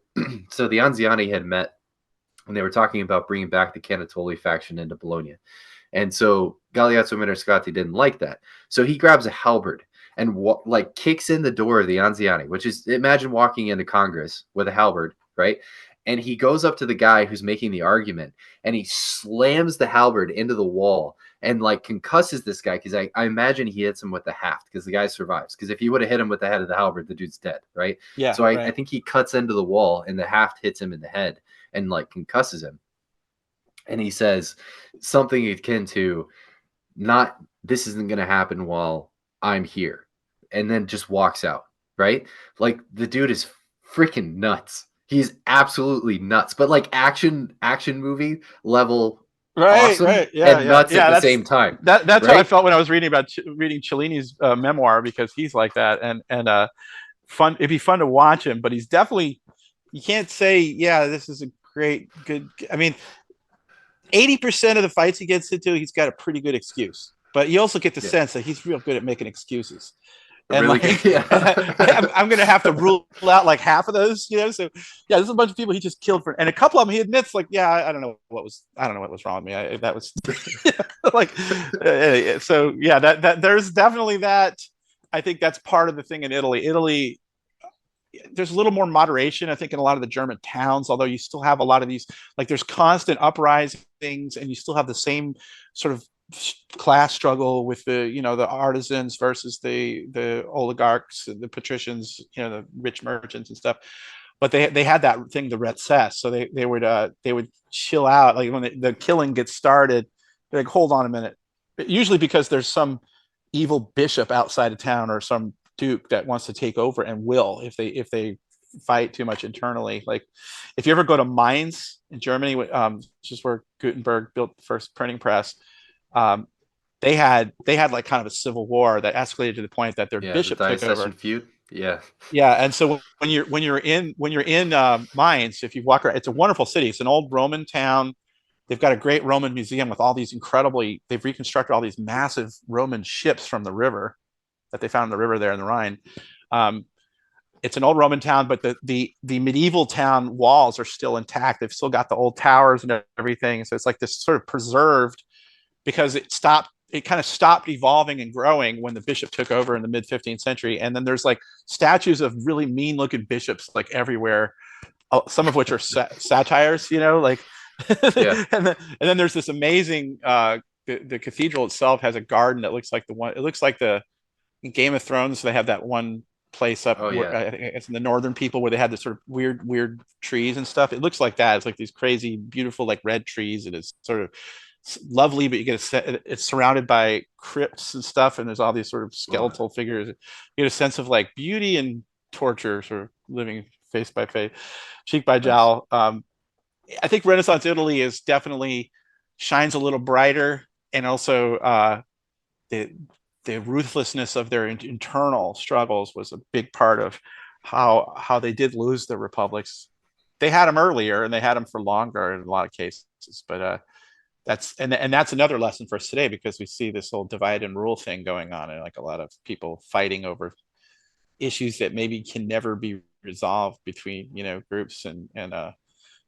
So the Anziani had met, and they were talking about bringing back the Canatoli faction into Bologna. And so Galeazzo Maniscalco didn't like that. So he grabs a halberd and like kicks in the door of the Anziani, which is, imagine walking into Congress with a halberd, right? And he goes up to the guy who's making the argument, and he slams the halberd into the wall and like concusses this guy, because I imagine he hits him with the haft, because the guy survives. Because if he would have hit him with the head of the halberd, the dude's dead, right? Yeah. So I think he cuts into the wall, and the haft hits him in the head and like concusses him. And he says something akin to, "Not, this isn't going to happen while I'm here," and then just walks out, right? Like the dude is freaking nuts. He's absolutely nuts, but like action movie level awesome right. Yeah, and yeah, nuts at yeah. the same time, That's how I right? felt when I was reading about reading Cellini's memoir, because he's like that, and fun. It'd be fun to watch him, but he's definitely, you can't say, yeah, this is a great, good. I mean, 80% of the fights he gets into, he's got a pretty good excuse. But you also get the Yeah, sense that he's real good at making excuses. And really good. like, Yeah, I'm going to have to rule out like half of those, you know. So yeah, there's a bunch of people he just killed for, and a couple of them he admits, like, yeah, I don't know what was wrong with me. That was like, so yeah, that there's definitely that. I think that's part of the thing in Italy. Italy, there's a little more moderation, I think, in a lot of the German towns, although you still have a lot of these, like, there's constant uprisings, and you still have the same sort of class struggle with the, the artisans versus the oligarchs, the patricians, the rich merchants and stuff. But they had that thing, the recess, so they would chill out, like when the killing gets started, they're like, hold on a minute, usually because there's some evil bishop outside of town or some duke that wants to take over, and will, if they fight too much internally. Like, if you ever go to Mainz in Germany, which is where Gutenberg built the first printing press, um, they had like kind of a civil war that escalated to the point that their yeah, the bishop took diocesan over. feud. Yeah, Yeah, and so when you're in Mainz, if you walk around, it's a wonderful city. It's an old Roman town. They've got a great Roman museum with all these incredibly. They've reconstructed all these massive Roman ships from the river that they found in the river there in the Rhine. Um, it's an old Roman town, but the medieval town walls are still intact. They've still got the old towers and everything. So it's like this sort of preserved, because it kind of stopped evolving and growing when the bishop took over in the mid 15th century. And then there's like statues of really mean looking bishops like everywhere, some of which are satires, like, yeah. and then there's this amazing, the cathedral itself has a garden that looks like it looks like the in Game of Thrones. They have that one place up Oh where yeah. I think it's in the northern people, where they had this sort of weird trees and stuff. It looks like that. It's like these crazy, beautiful, like red trees. It is sort of lovely, but it's surrounded by crypts and stuff, and there's all these sort of Oh, skeletal figures. You get a sense of like beauty and torture, sort of living face by face, cheek by nice. jowl. I think Renaissance Italy is definitely shines a little brighter, and also the the ruthlessness of their internal struggles was a big part of how they did lose the republics. They had them earlier, and they had them for longer in a lot of cases, but that's another lesson for us today, because we see this whole divide and rule thing going on, and like a lot of people fighting over issues that maybe can never be resolved between groups, and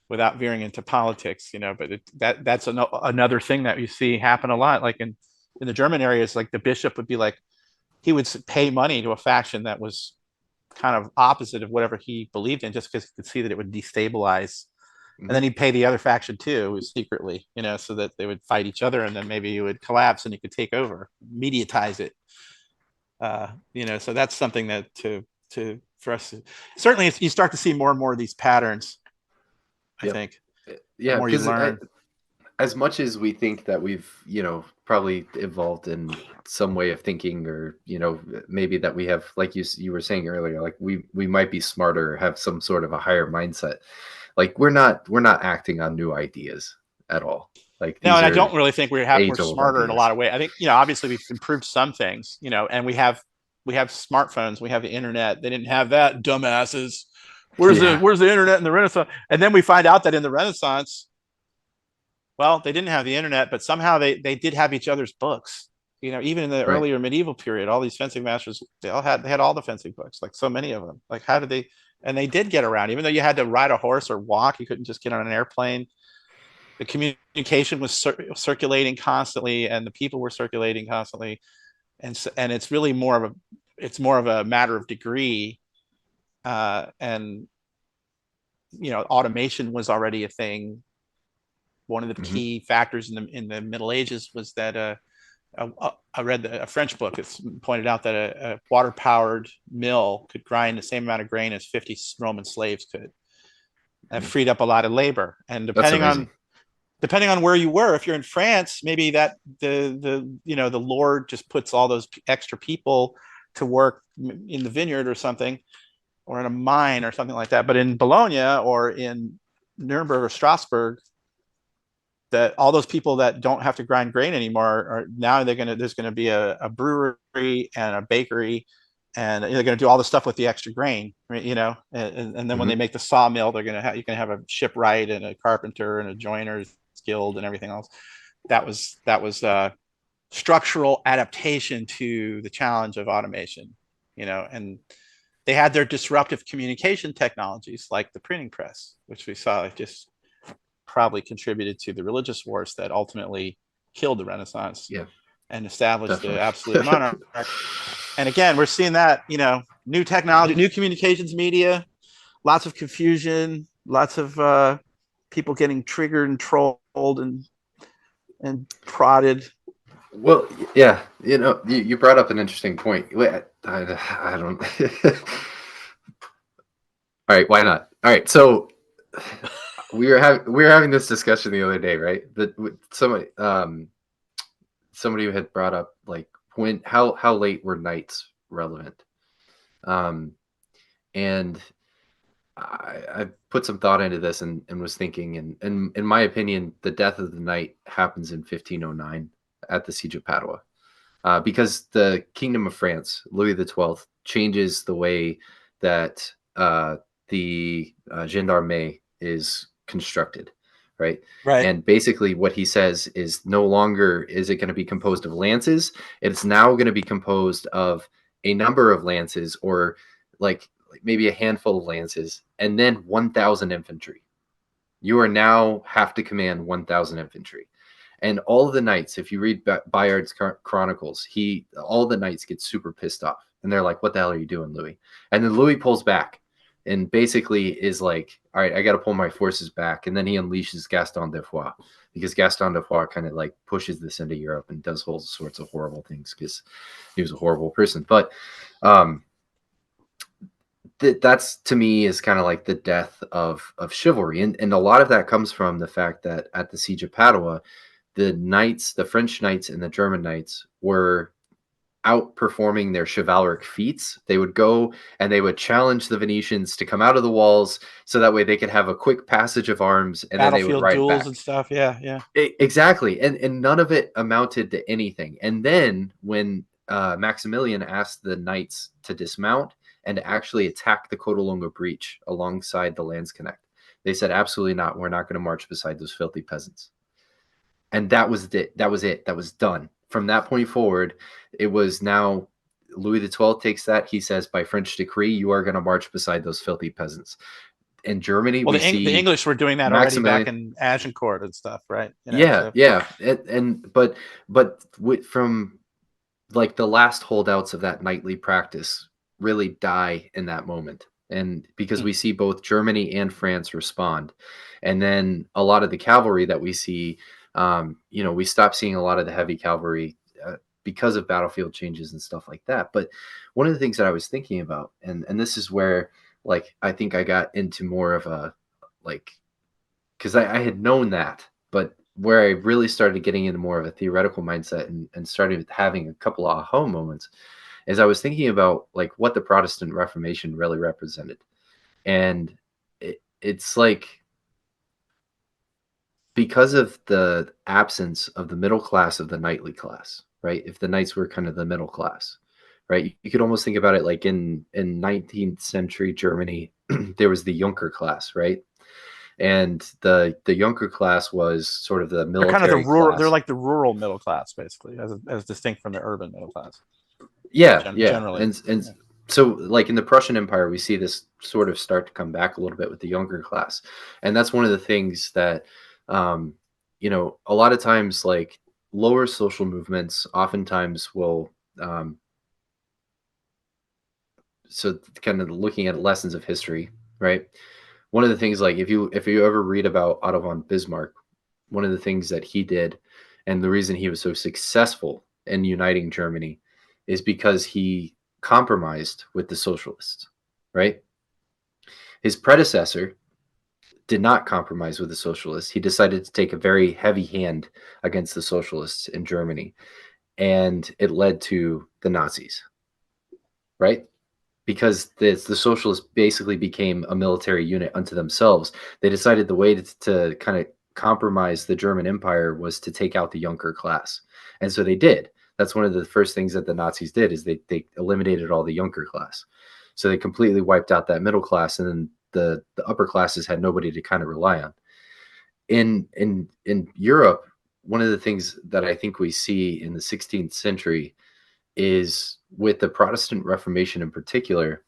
without veering into politics. But that's another thing that you see happen a lot, like in the German areas. Like, the bishop would be like, he would pay money to a faction that was kind of opposite of whatever he believed in, just because he could see that it would destabilize. And then Hmm. he'd pay the other faction too, secretly, so that they would fight each other, and then maybe it would collapse and he could take over, mediatize it. So that's something that to for us, certainly you start to see more and more of these patterns. I Yep. think the Yeah, more you because learn. as much as we think that we've, probably evolved in some way of thinking, or, maybe that we have, like you were saying earlier, like we might be smarter, have some sort of a higher mindset. Like we're not acting on new ideas at all. Like No, these and I are don't really think we're age old smarter in a lot ideas. of ways. I think, obviously we've improved some things, and we have smartphones, we have the internet. They didn't have that, dumbasses. Where's the Yeah. where's the internet in the Renaissance? And then we find out that in the Renaissance, well, they didn't have the internet, but somehow they did have each other's books. Even in the Right. earlier medieval period, all these fencing masters, they had all the fencing books, like so many of them. Like, how did they? And they did get around, even though you had to ride a horse or walk. You couldn't just get on an airplane. The communication was circulating constantly, and the people were circulating constantly. And it's really more of a matter of degree. And automation was already a thing. One of the Hmm. key factors in the Middle Ages was that I read a French book that's pointed out that a water powered mill could grind the same amount of grain as 50 Roman slaves could. That freed up a lot of labor. And That's amazing. depending on where you were, if you're in France, maybe that the Lord just puts all those extra people to work in the vineyard or something, or in a mine or something like that. But in Bologna or in Nuremberg or Strasbourg, that all those people that don't have to grind grain anymore are now there's gonna be a brewery and a bakery, and they're gonna do all the stuff with the extra grain, right, and then when they Hmm. make the sawmill, you can have a shipwright and a carpenter and a joiner's guild and everything else. That was structural adaptation to the challenge of automation, and they had their disruptive communication technologies like the printing press, which we saw just probably contributed to the religious wars that ultimately killed the Renaissance Yeah, and established the definitely. absolute monarch. And again, we're seeing that, new technology, new communications media, lots of confusion, lots of people getting triggered and trolled and prodded. Well, yeah, you brought up an interesting point. Wait, I don't. All right, why not? All right, so we were having this discussion the other day, right? That somebody had brought up like how late were nights relevant, um, and I put some thought into this and was thinking, and in my opinion, the death of the knight happens in 1509 at the siege of Padua. Because the Kingdom of France, Louis XII, changes the way that the gendarmerie is constructed, right? Right. And basically, what he says is no longer is it going to be composed of lances; it's now going to be composed of a number of lances, or like maybe a handful of lances, and then 1,000 infantry. You are now have to command 1,000 infantry. And all of the knights, if you read Bayard's chronicles, all the knights get super pissed off, and they're like, "What the hell are you doing, Louis?" And then Louis pulls back, and basically is like, "All right, I got to pull my forces back." And then he unleashes Gaston de Foix, because Gaston de Foix kind of like pushes this into Europe and does all sorts of horrible things because he was a horrible person. But um, that's to me is kind of like the death of chivalry, and a lot of that comes from the fact that at the siege of Padua, the knights, the French knights and the German knights, were outperforming their chivalric feats. They would go and they would challenge the Venetians to come out of the walls, so that way they could have a quick passage of arms, and then they would Battlefield ride duels and back. stuff. Yeah, yeah. Exactly, and none of it amounted to anything. And then when Maximilian asked the knights to dismount and actually attack the Codalunga breach alongside the Landsknecht, they said, "Absolutely not. We're not going to march beside those filthy peasants." And that was it. That was it. That was done. From that point forward, it was now Louis XII takes that. He says, by French decree, you are going to march beside those filthy peasants. In Germany, Well, we the see English were doing that already back Maximilian. in Agincourt and stuff, right? Yeah, So yeah, and from like the last holdouts of that knightly practice really die in that moment, and because we see both Germany and France respond, and then a lot of the cavalry that we see, we stop seeing a lot of the heavy cavalry because of battlefield changes and stuff like that. But one of the things that I was thinking about, and this is where like I think I got into more of a like because I had known that, but where I really started getting into more of a theoretical mindset and started having a couple of aha moments is I was thinking about like what the Protestant Reformation really represented. And it's like because of the absence of the middle class of the knightly class, right? If the knights were kind of the middle class, right? You could almost think about it like in 19th century Germany, there was the Junker class, right? And the Junker class was sort of the they're kind of the military rural. They're class. like the rural middle class, basically, as distinct from the urban middle class. Yeah, yeah, Generally, and yeah. so like in the Prussian Empire, we see this sort of start to come back a little bit with the younger class, and that's one of the things that, um, a lot of times like lower social movements oftentimes will, um, so kind of looking at lessons of history, right? One of the things like if you ever read about Otto von Bismarck, one of the things that he did, and the reason he was so successful in uniting Germany, is because he compromised with the socialists, right? His predecessor did not compromise with the socialists. He decided to take a very heavy hand against the socialists in Germany, and it led to the Nazis, right? Because the socialists basically became a military unit unto themselves. They decided the way to kind of compromise the German Empire was to take out the Junker class. And so they did. That's one of the first things that the Nazis did, is they eliminated all the Junker class. So they completely wiped out that middle class, and then the upper classes had nobody to kind of rely on. In Europe, one of the things that I think we see in the 16th century is, with the Protestant Reformation in particular,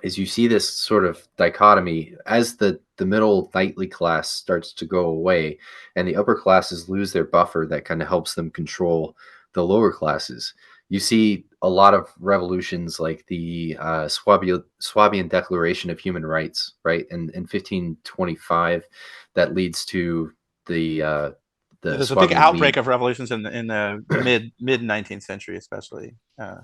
is you see this sort of dichotomy as the middle knightly class starts to go away and the upper classes lose their buffer that kind of helps them control the lower classes. You see a lot of revolutions like the Swabian Declaration of Human Rights, right? In 1525, that leads to the There's a big Swabian outbreak League. of revolutions in the mid 19th century, especially. Yeah,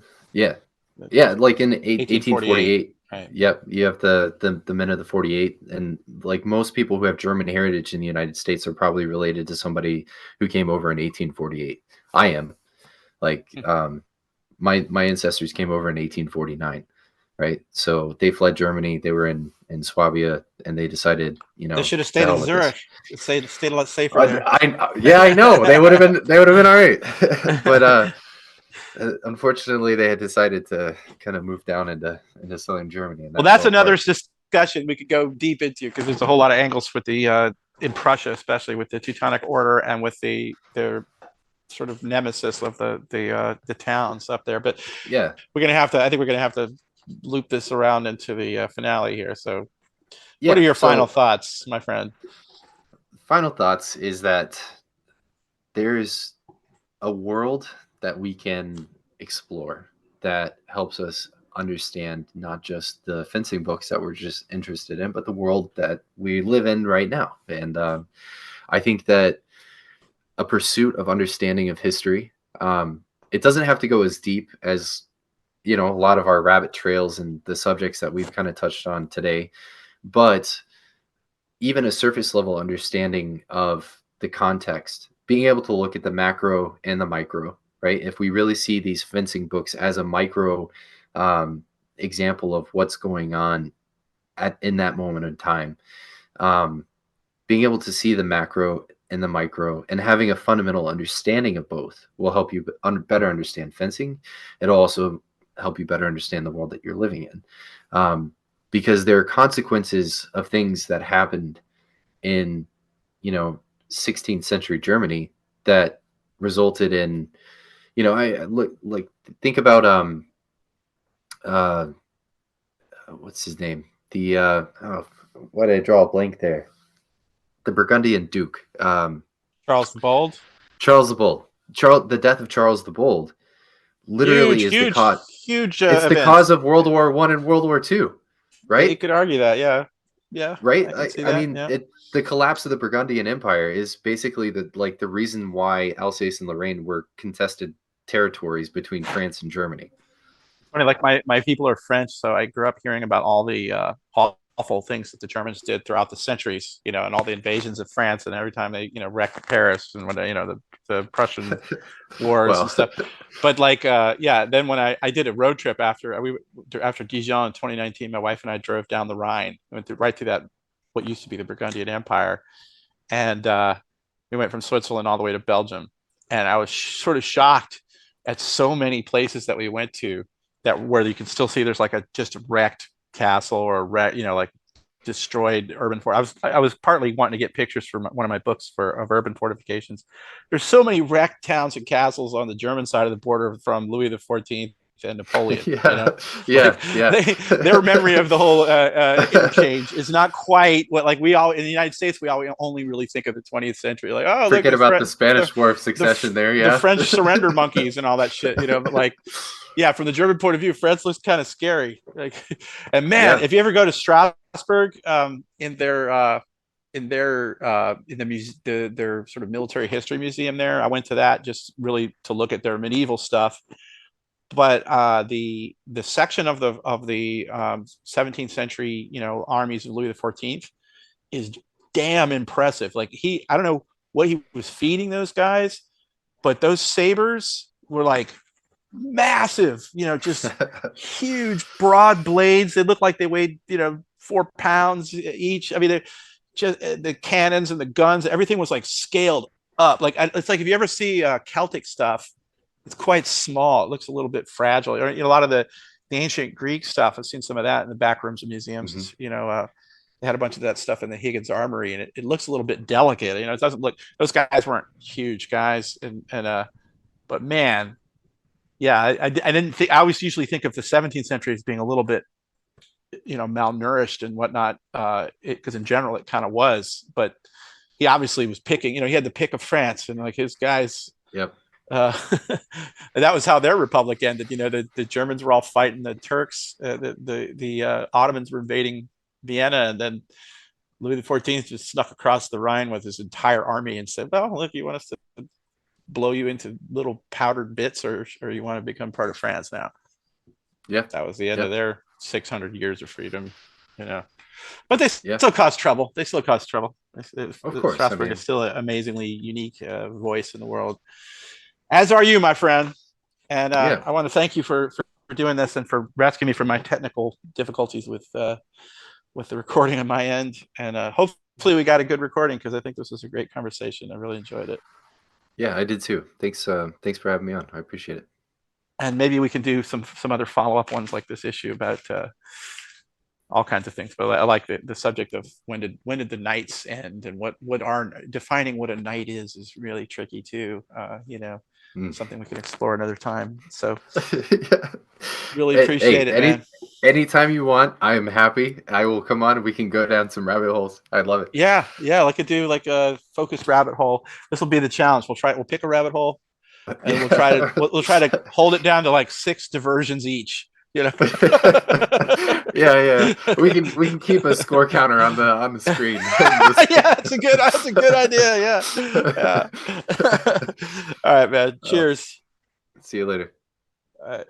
yeah, like in 1848. 1848. Right. Yep, you have the men of the 48, and like most people who have German heritage in the United States are probably related to somebody who came over in 1848. I am. Like my ancestors came over in 1849, right? So they fled Germany. They were in Swabia, and they decided, They should have to stayed in hell with this. Zurich. Stayed a lot safer there. Yeah, I know. They would have been all right. But unfortunately, they had decided to kind of move down into southern Germany, and Well, that that's fell another apart. discussion we could go deep into, because there's a whole lot of angles with the in Prussia, especially with the Teutonic Order and with the sort of nemesis of the towns up there. But Yeah, we're gonna have to. I think we're gonna have to loop this around into the finale here. So, what are yeah. your final So thoughts, my friend? final thoughts is that there's a world that we can explore that helps us understand not just the fencing books that we're just interested in, but the world that we live in right now. And I think that a pursuit of understanding of history, it doesn't have to go as deep as, a lot of our rabbit trails and the subjects that we've kind of touched on today, but even a surface level understanding of the context, being able to look at the macro and the micro, right? If we really see these fencing books as a micro example of what's going on in that moment in time, um, being able to see the macro and the micro and having a fundamental understanding of both will help you better understand fencing. It'll also help you better understand the world that you're living in. Because there are consequences of things that happened in 16th century Germany that resulted in, I look, like, think about uh what's his name, the oh, why did I draw a blank there, the Burgundian Duke, Charles the Bold. Charles the Bold. The death of Charles the Bold literally Huge, is huge, huge it's the event. cause of World War One and World War Two, You right? could argue that, yeah, yeah, Right? I can see I that. mean, Yeah, the collapse of the Burgundian Empire is basically the reason why Alsace and Lorraine were contested territories between France and Germany. funny. Like my people are French, so I grew up hearing about all the awful things that the Germans did throughout the centuries, and all the invasions of France, and every time they, wrecked Paris, and when the Prussian wars and Well, stuff. But like, yeah, then when I did a road trip after Dijon in 2019, my wife and I drove down the Rhine, went right through that what used to be the Burgundian Empire, and we went from Switzerland all the way to Belgium, and I was sort of shocked at so many places that we went to that where you can still see there's like a just wrecked castle or like destroyed urban fort. I was partly wanting to get pictures for one of my books of urban fortifications. There's so many wrecked towns and castles on the German side of the border from Louis the 14th and Napoleon. yeah, Like yeah, yeah. their memory of the whole interchange is not quite what, like, we all in the United States, we all only really think of the 20th century. Like, oh, look, Forget about the the Spanish War of Succession there, the yeah. French surrender monkeys and all that shit. But like, yeah, from the German point of view, France looks kind of scary. Like, and man, Yeah. if you ever go to Strasbourg, in their sort of military history museum there, I went to that just really to look at their medieval stuff. But the section of the 17th century, armies of Louis the 14th is damn impressive. Like, I don't know what he was feeding those guys, but those sabers were like massive, just huge, broad blades. They looked like they weighed, 4 pounds each. I mean, just the cannons and the guns, everything was like scaled up. Like it's like if you ever see Celtic stuff, it's quite small. It looks a little bit fragile. Or, a lot of the ancient Greek stuff. I've seen some of that in the back rooms of Hmm. museums. They had a bunch of that stuff in the Higgins Armory, and it looks a little bit delicate. It doesn't look. Those guys weren't huge guys, but man, yeah, I didn't think. I always usually think of the 17th century as being a little bit, malnourished and whatnot, because in general it kind of was. But he obviously was picking. He had the pick of France, and like his guys. Yep. Uh, that was how their republic ended. The Germans were all fighting the Turks. The Ottomans were invading Vienna, and then Louis XIV just snuck across the Rhine with his entire army and said, "Well, look, you want us to blow you into little powdered bits, or you want to become part of France now?" Yeah. That was the end of Yep. their 600 years of freedom. You know, but they Yeah. still cause trouble. Of course. I Strasbourg is mean, still an amazingly unique voice in the world. As are you, my friend. And yeah. I want to thank you for doing this and for rescuing me from my technical difficulties with the recording on my end. And hopefully we got a good recording, because I think this was a great conversation. I really enjoyed it. Yeah, I did too. Thanks. Thanks for having me on. I appreciate it. And maybe we can do some other follow up ones like this issue about all kinds of things. But I like the subject of when did the nights end, and what are defining what a night is really tricky too. Mm. Something we can explore another time. So Yeah. really Hey, appreciate it, man. anytime you want, I am happy. I will come on and we can go down some rabbit holes. I'd love it. Yeah, I could do like a focused rabbit hole. This will be the challenge. We'll pick a rabbit hole, and Yeah. we'll try to hold it down to like 6 diversions each. Yeah. We can keep a score counter on the screen. Yeah, that's a good idea. Yeah. All right, man. Oh, Cheers. see you later. All right.